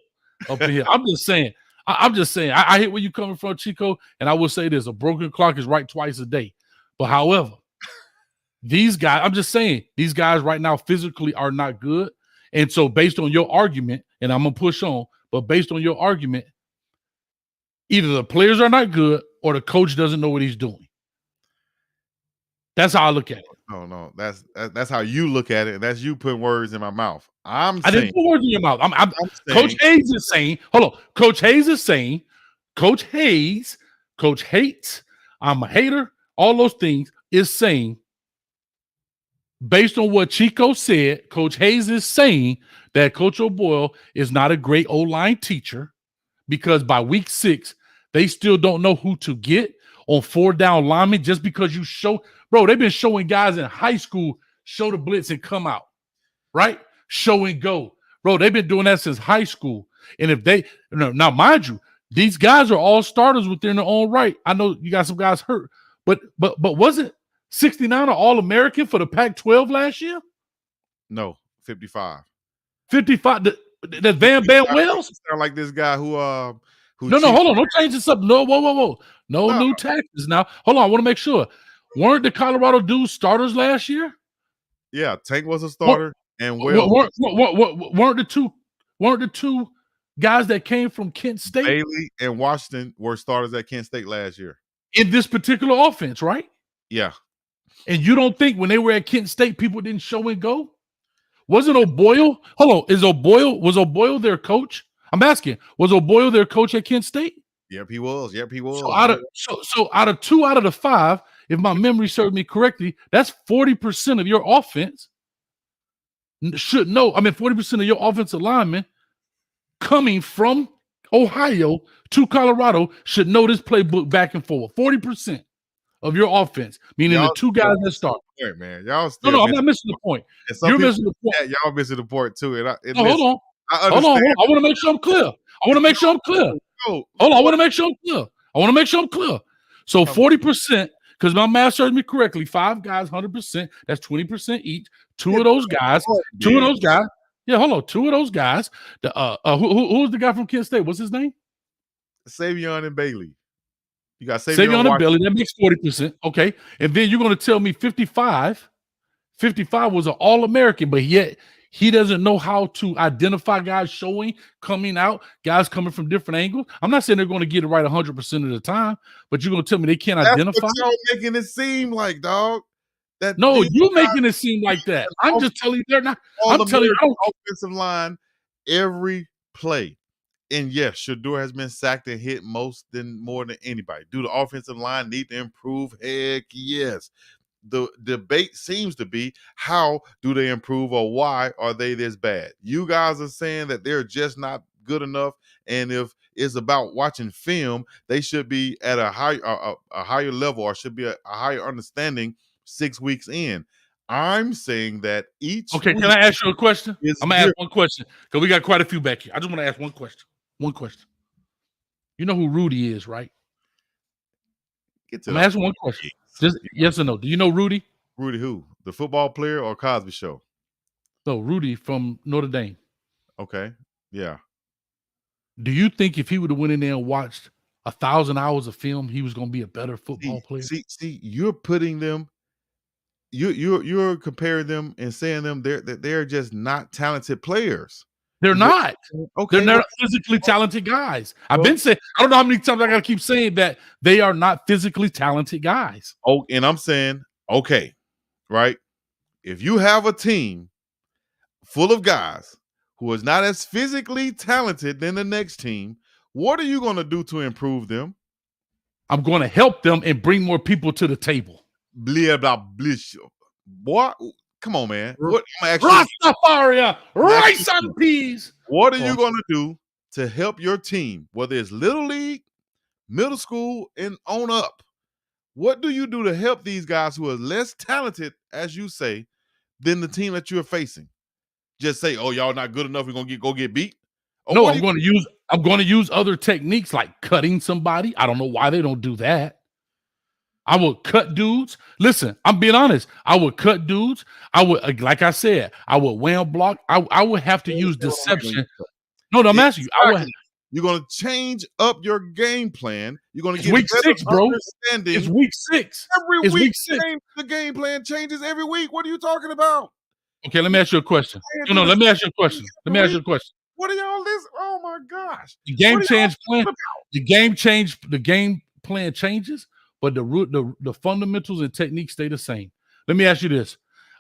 up in here. I'm just saying. I hate where you coming from, Chico, and I will say this: a broken clock is right twice a day. But however, these guys, I'm just saying, these guys right now physically are not good, and so based on your argument, and I'm gonna push on, but based on your argument, either the players are not good or the coach doesn't know what he's doing. That's how I look at it. No, that's how you look at it, and that's you putting words in my mouth. I didn't put words in your mouth. I'm saying, Coach Hayes is saying, hold on. Coach Hayes is saying, Coach Hayes, Coach hates, I'm a hater, all those things is saying, based on what Chico said, Coach Hayes is saying that Coach O'Boyle is not a great O-line teacher because by week 6, they still don't know who to get on 4-down linemen just because you show, bro, they've been showing guys in high school show the blitz and come out, right? Show and go. Bro, they've been doing that since high school. And if they, now mind you, these guys are all starters within their own right. I know you got some guys hurt, but wasn't 69 an All-American for the Pac-12 last year? No, 55. 55, that Van Wells? Sound like this guy who No, hold on. Don't change this up. No, whoa. No new taxes now. Hold on. I want to make sure. Weren't the Colorado dudes starters last year? Yeah, Tank was a starter, and Wells. Weren't the two guys that came from Kent State? Bailey and Washington were starters at Kent State last year. In this particular offense, right? Yeah. And you don't think when they were at Kent State, people didn't show and go? Wasn't O'Boyle? Hold on. Was O'Boyle their coach? I'm asking, was O'Boyle their coach at Kent State? Yep, he was. So out of 2 out of the 5, if my memory serves me correctly, that's 40% of your offense should know. I mean, 40% of your offensive linemen coming from Ohio to Colorado should know this playbook back and forward. 40% of your offense, meaning the 2 guys that start. Point, man. Y'all still no, I'm not missing the point. You're missing the point. Yeah, y'all missing the point too. And hold on. I want to make sure I'm clear. Hold on. I want to make sure I'm clear. So 40%, because my math serves me correctly, 5 guys, 100%. That's 20% each. Two of those guys. Yeah, hold on. 2 of those guys. Who's the guy from Kent State? What's his name? Savion and Bailey. You got Savion and Bailey. That makes 40%. Okay. And then you're going to tell me 55 was an All-American, but yet he doesn't know how to identify guys coming out, guys coming from different angles. I'm not saying they're going to get it right 100% of the time, but you're going to tell me they can't identify. That's what y'all making it seem like, dog. No, you making it seem like that. I'm just telling you they're not. I'm telling you, offensive line every play. And yes, Shedeur has been sacked and hit more than anybody. Do the offensive line need to improve? Heck yes. The debate seems to be, how do they improve, or why are they this bad? You guys are saying that they're just not good enough, and if it's about watching film, they should be at a higher level, or should be a higher understanding 6 weeks in. I'm saying that each Okay, can I ask you a question? I'm gonna ask one question because we got quite a few back here. I just want to ask one question. One question. You know who Rudy is, right? I'm asking one question. Just yes or no. Do you know Rudy? Rudy who? The football player or Cosby Show? No, Rudy from Notre Dame. Okay. Yeah. Do you think if he would have went in there and watched 1,000 hours of film, he was going to be a better football player? See, you're putting them. You're comparing them and saying them they're just not talented players. They're not. Okay, they're not physically talented guys. I've been saying, I don't know how many times I got to keep saying that they are not physically talented guys. Oh, and I'm saying, okay, right? If you have a team full of guys who is not as physically talented than the next team, what are you going to do to improve them? I'm going to help them and bring more people to the table. Blah, blah, blah. What? Come on, man. What? Rastafari, rice and peas. What are you going to do to help your team, whether it's Little League, middle school, and on up? What do you do to help these guys who are less talented, as you say, than the team that you're facing? Just say, "Oh, y'all not good enough. We're gonna go get beat." Or no, I'm going to use other techniques like cutting somebody. I don't know why they don't do that. I would cut dudes. Listen, I'm being honest. I would cut dudes. I would, like I said, I would wham block. I would have to use deception. No, I'm asking you. You're going to change up your game plan. You're going to get week 6, bro. It's week 6. Every week, the game plan changes every week. What are you talking about? Okay, let me ask you a question. No, let me ask you a question. What are y'all listening? Oh my gosh! The game change plan. The game plan changes, but the fundamentals and techniques stay the same. Let me ask you this: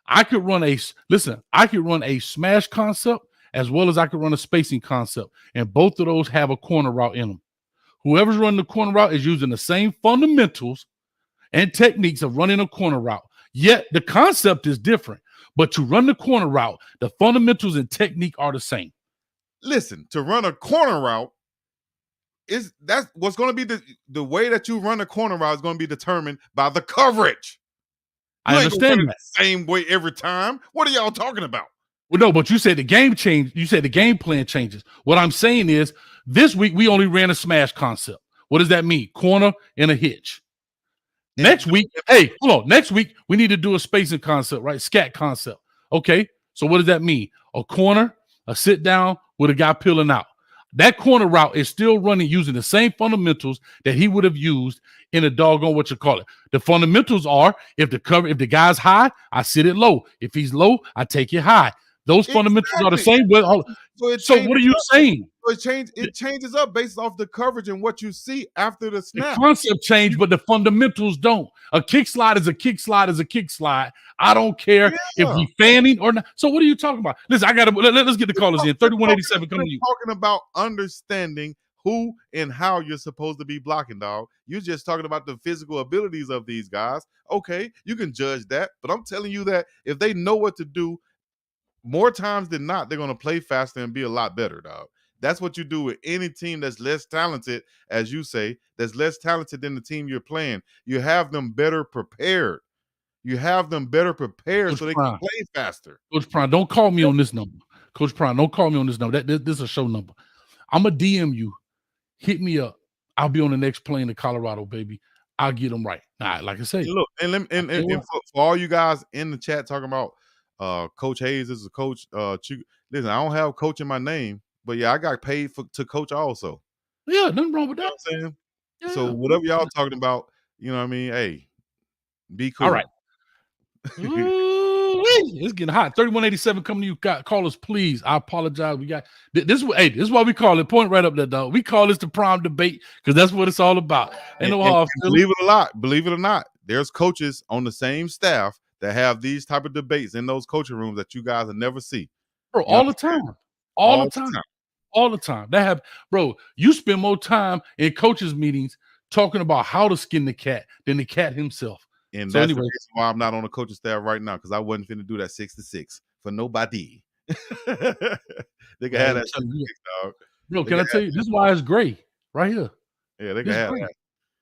I could run a smash concept as well as I could run a spacing concept, and both of those have a corner route in them. Whoever's running the corner route is using the same fundamentals and techniques of running a corner route. Yet the concept is different. But to run the corner route, the fundamentals and technique are the same. Listen, to run a corner route, that's what's going to be the way that you run a corner route is going to be determined by the coverage. I understand that. The same way every time. What are y'all talking about? Well, no, but you said the game changed. You said the game plan changes. What I'm saying is this week we only ran a smash concept. What does that mean? Corner and a hitch. Next week, next week we need to do a spacing concept, right? Scat concept. Okay, so what does that mean? A corner, a sit down with a guy peeling out. That corner route is still running using the same fundamentals that he would have used in a doggone The fundamentals are if the guy's high, I sit it low. If he's low, I take it high. Those fundamentals are the same. So what are you saying? It changes up based off the coverage and what you see after the snap. The concept changed, but the fundamentals don't. A kick slide is a kick slide is a kick slide. I don't care if he's fanning or not. So what are you talking about? Listen, let's get the callers in. 3187 coming to you. Talking about understanding who and how you're supposed to be blocking, dog. You're just talking about the physical abilities of these guys. Okay, you can judge that, but I'm telling you that if they know what to do, more times than not, they're going to play faster and be a lot better, dog. That's what you do with any team that's less talented, as you say, that's less talented than the team you're playing. You have them better prepared. So they can play faster. Coach Prime, don't call me on this number. Coach Prime, don't call me on this number. This is a show number. I'm going to DM you. Hit me up. I'll be on the next plane to Colorado, baby. I'll get them right. Nah, like I say, And look, and for all you guys in the chat talking about Coach Hayes is a coach. Listen, I don't have coach in my name, but yeah, I got paid to coach also. yeah, nothing wrong with You know that. what I'm saying? Yeah, So whatever y'all talking about, you know what I mean? Hey, be cool. All right. Ooh, it's getting hot. 3187 coming to you. Call us, please. I apologize. We got this. This is why we call it. Point right up there, dog. We call this the prom debate because that's what it's all about. Ain't no hard feelings. Believe it or not, there's coaches on the same staff that have these type of debates in those coaching rooms that you guys will never see. Bro, You all the time. All the time. All the time. Bro, you spend more time in coaches' meetings talking about how to skin the cat than the cat himself. And So that's anyway, the reason why I'm not on the coaching staff right now, because I wasn't finna do that 6-6 for nobody. They can have that 6-6, dog. Bro, can I tell you? This is why it's gray right here. Yeah, they can have that.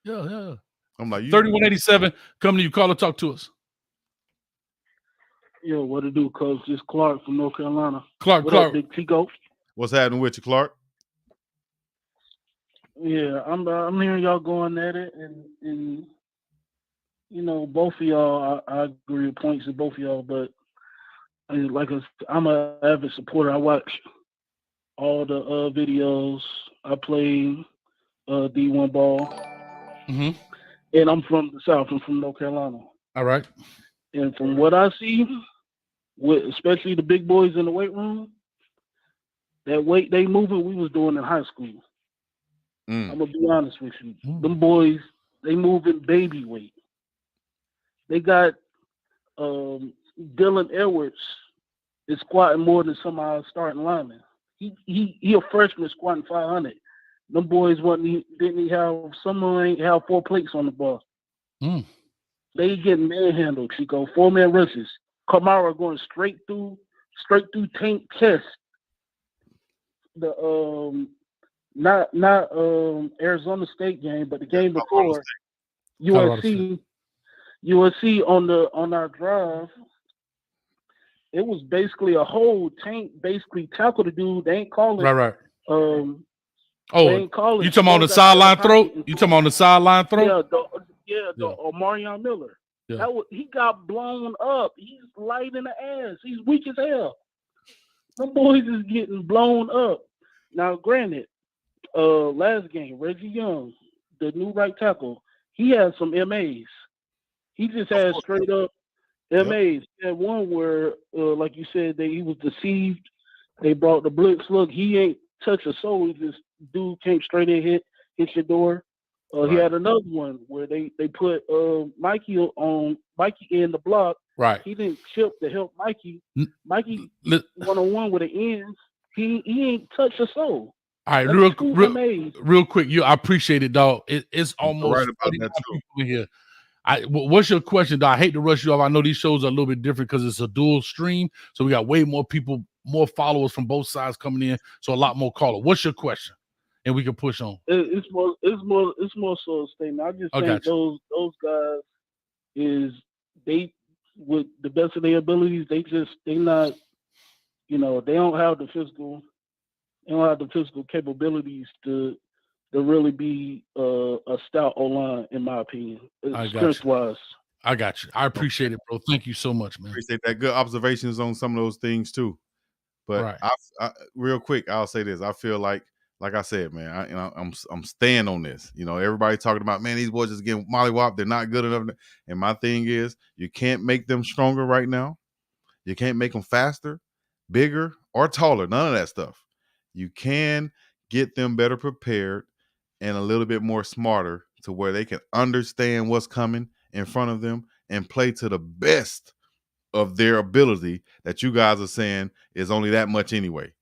Yeah. I'm like, 3187, come to you. Call or talk to us. Yo, what to do, Coach? This Clark from North Carolina. Clark. Up, Big Chico? What's happening with you, Clark? Yeah, I'm hearing y'all going at it, and you know, both of y'all, I agree with points of both of y'all, but I'm an avid supporter. I watch all the videos. I play D1 ball, Mm-hmm. and I'm from the South. I'm from North Carolina. All right. And from what I see, with especially the big boys in the weight room, that weight they moving, we was doing in high school. I'm gonna be honest with you. Them boys, they moving baby weight. They got Dylan Edwards is squatting more than some of our starting linemen. He a freshman squatting 500. Them boys didn't have ain't have 4 plates on the ball. They getting manhandled, Chico. 4-man rushes. Kamara going straight through tank chest. The not Arizona State game, but the game before USC on our drive. It was basically a whole tank basically tackled the dude. They ain't calling right. they ain't calling. You talking on the sideline throw? You talking on the sideline throw? Yeah, Omarion Miller. Yeah. He got blown up. He's light in the ass. He's weak as hell. Them boys is getting blown up. Now, granted, last game, Reggie Young, the new right tackle, he had some MAs. He just had straight up MAs. He had one where, like you said, he was deceived. They brought the blitz. Look, he ain't touch a soul. He just dude came straight in, hit your door. He had another one where they put Mikey in the block. Right. He didn't chip to help Mikey. Mikey one-on-one with the ends. He ain't touched a soul. All right, real quick. I appreciate it, dog. It's almost right about that too. People in here. What's your question, dog? I hate to rush you off. I know these shows are a little bit different because it's a dual stream, so we got way more people, more followers from both sides coming in, so a lot more callers. What's your question? And we can push on. It's more so a statement. I just think those guys they with the best of their abilities, they not, you know, they don't have the physical capabilities to really be a stout O-line, in my opinion. Strength-wise. I got you. I appreciate it, bro. Thank you so much, man. Appreciate that. Good observations on some of those things too. But I real quick, I'll say this. I feel like I said, man, I'm staying on this. You know, everybody talking about, man, these boys just getting mollywopped. They're not good enough. And my thing is, you can't make them stronger right now. You can't make them faster, bigger, or taller. None of that stuff. You can get them better prepared and a little bit more smarter to where they can understand what's coming in front of them and play to the best of their ability that you guys are saying is only that much anyway.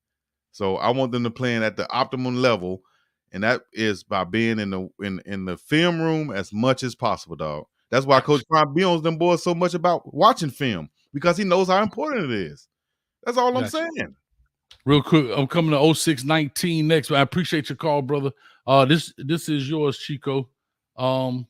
So I want them to play at the optimum level, and that is by being in the film room as much as possible, dog. That's why Coach Prime be on them boys so much about watching film, because he knows how important it is. That's all I'm saying. Real quick, I'm coming to 0619 next, but I appreciate your call, brother. This is yours, Chico. Mr.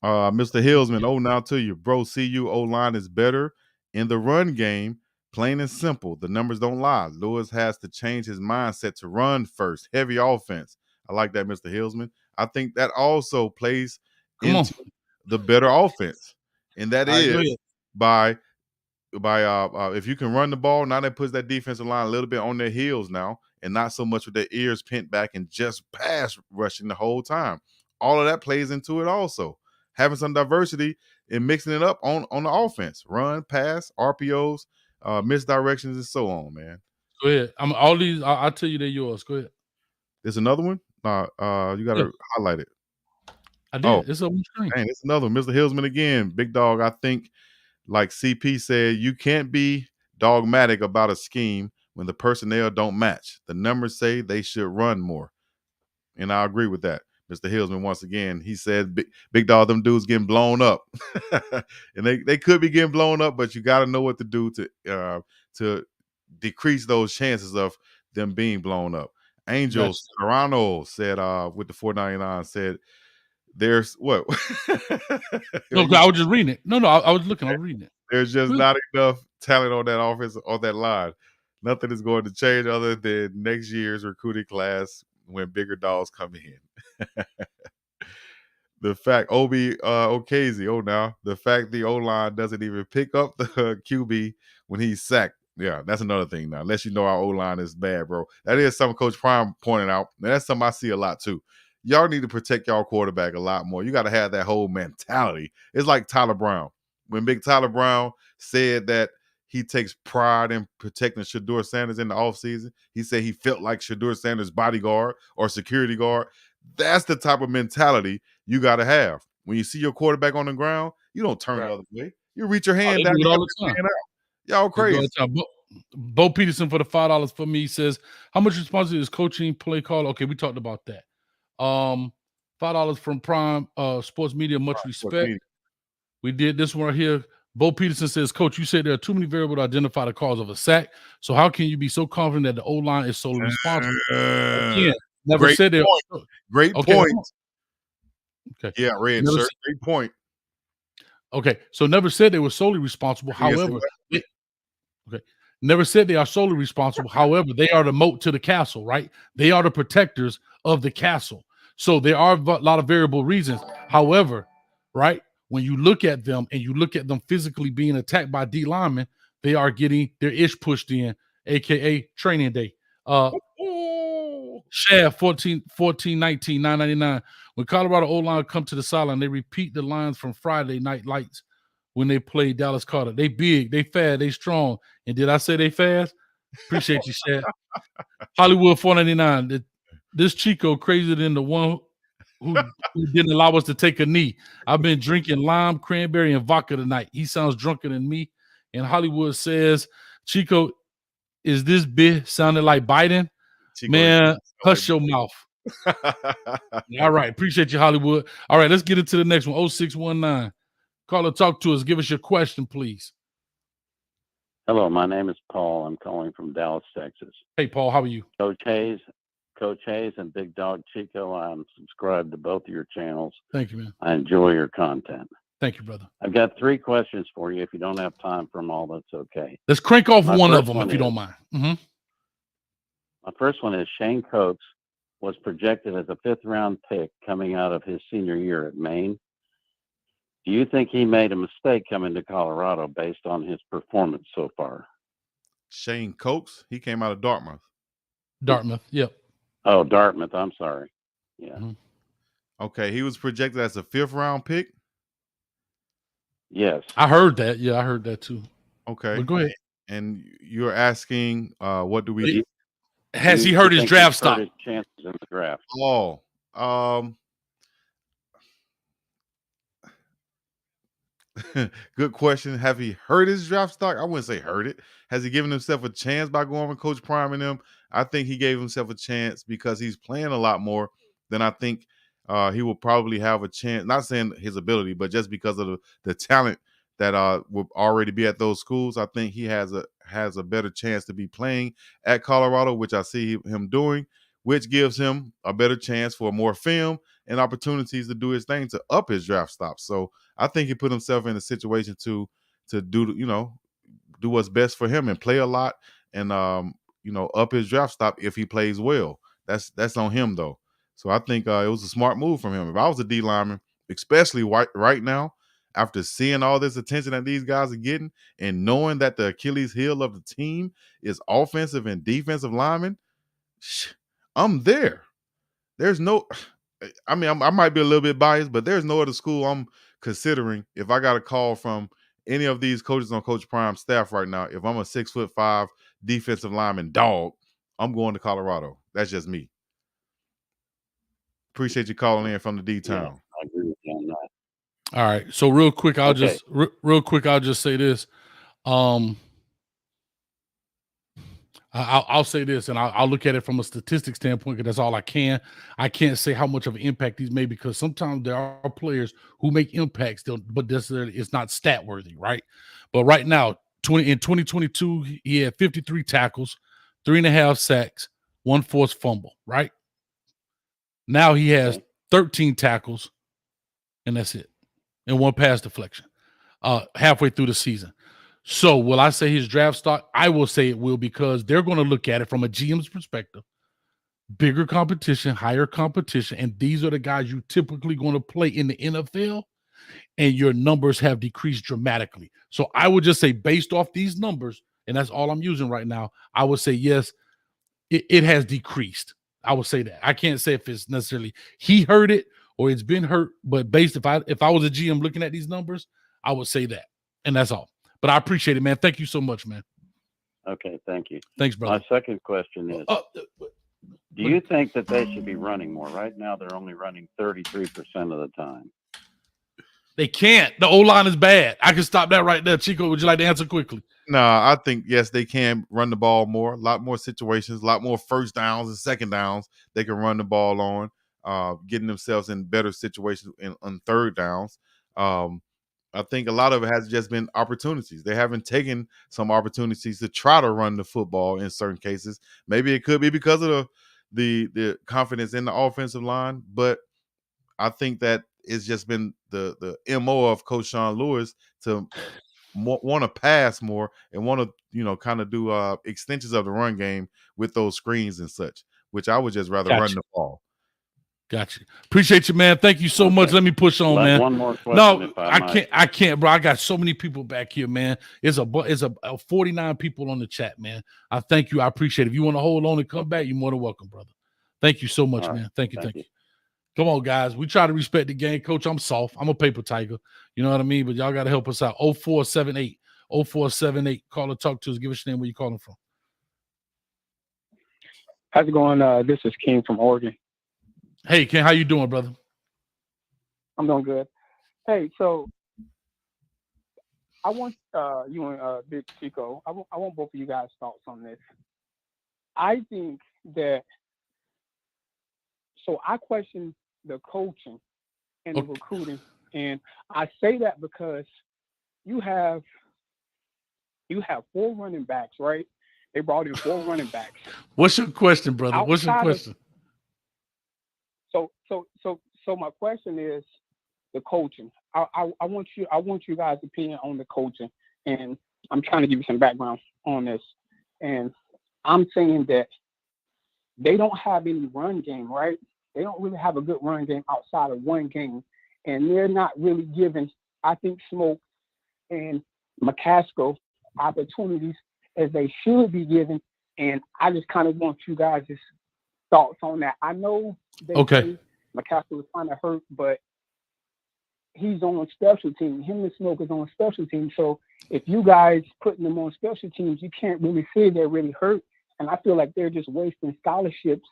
Hillsman, now to you, bro. CU O-line is better in the run game. Plain and simple. The numbers don't lie. Lewis has to change his mindset to run first. Heavy offense. I like that, Mr. Hillsman. I think that also plays into the better offense, and that All right, go is ahead. by if you can run the ball. Now that puts that defensive line a little bit on their heels now, and not so much with their ears pent back and just pass rushing the whole time. All of that plays into it also. Having some diversity and mixing it up on the offense, run, pass, RPOs, misdirections, and so on, man. Go ahead. All these. I'll tell you they're yours. Go ahead. There's another one. You got to Yeah. highlight it. I did. Oh, It's on the screen. dang, it's another one. Mr. Hillsman again. Big Dog, I think, like CP said, you can't be dogmatic about a scheme when the personnel don't match. The numbers say they should run more. And I agree with that. Mr. Hillsman, once again, he said, big Dog, them dudes getting blown up. And they could be getting blown up, but you got to know what to do to decrease those chances of them being blown up. Angels Serrano said with the 499 said there's what? No, I was just reading it. No, I was looking. I was reading it. There's just not enough talent on that offense, on that line. Nothing is going to change other than next year's recruiting class when bigger dogs come in. The fact Obi Okazi, now the fact the O-line doesn't even pick up the QB when he's sacked. Yeah, that's another thing now. Unless you know our O-line is bad, bro. That is something Coach Prime pointed out. And that's something I see a lot too. Y'all need to protect y'all quarterback a lot more. You got to have that whole mentality. It's like Tyler Brown. When Big Tyler Brown said that he takes pride in protecting Shedeur Sanders in the offseason, he said he felt like Shedeur Sanders' bodyguard or security guard. That's the type of mentality you got to have. When you see your quarterback on the ground, you don't turn the other way. You reach your hand down. Do it all the time. Y'all crazy. Bo Peterson for the $5 for me says, how much responsibility is coaching, play call? Okay, we talked about that. $5 from Prime Sports Media, much respect. We did this one right here. Bo Peterson says, Coach, you said there are too many variables to identify the cause of a sack. So how can you be so confident that the O-line is solely responsible? Again, never great said point. Great point. Okay. Yeah, red shirt. Great point. Okay, so never said they were solely responsible. However, never said they are solely responsible. However, they are the moat to the castle, right? They are the protectors of the castle. So there are a lot of variable reasons. However, right, when you look at them and you look at them physically being attacked by D linemen, they are getting their ish pushed in, aka training day. Shad 14, 19, 999. When Colorado O-line come to the sideline, they repeat the lines from Friday Night Lights when they played Dallas Carter. They big, they fast, they strong. And did I say they fast? Appreciate you, Shad. Hollywood 499. This Chico crazier than the one who didn't allow us to take a knee. I've been drinking lime, cranberry, and vodka tonight. He sounds drunker than me. And Hollywood says, Chico, is this bit sounding like Biden? Chico, man, hush your mouth. All right. Appreciate you, Hollywood. All right, let's get into the next one. 0619. Caller, talk to us. Give us your question, please. Hello, my name is Paul. I'm calling from Dallas, Texas. Hey, Paul, how are you? Coach Hayes and Big Dog Chico, I'm subscribed to both of your channels. Thank you, man. I enjoy your content. Thank you, brother. I've got 3 questions for you. If you don't have time for them all, that's okay. Let's crank off one of them if you don't mind. My first one is Shane Coates was projected as a 5th-round pick coming out of his senior year at Maine. Do you think he made a mistake coming to Colorado based on his performance so far? Shane Coates, he came out of Dartmouth. Dartmouth, yep. Oh, Dartmouth, I'm sorry. Yeah. Okay, he was projected as a 5th-round pick? Yes. I heard that. Yeah, I heard that too. Okay. But go ahead. And you're asking, what do we... Has he heard his draft stock? His chances in the draft. Oh, good question. Have he heard his draft stock? I wouldn't say heard it. Has he given himself a chance by going with Coach Prime and them? I think he gave himself a chance because he's playing a lot more than I think he will probably have a chance. Not saying his ability, but just because of the talent that will already be at those schools. I think he has a better chance to be playing at Colorado, which I see him doing, which gives him a better chance for more film and opportunities to do his thing to up his draft stock. So I think he put himself in a situation to do what's best for him and play a lot and up his draft stock if he plays well. That's on him though. So I think it was a smart move from him. If I was a D lineman especially right now, after seeing all this attention that these guys are getting and knowing that the Achilles heel of the team is offensive and defensive linemen, I'm there. There's no, I mean, I might be a little bit biased, but there's no other school I'm considering if I got a call from any of these coaches on Coach Prime's staff right now. If I'm a 6'5" defensive lineman dog, I'm going to Colorado. That's just me. Appreciate you calling in from the D town. Yeah, I agree with you on that. All right. So real quick, I'll Okay. just say this. I'll say this, and I'll look at it from a statistics standpoint because that's all I can. I can't say how much of an impact he's made because sometimes there are players who make impacts, but it's not stat worthy, right? But right now, in 2022, he had 53 tackles, 3.5 sacks, 1 forced fumble, right? Now he has 13 tackles, and that's it, and 1 pass deflection halfway through the season. So will I say his draft stock? I will say it will because they're going to look at it from a GM's perspective. Bigger competition, higher competition, and these are the guys you typically going to play in the NFL, and your numbers have decreased dramatically. So I would just say based off these numbers, and that's all I'm using right now, I would say yes, it has decreased. I would say that. I can't say if it's necessarily he hurt it or it's been hurt, but based if I was a GM looking at these numbers, I would say that. And that's all. But I appreciate it, man. Thank you so much, man. Okay, thank you. Thanks, brother. My second question is, do you think that they should be running more? Right now, they're only running 33% of the time. They can't. The O-line is bad. I can stop that right there. Chico, would you like to answer quickly? No, I think, yes, they can run the ball more. A lot more situations, a lot more first downs and second downs they can run the ball on, getting themselves in better situations on third downs. I think a lot of it has just been opportunities. They haven't taken some opportunities to try to run the football in certain cases. Maybe it could be because of the confidence in the offensive line, but I think that it's just been the MO of Coach Sean Lewis to want to pass more and want to, kind of do extensions of the run game with those screens and such, which I would just rather run the ball. Gotcha. Appreciate you, man. Thank you so much. Let me push on, man. One more question. No, I can't, bro. I got so many people back here, man. It's a 49 people on the chat, man. I thank you. I appreciate it. If you want to hold on and come back, you're more than welcome, brother. Thank you so much, man. Thank you. Come on, guys. We try to respect the game. Coach, I'm soft. I'm a paper tiger. You know what I mean? But y'all got to help us out. 0478. 0478. Call or talk to us. Give us your name, where you calling from. How's it going? This is King from Oregon. Hey, Ken, how you doing, brother? I'm doing good. Hey, so I want you and Big Chico, I want both of you guys' thoughts on this. I think that, so I question the coaching and the recruiting, and I say that because you have 4 running backs, right? They brought in 4 running backs. What's your question, brother? What's your question? So my question is the coaching. I want you guys' opinion on the coaching, and I'm trying to give you some background on this. And I'm saying that they don't have any run game, right? They don't really have a good run game outside of one game, and they're not really giving, I think, Smoke and McCaskill opportunities as they should be given. And I just kind of want you guys' thoughts on that. I know McCaskill was kind of hurt, but he's on special teams. Him and Smoke is on special teams. So if you guys putting them on special teams, you can't really say they're really hurt. And I feel like they're just wasting scholarships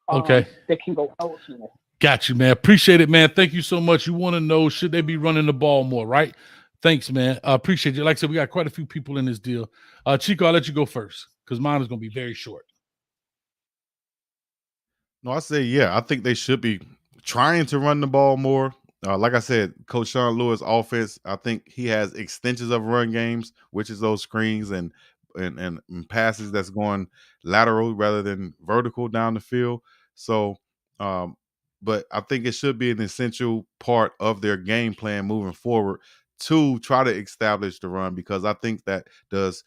that can go elsewhere. Got you, man. Appreciate it, man. Thank you so much. You want to know, should they be running the ball more, right? Thanks, man. Appreciate you. Like I said, we got quite a few people in this deal. Chico, I'll let you go first because mine is going to be very short. No, I say, yeah, I think they should be trying to run the ball more. Like I said, Coach Sean Lewis' offense, I think he has extensions of run games, which is those screens and passes that's going lateral rather than vertical down the field. So, but I think it should be an essential part of their game plan moving forward to try to establish the run, because I think that does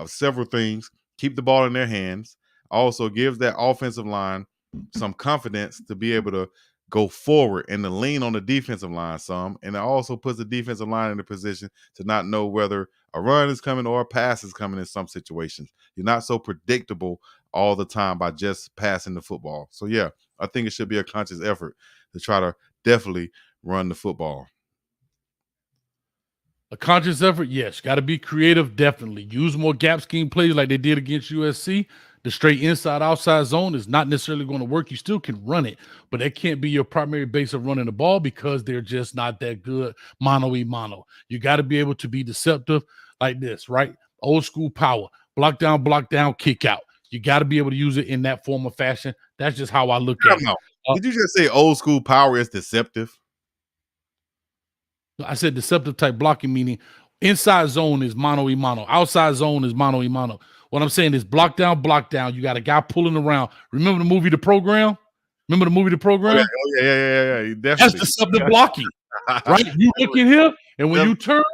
several things. Keep the ball in their hands. Also gives that offensive line some confidence to be able to go forward and to lean on the defensive line some. And it also puts the defensive line in a position to not know whether a run is coming or a pass is coming in some situations. You're not so predictable all the time by just passing the football. So, yeah, I think it should be a conscious effort to try to definitely run the football. A conscious effort, yes. Got to be creative, definitely. Use more gap scheme plays like they did against USC. The straight inside-outside zone is not necessarily going to work. You still can run it, but that can't be your primary base of running the ball because they're just not that good mano-a-mano. You got to be able to be deceptive like this, right? Old school power. Block down, kick out. You got to be able to use it in that form of fashion. That's just how I look at it. Did you just say old school power is deceptive? I said deceptive type blocking, meaning inside zone is mano-a-mano. Outside zone is mano-a-mano. What I'm saying is block down. You got a guy pulling around. Remember the movie The Program? Yeah. Definitely. That's deceptive blocking, right? You look in here, and when you turn,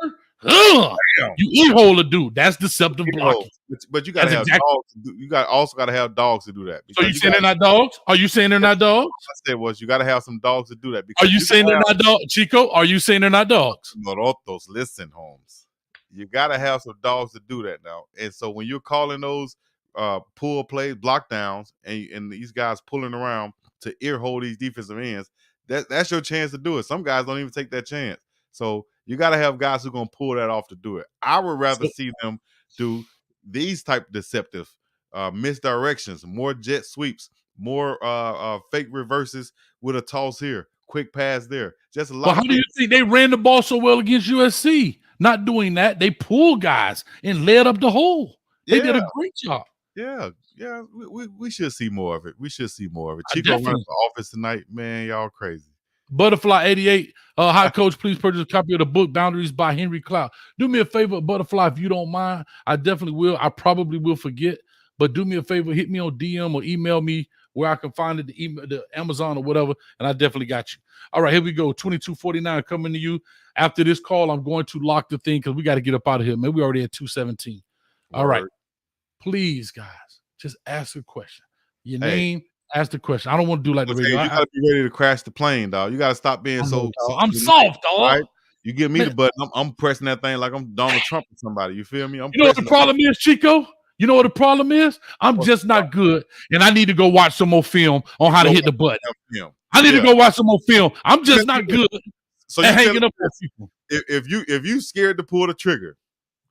you e-hole a dude. That's deceptive blocking. But you got to have dogs. You also got to have dogs to do that. So you saying they're not dogs? Are you saying they're not dogs? I said was you got to have some dogs to do that. Are you saying they're not dogs, Chico? Are you saying they're not dogs? Morotos, listen, Holmes. You got to have some dogs to do that now. And so when you're calling those pull plays, block downs, and these guys pulling around to ear hold these defensive ends, that's your chance to do it. Some guys don't even take that chance. So you got to have guys who are going to pull that off to do it. I would rather see them do these type of deceptive misdirections, more jet sweeps, more fake reverses with a toss here, quick pass there. Just a lot. Well, how do you think they ran the ball so well against USC? Not doing that. They pulled guys and led up the hole. They did a great job. Yeah. We should see more of it. Chico running for office tonight, man. Y'all crazy. Butterfly 88. Hi, Coach. Please purchase a copy of the book Boundaries by Henry Cloud. Do me a favor, Butterfly, if you don't mind. I definitely will. I probably will forget, but do me a favor. Hit me on DM or email me where I can find it, the Amazon or whatever, and I definitely got you. All right, here we go. 2249 coming to you. After this call, I'm going to lock the thing because we got to get up out of here. Man, we already at 217. All right. Please, guys, just ask a question. Your name, ask the question. I don't want to do like the radio. You got to be ready to crash the plane, dog. You got to stop being I'm soft, dog. Right? You give me the button, I'm pressing that thing like I'm Donald Trump or somebody. You feel me? You know what the problem is, Chico? You know what the problem is? I'm just not good, and I need to go watch some more film on how to hit the button. I need to go watch some more film. I'm just not good at hanging up on people. If you scared to pull the trigger,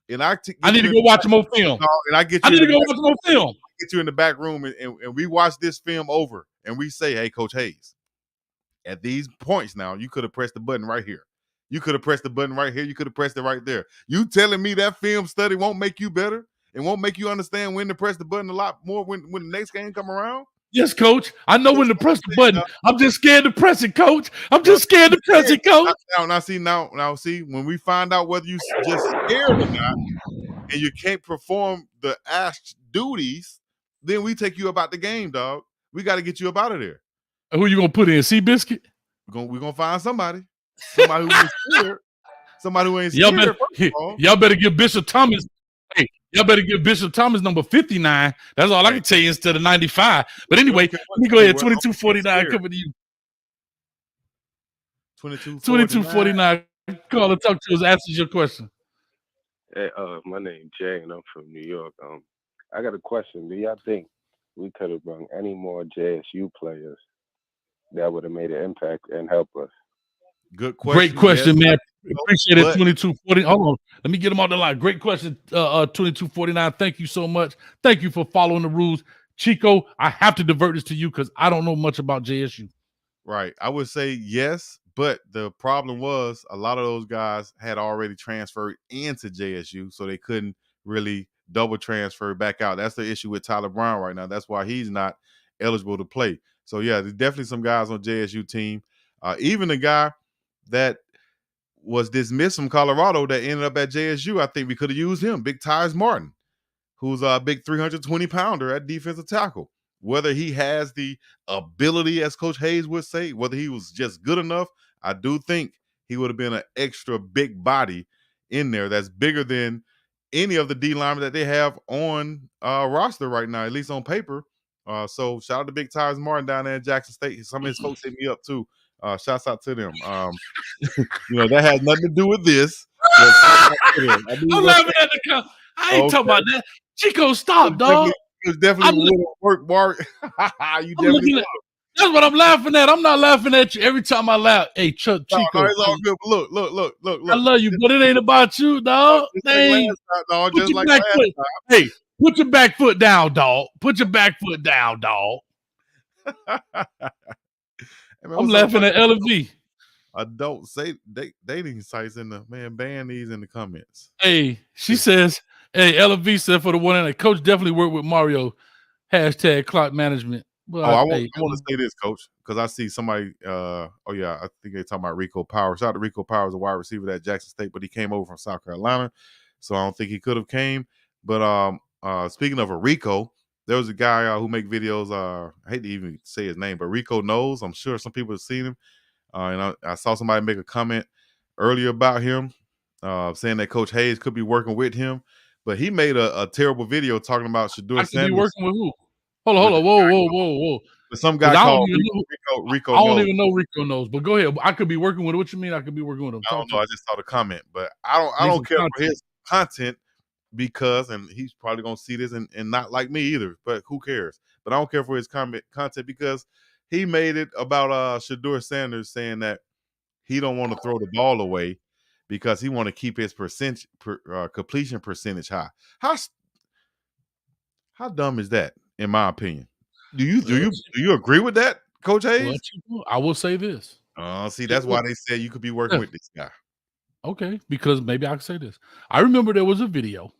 and I need to go watch more film, and I need to go watch more film. Get you in the back room, and we watch this film over, and we say, "Hey, Coach Hayes, at these points now, you could have pressed the button right here. You could have pressed the button right here. You could have pressed it right there. You telling me that film study won't make you better? It won't make you understand when to press the button a lot more when the next game come around?" Yes, Coach. I know when to press the button. I'm just scared to press it, Coach. I'm just scared to press it, Coach. Now see, when we find out whether you just scared or not, and you can't perform the asked duties, then we take you about the game, dog. We got to get you up out of there. Who you gonna put in? Seabiscuit? We're gonna find somebody who ain't scared. Somebody who ain't scared. Y'all better give Bishop Thomas. Hey, y'all better give Bishop Thomas number 59. That's all I can tell you instead of 95. But anyway, let me go ahead. 2249 coming to you. 2249. Call and talk to us. Answer your question. Hey, my name's Jay, and I'm from New York. I got a question. Do y'all think we could have brought any more JSU players that would have made an impact and help us? Good question. Great question, man. Appreciate it. 2240. Hold on. Let me get them on the line. Great question. 2249. Thank you so much. Thank you for following the rules. Chico, I have to divert this to you because I don't know much about JSU. Right. I would say yes, but the problem was a lot of those guys had already transferred into JSU, so they couldn't really double transfer back out. That's the issue with Tyler Brown right now. That's why he's not eligible to play. So, yeah, there's definitely some guys on JSU team. Even the guy that was dismissed from Colorado that ended up at JSU, I think we could have used him, Big Tyus Martin, who's a big 320-pounder at defensive tackle. Whether he has the ability, as Coach Hayes would say, whether he was just good enough, I do think he would have been an extra big body in there that's bigger than any of the D linemen that they have on roster right now, at least on paper. So shout out to Big Tires Martin down there in Jackson State. Some of his folks hit me up too. Shouts out to them. That has nothing to do with this. But shout out to them. I I'm do laughing at the car. I ain't okay. talking about that. Chico, stop, dog. It was definitely would work, Mark. You I'm definitely looking at. That's what I'm laughing at. I'm not laughing at you every time I laugh. Hey, Chuck, Chico, no, it's all good. Look. I love you, but it ain't about you, dog. Just like last time, dog. Just like last time. Hey, put your back foot down, dog. Put your back foot down, dog. I'm laughing at LV. Adult dating sites in the ban these in the comments. Hey, she says, hey, LV said for the one and the coach definitely worked with Mario. # clock management. Well, I want to say this, Coach, because I see somebody. I think they're talking about Rico Powers. Shout out to Rico Powers, a wide receiver at Jackson State, but he came over from South Carolina, so I don't think he could have came. But speaking of a Rico, there was a guy who make videos. I hate to even say his name, but Rico Knows. I'm sure some people have seen him. And I saw somebody make a comment earlier about him, saying that Coach Hayes could be working with him, but he made a terrible video talking about Shedeur Sanders. I could be working with who? Hold on. Whoa. Some guy called Rico. I don't even know Rico Knows, but go ahead. I could be working with. What you mean? I could be working with him? I don't know. I just saw the comment, but I don't care for his content because, and he's probably gonna see this and not like me either. But who cares? But I don't care for his content because he made it about Shedeur Sanders saying that he don't want to throw the ball away because he want to keep his completion percentage high. How dumb is that? In my opinion, do you agree with that, Coach Hayes? Well, I will say this. See, that's why they said you could be working with this guy. Okay, because maybe I can say this. I remember there was a video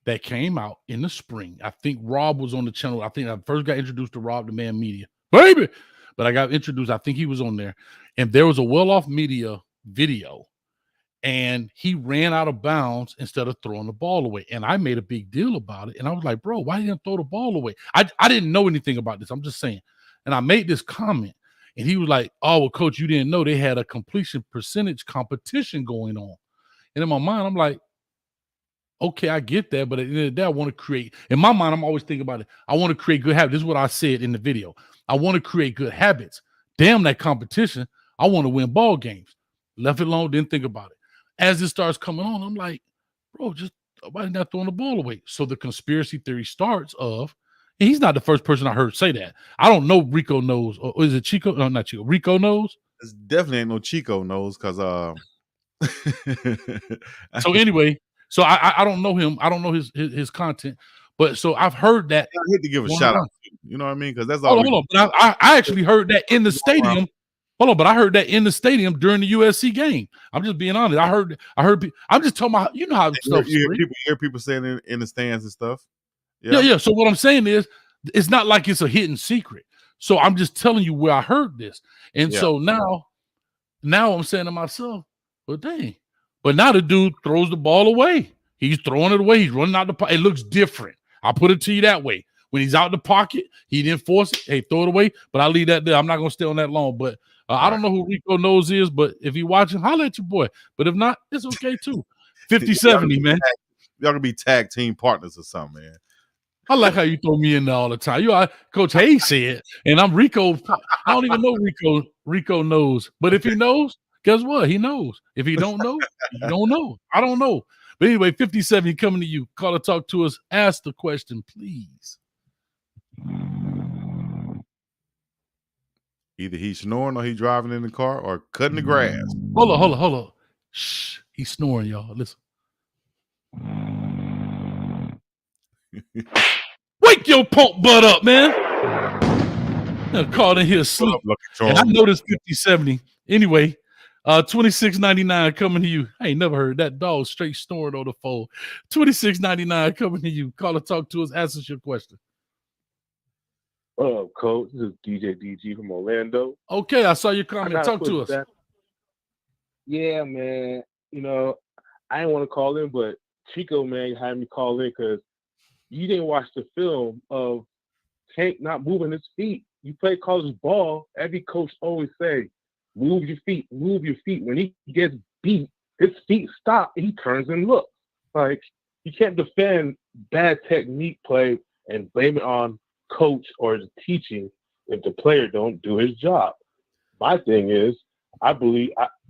that came out in the spring. I think Rob was on the channel. I think I first got introduced to Rob, the Man Media, baby. But I got introduced. I think he was on there, and there was a well-off media video. And he ran out of bounds instead of throwing the ball away. And I made a big deal about it. And I was like, bro, why didn't you throw the ball away? I didn't know anything about this. I'm just saying. And I made this comment. And he was like, oh, well, Coach, you didn't know they had a completion percentage competition going on. And in my mind, I'm like, okay, I get that. But at the end of the day, I want to create. In my mind, I'm always thinking about it. I want to create good habits. This is what I said in the video. I want to create good habits. Damn that competition. I want to win ball games. Left it alone, didn't think about it. As it starts coming on, I'm like, bro, just why didn't I throwing the ball away? So the conspiracy theory starts of, and he's not the first person I heard say that. I don't know Rico Knows, or is it Chico? No, not Chico. Rico Knows? It's definitely ain't no Chico Knows because So anyway, so I don't know him. I don't know his content, but so I've heard that. I hate to give a shout out. You know what I mean? Because that's all. Hold on. But I actually heard that in the stadium. Hold on, but I heard that in the stadium during the USC game. I'm just being honest. I heard. I'm just talking about, you know how stuff. You hear people saying it in the stands and stuff. Yeah. So what I'm saying is, it's not like it's a hidden secret. So I'm just telling you where I heard this, and so now I'm saying to myself, well, dang. But now the dude throws the ball away. He's throwing it away. He's running out the pocket. It looks different. I'll put it to you that way. When he's out the pocket, he didn't force it. Hey, throw it away. But I'll leave that there. I'm not going to stay on that long. But I don't know who Rico Knows is, but if you're watching, holler at your boy. But if not, it's okay too. 50-70, man. Y'all can be tag team partners or something, man. I like how you throw me in there all the time. Coach Hayes said, and I'm Rico. I don't even know Rico Knows. But if he knows, guess what? He knows. If he don't know, he don't know. I don't know. But anyway, 50-70 coming to you. Call or talk to us. Ask the question, please. Either he's snoring or he's driving in the car or cutting the grass. Hold on. Shh. He's snoring, y'all. Listen. Wake your punk butt up, man. Called in here asleep. And I know this 50-70. Anyway, 26.99 coming to you. I ain't never heard that dog straight snoring on the phone. 26.99 coming to you. Call or talk to us. Ask us your question. Coach, this is DJ DG from Orlando. Okay, I saw your comment. Talk to us. Yeah, man. You know, I didn't want to call in, but Chico, man, had me call in because you didn't watch the film of Tank not moving his feet. You play college ball, every coach always say, move your feet, move your feet. When he gets beat, his feet stop and he turns and looks. Like, you can't defend bad technique play and blame it on coach or is teaching if the player don't do his job. My thing is, I believe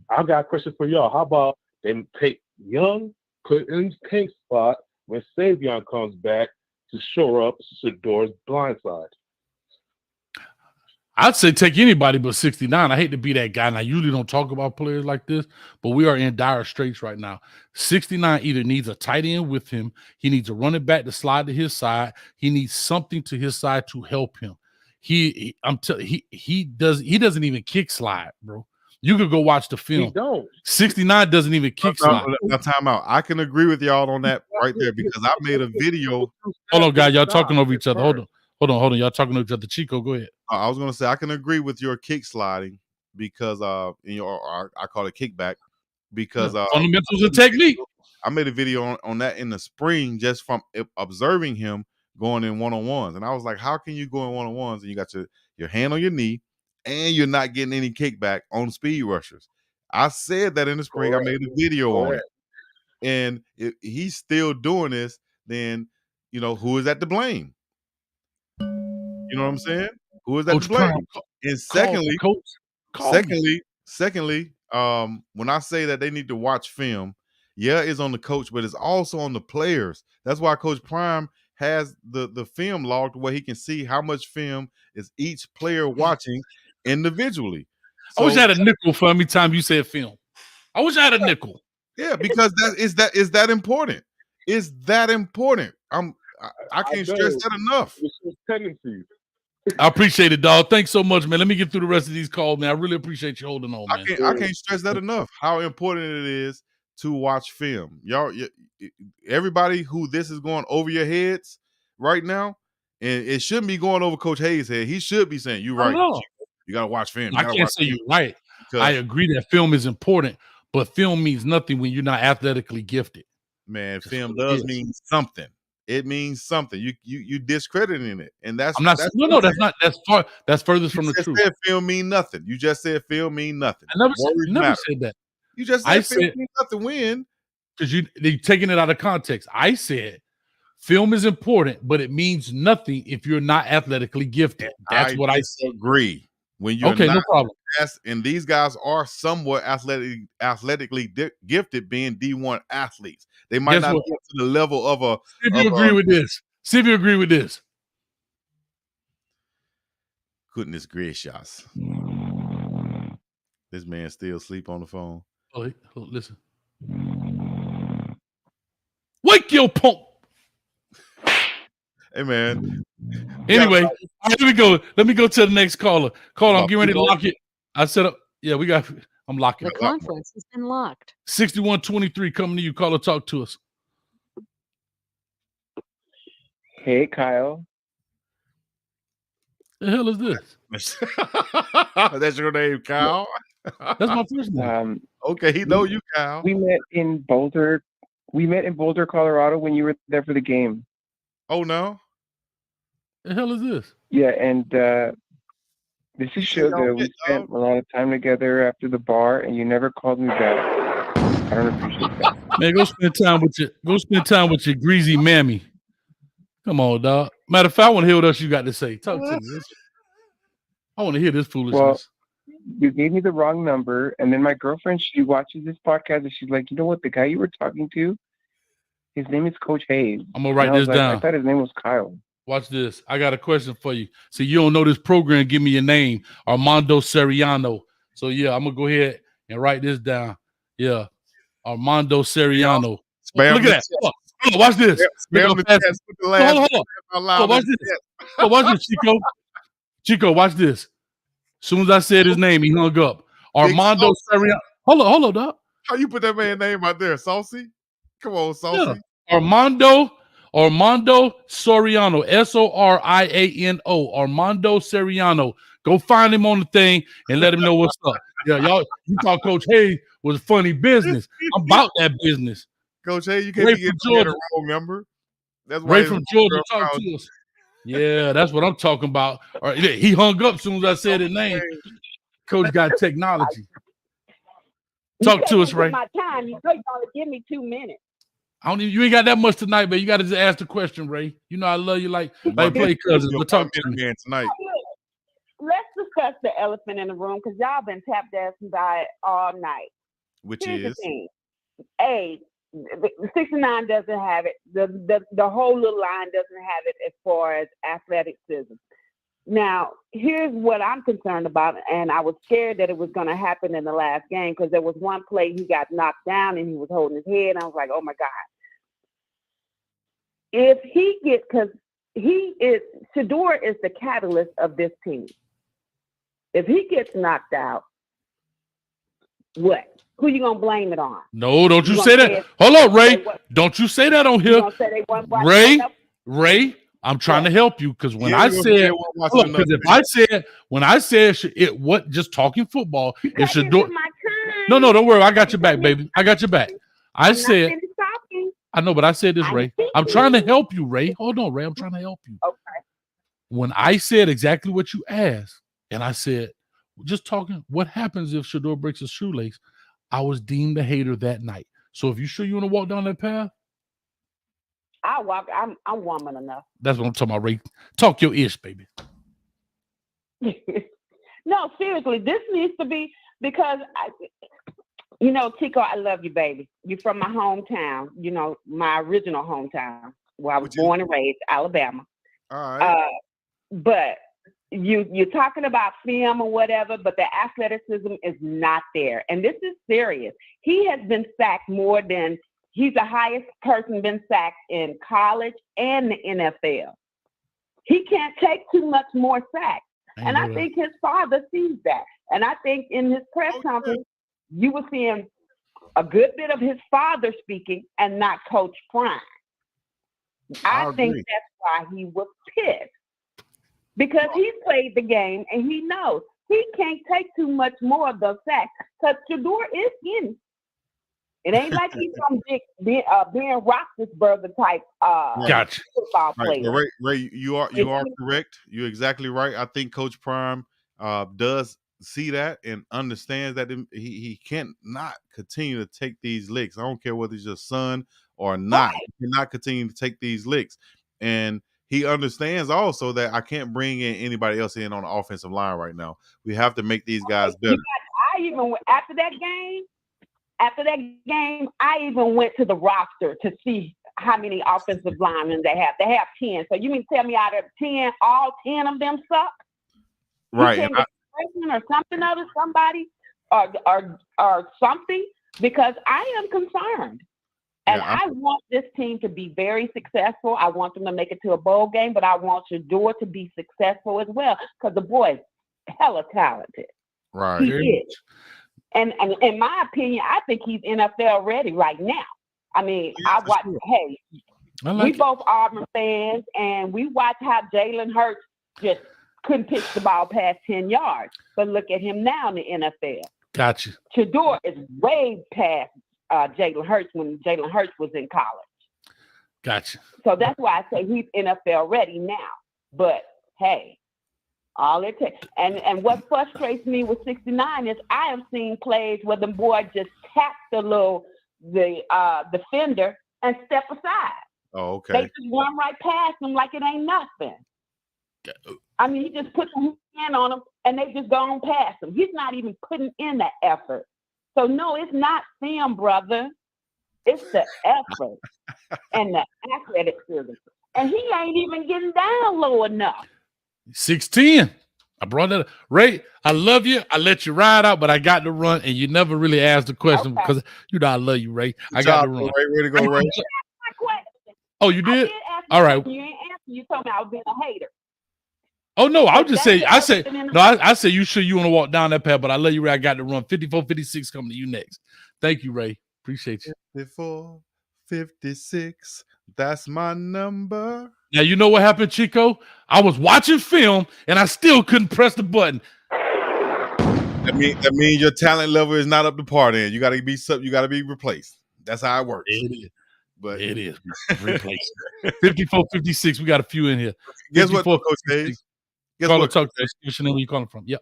I got a question for y'all. How about they take Young, put in Tank's spot when Savion comes back to shore up Shador's blind side? I'd say take anybody but 69. I hate to be that guy, and I usually don't talk about players like this, but we are in dire straits right now. 69 either needs a tight end with him, he needs a running back to slide to his side, he needs something to his side to help him. He doesn't even kick slide, bro. You could go watch the film. He don't. 69 doesn't even kick slide. Now, time out. I can agree with y'all on that right there because I made a video. Hold on, guys. Y'all talking over each other. Hold on. Y'all talking over each other. Chico, go ahead. I was gonna say I can agree with your kick sliding because I call it kickback because fundamentals of technique. I made a video on that in the spring just from observing him going in one-on-ones, and I was like, how can you go in one-on-ones and you got your hand on your knee and you're not getting any kickback on speed rushers? I said that in the spring. Correct. I made a video on it, and if he's still doing this, then who is that to blame? You know what I'm saying? Who is that to blame? And secondly, when I say that they need to watch film, yeah, it's on the coach, but it's also on the players. That's why Coach Prime has the film logged where he can see how much film is each player watching individually. So, I wish I had a nickel for every time you said film. I wish I had a nickel. Yeah, because is that important. It's that important. I can't stress that enough. It's tendencies. I appreciate it, dog. Thanks so much, man. Let me get through the rest of these calls, man. I really appreciate you holding on, man. I can't stress that enough. How important it is to watch film, y'all. Everybody who this is going over your heads right now, and it shouldn't be going over Coach Hayes' head. He should be saying, "You're right. You gotta watch film." I can't say you're right. I agree that film is important, but film means nothing when you're not athletically gifted. Man, film does mean something. It means something. You discrediting it, and that's I'm not. No, that's not. That's furthest from the truth. Said film mean nothing. You just said film mean nothing. I never said that. You just said film mean nothing. When? Because they're taking it out of context. I said film is important, but it means nothing if you're not athletically gifted. That's what I agree. When you're okay, not, no problem. And these guys are somewhat athletically gifted, being D1 athletes. They might not get to the level of a. See if you agree with this. See if you agree with this. Goodness gracious. This man still sleep on the phone. Oh, listen. Wake your pump. Hey, man. Anyway, let me go. Let me go to the next caller. I'm getting ready to lock it. I set up. Yeah, I'm locking. The conference has been locked. 6123 coming to you. Caller, talk to us. Hey, Kyle. The hell is this? That's your name, Kyle. That's my first name. Okay, he know you, Kyle. We met in Boulder, Colorado when you were there for the game. Oh no. The hell is this? Yeah, and this is Sugar. We spent a lot of time together after the bar, and you never called me back. I don't appreciate that. Man, go spend time with your greasy mammy. Come on, dog. Matter of fact, I want to hear what else you got to say. Talk to me. I want to hear this foolishness. Well, you gave me the wrong number, and then my girlfriend, she watches this podcast, and she's like, you know what? The guy you were talking to, his name is Coach Hayes. I'm gonna write this down. I thought his name was Kyle. Watch this. I got a question for you. See, you don't know this program. Give me your name, Armando Seriano. So yeah, I'm gonna go ahead and write this down. Yeah, Armando Seriano. Look at that. Hold on, watch this. Hold on. Watch this. Watch this, Chico. Chico, watch this. As soon as I said his name, he hung up. Armando Seriano. Hold on, dog. How you put that man's name out there, Saucy? Come on, Saucy. Yeah. Armando Soriano, Soriano, Armando Soriano. Go find him on the thing and let him know what's up. Yeah, y'all, you thought Coach Hayes was funny business. I'm about that business. Coach Hayes, you can't get the wrong number. That's why Ray from Georgia talk to us. Yeah, that's what I'm talking about. All right, he hung up as soon as I said his name. Coach got technology. Talk to us, Ray. My time. You know, you only give me 2 minutes. You ain't got that much tonight, but you got to just ask the question, Ray. You know I love you like play cousins, but talk to me tonight. Let's discuss the elephant in the room because y'all been tap dancing by it all night. Here's the thing. A, 69 doesn't have it. The whole little line doesn't have it as far as athleticism. Now, here's what I'm concerned about, and I was scared that it was going to happen in the last game because there was one play he got knocked down and he was holding his head. And I was like, oh my God. If he gets, because Shedeur is the catalyst of this team. If he gets knocked out, what? Who you gonna blame it on? No, don't you say that. Hold on, Ray. Don't you say that on here. Ray, I'm trying to help you because when I said, when I said it, what just talking football, if Shedeur. No, don't worry. I got your back, baby. I got your back. I said, I know, but I said this, Ray. I'm trying to help you, Ray. Hold on, Ray. I'm trying to help you. Okay. When I said exactly what you asked, and I said, just talking, what happens if Shedeur breaks his shoelace? I was deemed a hater that night. So if you sure you want to walk down that path, I'll walk. I'm woman enough. That's what I'm talking about, Ray. Talk your ish, baby. No, seriously, this needs to be because Chico, I love you, baby. You're from my hometown. My original hometown where I was born and raised, Alabama. All right. But you're talking about film or whatever, but the athleticism is not there. And this is serious. He has been sacked more than he's the highest person been sacked in college and the NFL. He can't take too much more sacks. And I think his father sees that. And I think in his press conference, you were seeing a good bit of his father speaking and not Coach Prime. I think that's why he was pissed. Because he's played the game and he knows he can't take too much more of the sacks because Shedeur is skinny. It ain't like he's some big Ben Roethlisberger type football player. Ray, you are correct. You're exactly right. I think Coach Prime does see that and understands that he can't not continue to take these licks. I don't care whether it's your son or not. Right. He cannot continue to take these licks. And he understands also that I can't bring in anybody else in on the offensive line right now. We have to make these guys better. After that game, I even went to the roster to see how many offensive linemen they have. They have 10. So you mean tell me out of 10, all 10 of them suck? Right. Or something other somebody or something because I am concerned. And I want this team to be very successful. I want them to make it to a bowl game, but I want Shedeur to be successful as well because the boy's hella talented. Right. He is. And in my opinion, I think he's NFL ready right now. I mean, we both Auburn fans, and we watch how Jalen Hurts just couldn't pitch the ball past 10 yards. But look at him now in the NFL. Gotcha. Shedeur is way past Jalen Hurts when Jalen Hurts was in college. Gotcha. So that's why I say he's NFL ready now. But hey, all it takes. And what frustrates me with 69 is I have seen plays where the boy just taps the defender and step aside. Oh, okay. They just run right past him like it ain't nothing. I mean, he just puts his hand on him and they just go on past him. He's not even putting in the effort. So no, it's not film, brother. It's the effort and the athleticism. And he ain't even getting down low enough. 6'10". I brought that up. Ray, I love you. I let you ride out, but I got to run, and you never really asked the question because I love you, Ray. I got to run. Way to go, Ray. Oh, you did? All right. You ain't answer. You told me I was being a hater. Oh no, I'll just say I say you sure you want to walk down that path, but I love you, Ray. I got to run. 54-56 coming to you next. Thank you, Ray. Appreciate you. 54-56. That's my number. Now you know what happened, Chico? I was watching film and I still couldn't press the button. That means your talent level is not up to par. Then you got to be replaced. That's how it works. It is. But it is replaced. 54-56. We got a few in here. Guess what, Coach Hayes? Call or talk to us. What's your name? Where you calling from? Yep.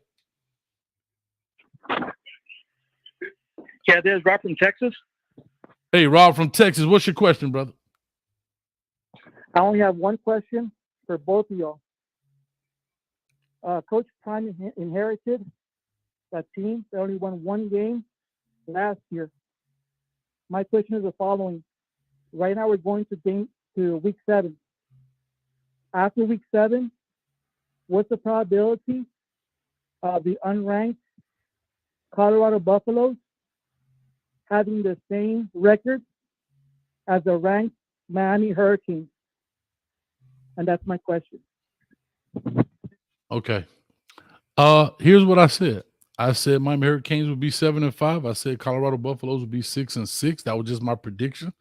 Yeah, there's Rob from Texas. Hey, Rob from Texas, what's your question, brother? I only have one question for both of y'all. Coach Prime inherited that team. They only won one game last year. My question is the following. Right now we're going to week 7. After week 7, what's the probability of the unranked Colorado Buffaloes having the same record as the ranked Miami Hurricanes? And that's my question. Okay. Here's what I said. I said Miami Hurricanes would be 7-5. I said Colorado Buffaloes would be 6-6. That was just my prediction.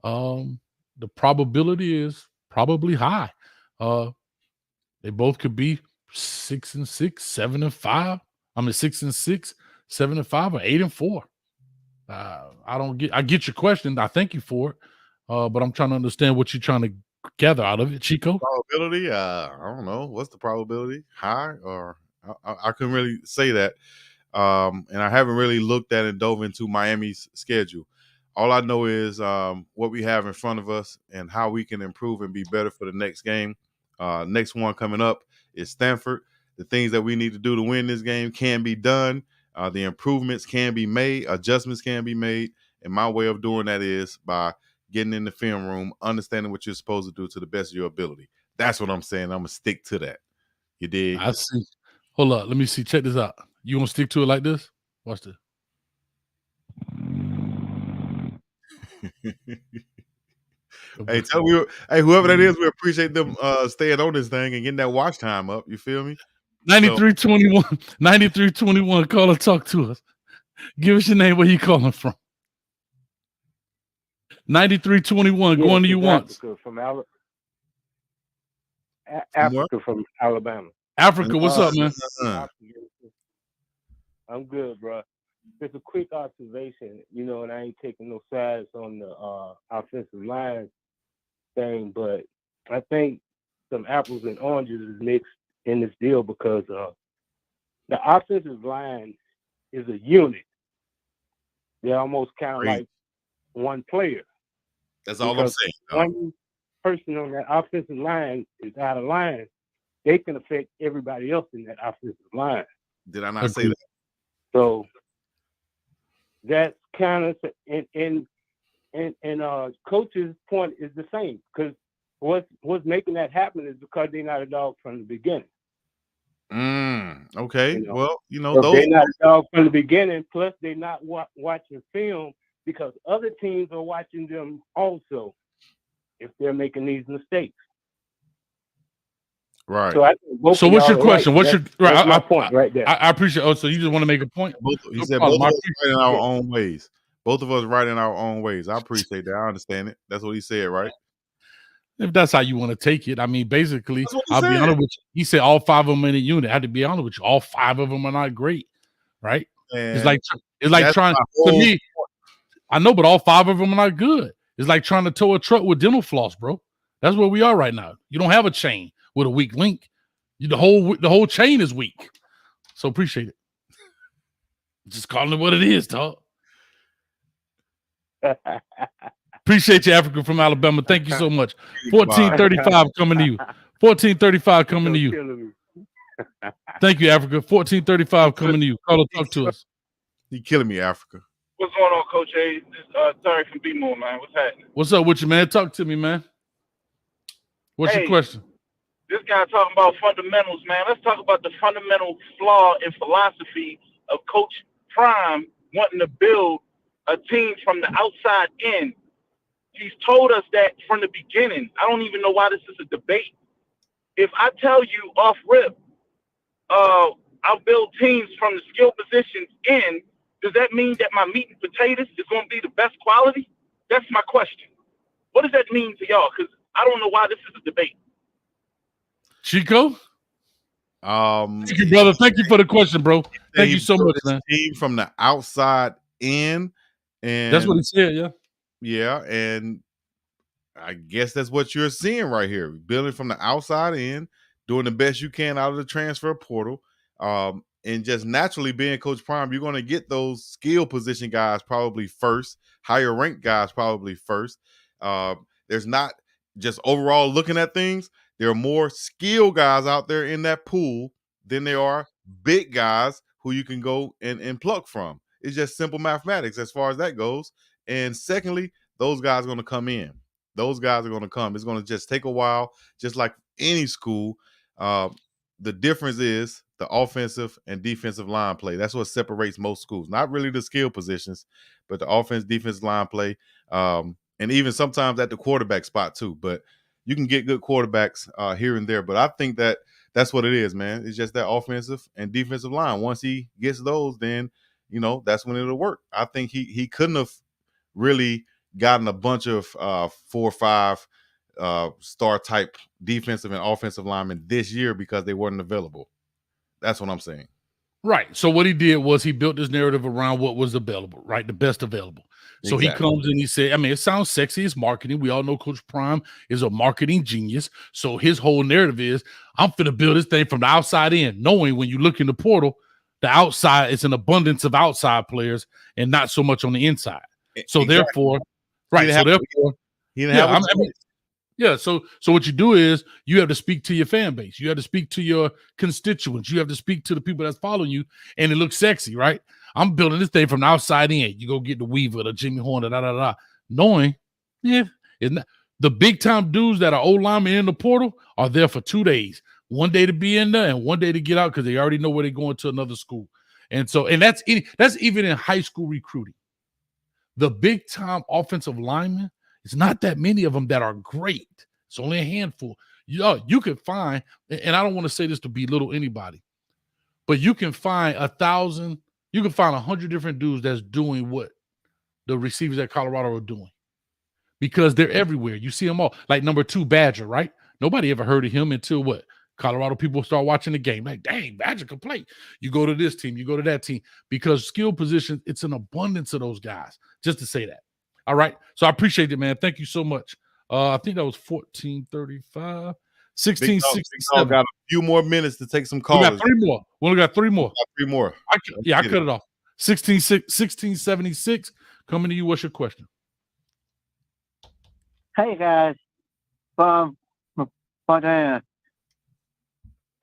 The probability is probably high. They both could be 6-6, 7-5. I mean 6-6, 7-5, or 8-4. I get your question. I thank you for it. But I'm trying to understand what you're trying to gather out of it, Chico. Probability? I don't know. What's the probability? High or I couldn't really say that. And I haven't really looked at and dove into Miami's schedule. All I know is what we have in front of us and how we can improve and be better for the next game. Next one coming up is Stanford. The things that we need to do to win this game can be done. The improvements can be made. Adjustments can be made. And my way of doing that is by getting in the film room, understanding what you're supposed to do to the best of your ability. That's what I'm saying. I'm going to stick to that. You dig? I see. Hold up. Let me see. Check this out. You want to stick to it like this? Watch this. Hey, whoever that is, we appreciate them staying on this thing and getting that watch time up. You feel me? 9321. 9321. Call and talk to us. Give us your name. Where you calling from? 9321. Going to you once. Africa from Alabama. Africa, what's up, man? I'm good, bro. Just a quick observation, and I ain't taking no sides on the offensive line thing, but I think some apples and oranges is mixed in this deal because the offensive line is a unit. They're almost kind of like one player. That's all I'm saying. One person on that offensive line is out of line, they can affect everybody else in that offensive line. Did I not say that? So that's kind of and coach's point is the same because what's making that happen is because they're not a dog from the beginning. Okay. Well, so those they're not a dog from the beginning. Plus, they're not watching film because other teams are watching them also. If they're making these mistakes. Right. So what's your question? What's your that's my point right there? I appreciate. Oh, so you just want to make a point? He said both of us right in our own ways. Both of us right in our own ways. I appreciate that. I understand it. That's what he said, right? If that's how you want to take it. I mean, basically, I'll be honest with you. He said all 5 of them in a unit. I have to be honest with you. All 5 of them are not great, right? And it's like trying to me. I know, but all 5 of them are not good. It's like trying to tow a truck with dental floss, bro. That's where we are right now. You don't have a chain with a weak link. The whole chain is weak. So appreciate it. Just calling it what it is, dog. Appreciate you, Africa from Alabama. Thank you so much. 1435 coming to you. 1435 coming to you. Thank you, Africa. 1435 coming to you. Call or talk to us. You killing me, Africa. What's going on, Coach A? Sorry from B-More, man. What's happening? What's up with you, man? Talk to me, man. What's your question? This guy talking about fundamentals, man. Let's talk about the fundamental flaw in philosophy of Coach Prime wanting to build a team from the outside in. He's told us that from the beginning. I don't even know why this is a debate. If I tell you off rip, I'll build teams from the skill positions in, does that mean that my meat and potatoes is going to be the best quality? That's my question. What does that mean to y'all? Because I don't know why this is a debate. Chico? Thank you, brother. Thank you for the question, bro. Thank you so much, man. Team from the outside in, and that's what he said, yeah. Yeah, and I guess that's what you're seeing right here. Building from the outside in, doing the best you can out of the transfer portal. And just naturally being Coach Prime, you're going to get those skill position guys probably first, higher ranked guys probably first. There's not just overall looking at things. There are more skill guys out there in that pool than there are big guys who you can go and pluck from. It's just simple mathematics as far as that goes. And secondly, those guys are going to come in. Those guys are going to come. It's going to just take a while, just like any school. The difference is the offensive and defensive line play. That's what separates most schools. Not really the skill positions, but the offense, defensive line play, and even sometimes at the quarterback spot too. But you can get good quarterbacks here and there. But I think that's what it is, man. It's just that offensive and defensive line. Once he gets those, then that's when it'll work. I think he couldn't have really gotten a bunch of 4 or 5 star type defensive and offensive linemen this year because they weren't available. That's what I'm saying. Right. So what he did was he built this narrative around what was available, right? The best available. So Exactly. he comes and he said, I mean, it sounds sexy. It's marketing. We all know Coach Prime is a marketing genius. So his whole narrative is, I'm finna build this thing from the outside in, knowing when you look in the portal, the outside is an abundance of outside players and not so much on the inside. So Exactly. therefore, right. So therefore, he didn't have yeah. So what you do is you have to speak to your fan base. You have to speak to your constituents. You have to speak to the people that's following you, and it looks sexy, right? I'm building this thing from the outside in. You go get the Weaver, the Jimmy Horner, knowing, it's not, the big time dudes that are old linemen in the portal are there for 2 days. 1 day to be in there and 1 day to get out because they already know where they're going to another school. And so, and that's even in high school recruiting. The big time offensive linemen, it's not that many of them that are great. It's only a handful. You could find, and I don't want to say this to belittle anybody, but you can find 1,000, you can find 100 different dudes that's doing what the receivers at Colorado are doing because they're everywhere. You see them all. Like number 2, Badger, right? Nobody ever heard of him until what? Colorado people start watching the game. Like, dang, Badger can play. You go to this team, you go to that team because skill position, it's an abundance of those guys. Just to say that. All right. So I appreciate it, man. Thank you so much. I think that was 1435, 1667. Got a few more minutes to take some calls. We got 3 more. We only got 3 more. Three more. I cut it off. 1676. Coming to you. What's your question? Hey guys, from Montana.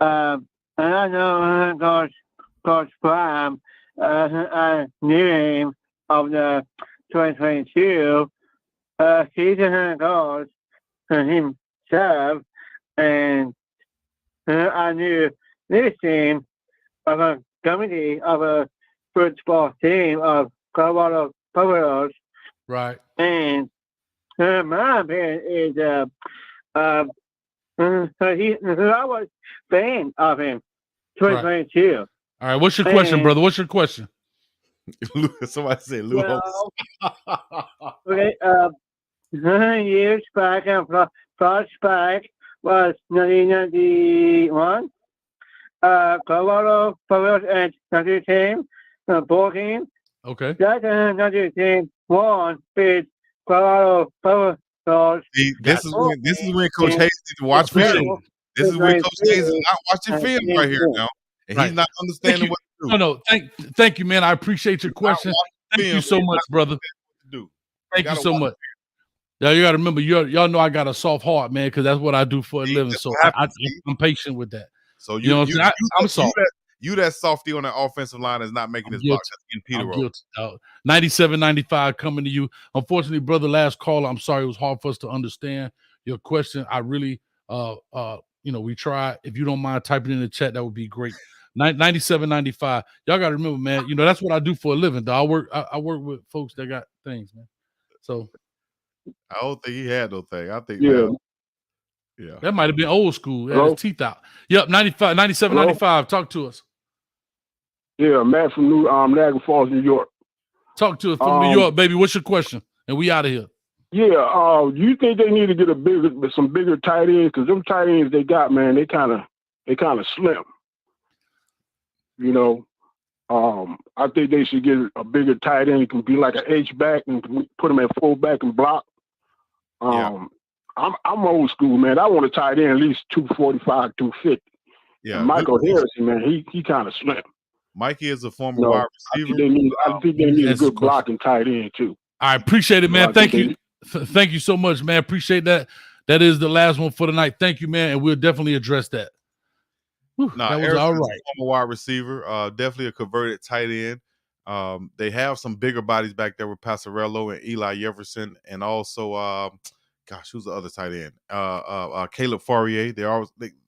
And I know Coach Prime, a name of the 2022 season goals for himself, and I knew this team of a committee of a football team of Colorado Buffaloes. Right. And my opinion is I was a fan of him 2022. All right. What's your question, brother? What's your question? Somebody say Lou. Okay, years back and back was 1991. Colorado Buffaloes and another team, ball game. Okay. That another team won with Colorado Buffaloes. See, this is when Coach Hayes needs to watch film. This is when Coach Hayes is not watching film right here now, and he's not understanding what to do. No, thank you, man. I appreciate your question. Thank you so much, brother. Thank you so much. Yeah, you got to remember, y'all know I got a soft heart, man, because that's what I do for a living. So I'm patient with that. So you know what I'm saying? I'm soft. You that softy on the offensive line is not making this box. I'm guilty. 97-95 coming to you. Unfortunately, brother, last caller, I'm sorry. It was hard for us to understand your question. I really, we try. If you don't mind typing in the chat, that would be great. 97-95. Y'all got to remember, man, that's what I do for a living. Though. I work with folks that got things, man. So I don't think he had no thing. I think that might have been old school. Had his teeth out. Yep, 97-95. Talk to us. Yeah, Matt from Niagara Falls, New York. Talk to us from New York, baby. What's your question? And we out of here. Yeah, do you think they need to get some bigger tight ends? Because them tight ends they got, man, they kind of slim. I think they should get a bigger tight end. It can be like an H-back and put them at fullback and block. I'm old school, man. I want a tight end at least 245, 250. Yeah, and Michael Harrison, man, he kind of slim. Mikey is a former wide receiver. I think they need a good blocking tight end too. I appreciate it, man. Thank you. Thank you so much, man. Appreciate that. That is the last one for the night. Thank you, man. And we'll definitely address that. Whew, that was all right. Former wide receiver, definitely a converted tight end. They have some bigger bodies back there with Passarello and Eli Jefferson, and also, who's the other tight end? Caleb Fourier.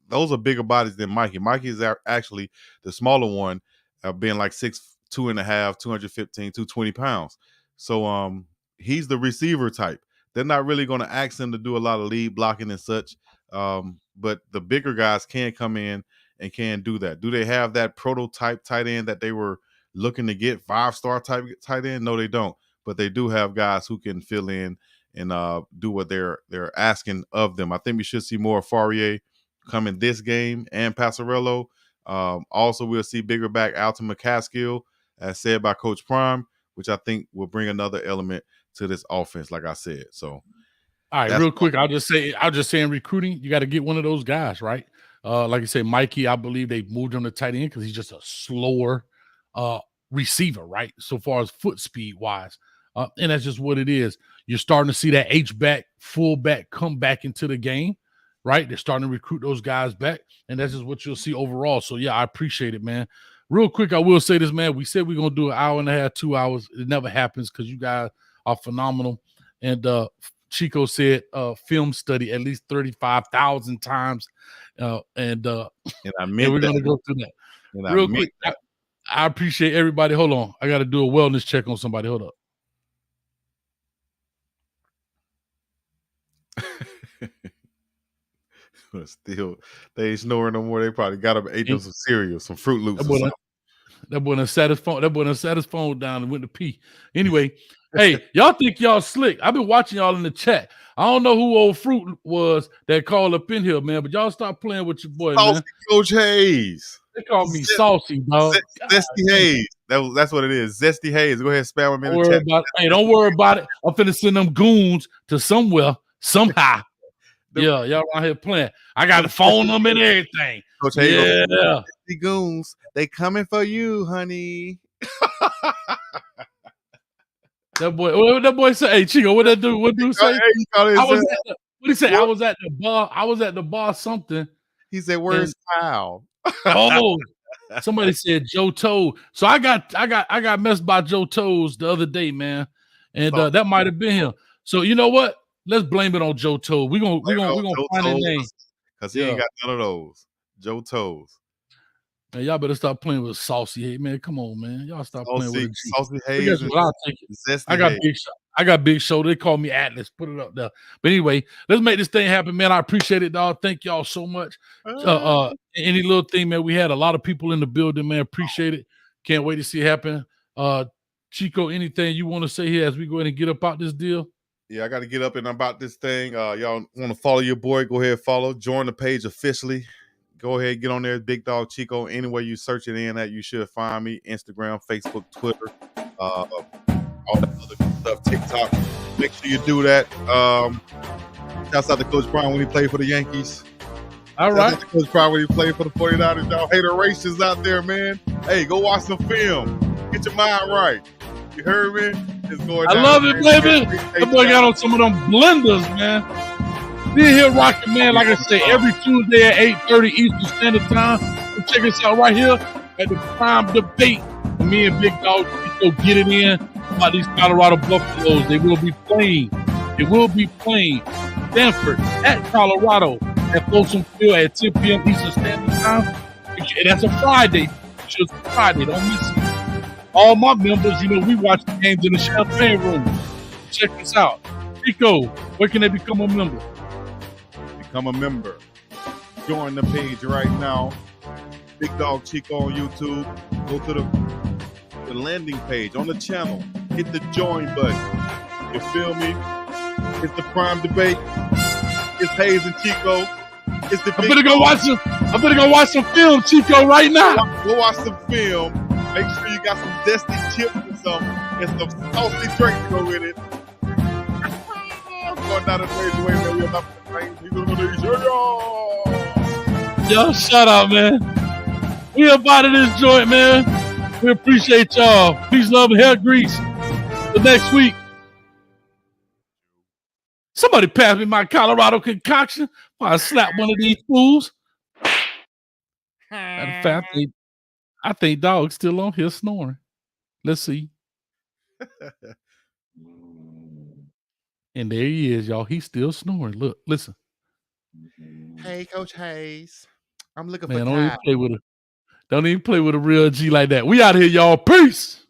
Those are bigger bodies than Mikey. Mikey is actually the smaller one, being like 6'2.5", 215, 220 pounds. So he's the receiver type. They're not really going to ask him to do a lot of lead blocking and such. But the bigger guys can come in and can do that. Do they have that prototype tight end that they were looking to get, 5-star type tight end? No, they don't. But they do have guys who can fill in and do what they're asking of them. I think we should see more Fourier come in this game and Passarello. Also, we'll see bigger back Alton McCaskill, as said by Coach Prime, which I think will bring another element to this offense, like I said. So, all right, real quick, I'll just say in recruiting, you got to get one of those guys, right? Like I said, Mikey, I believe they moved him to tight end because he's just a slower receiver, right? So far as foot speed wise. And that's just what it is. You're starting to see that H-back, fullback come back into the game, right? They're starting to recruit those guys back, and that's just what you'll see overall. So, yeah, I appreciate it, man. Real quick, I will say this, man. We said we're going to do an hour and a half, 2 hours. It never happens because you guys are phenomenal. And Chico said film study at least 35,000 times. And I meant we're going to go through that. Real quick, I appreciate everybody. Hold on. I got to do a wellness check on somebody. Hold up. Still, they ain't snoring no more. They probably got up and ate them some cereal, some Fruit Loops. That boy done sat his phone down and went to pee. Anyway, hey, y'all think y'all slick. I've been watching y'all in the chat. I don't know who old Fruit was that called up in here, man, but y'all stop playing with your boy, Saucy man. Coach Hayes. They call me Saucy, dog. Zesty Hayes. That's what it is. Zesty Hayes. Go ahead, spam him in the chat. Hey, don't worry about it. I'm finna send them goons to somewhere, somehow. Yeah, y'all out here playing. I got to phone them and everything. Coach Hayes, yeah. The goons, they coming for you, honey. That boy said, "Hey, Chico, what that dude? What dude say?" What he say? I was at the bar. I was at the bar. Something. He said, "Where's Kyle?" Oh, somebody said Joe Toe. So I got messed by Joe Toes the other day, man, and that might have been him. So you know what? Let's blame it on Joe Toe. We gonna find his name because he ain't got none of those. Joe Toes. Man, y'all better stop playing with Saucy Hayes, man. Come on, man. Y'all stop playing with it. Saucy Hayes. I'll take it. I got big show. They call me Atlas. Put it up there. But anyway, let's make this thing happen, man. I appreciate it, dog. Thank y'all so much. Any little thing, man. We had a lot of people in the building, man. Appreciate it. Can't wait to see it happen. Chico, anything you want to say here as we go ahead and get up out this deal? Yeah, I got to get up and about this thing. Y'all want to follow your boy? Go ahead, follow. Join the page officially. Go ahead, get on there, Big Dog Chico. Anywhere you search it in, that you should find me. Instagram, Facebook, Twitter, all that other good stuff, TikTok. Make sure you do that. Shouts out to Coach Brown when he played for the Yankees. All right. Shouts out to Coach Brown when he played for the 49ers. Y'all hater racists out there, man. Hey, go watch some film. Get your mind right. You heard me? It's going I love it, baby. That boy got on some of them blenders, man. We're here rocking, man, like I said, every Tuesday at 8:30 Eastern Standard Time. So check us out right here at the Prime Debate. Me and Big Dog Chico get it in about these Colorado Buffaloes. They will be playing. Stanford at Colorado at Folsom Field at 10 p.m. Eastern Standard Time. And that's a Friday. Just Friday. Don't miss it. All my members, we watch the games in the champagne room. Check us out. Chico, where can they become a member? Become a member. Join the page right now. Big Dog Chico on YouTube. Go to the landing page on the channel. Hit the join button. You feel me? It's the Prime Debate. It's Hayes and Chico. It's the I'm gonna go watch some film, Chico, right now. Go watch some film. Make sure you got some zesty chips and some saucy drinks to go with it. I'm going down the page way, man. We're not playing. We're going to Yo, shut up, man. We about this joint, man. We appreciate y'all. Peace, love, and hair grease. Till next week. Somebody pass me my Colorado concoction while I slap one of these fools. Matter of fact, I think Dogg's still on here snoring. Let's see. And there he is, y'all. He's still snoring. Look, listen. Hey, Coach Hayes. I'm looking Man, for don't even Kyle. play with a real G like that. We out here, y'all. Peace.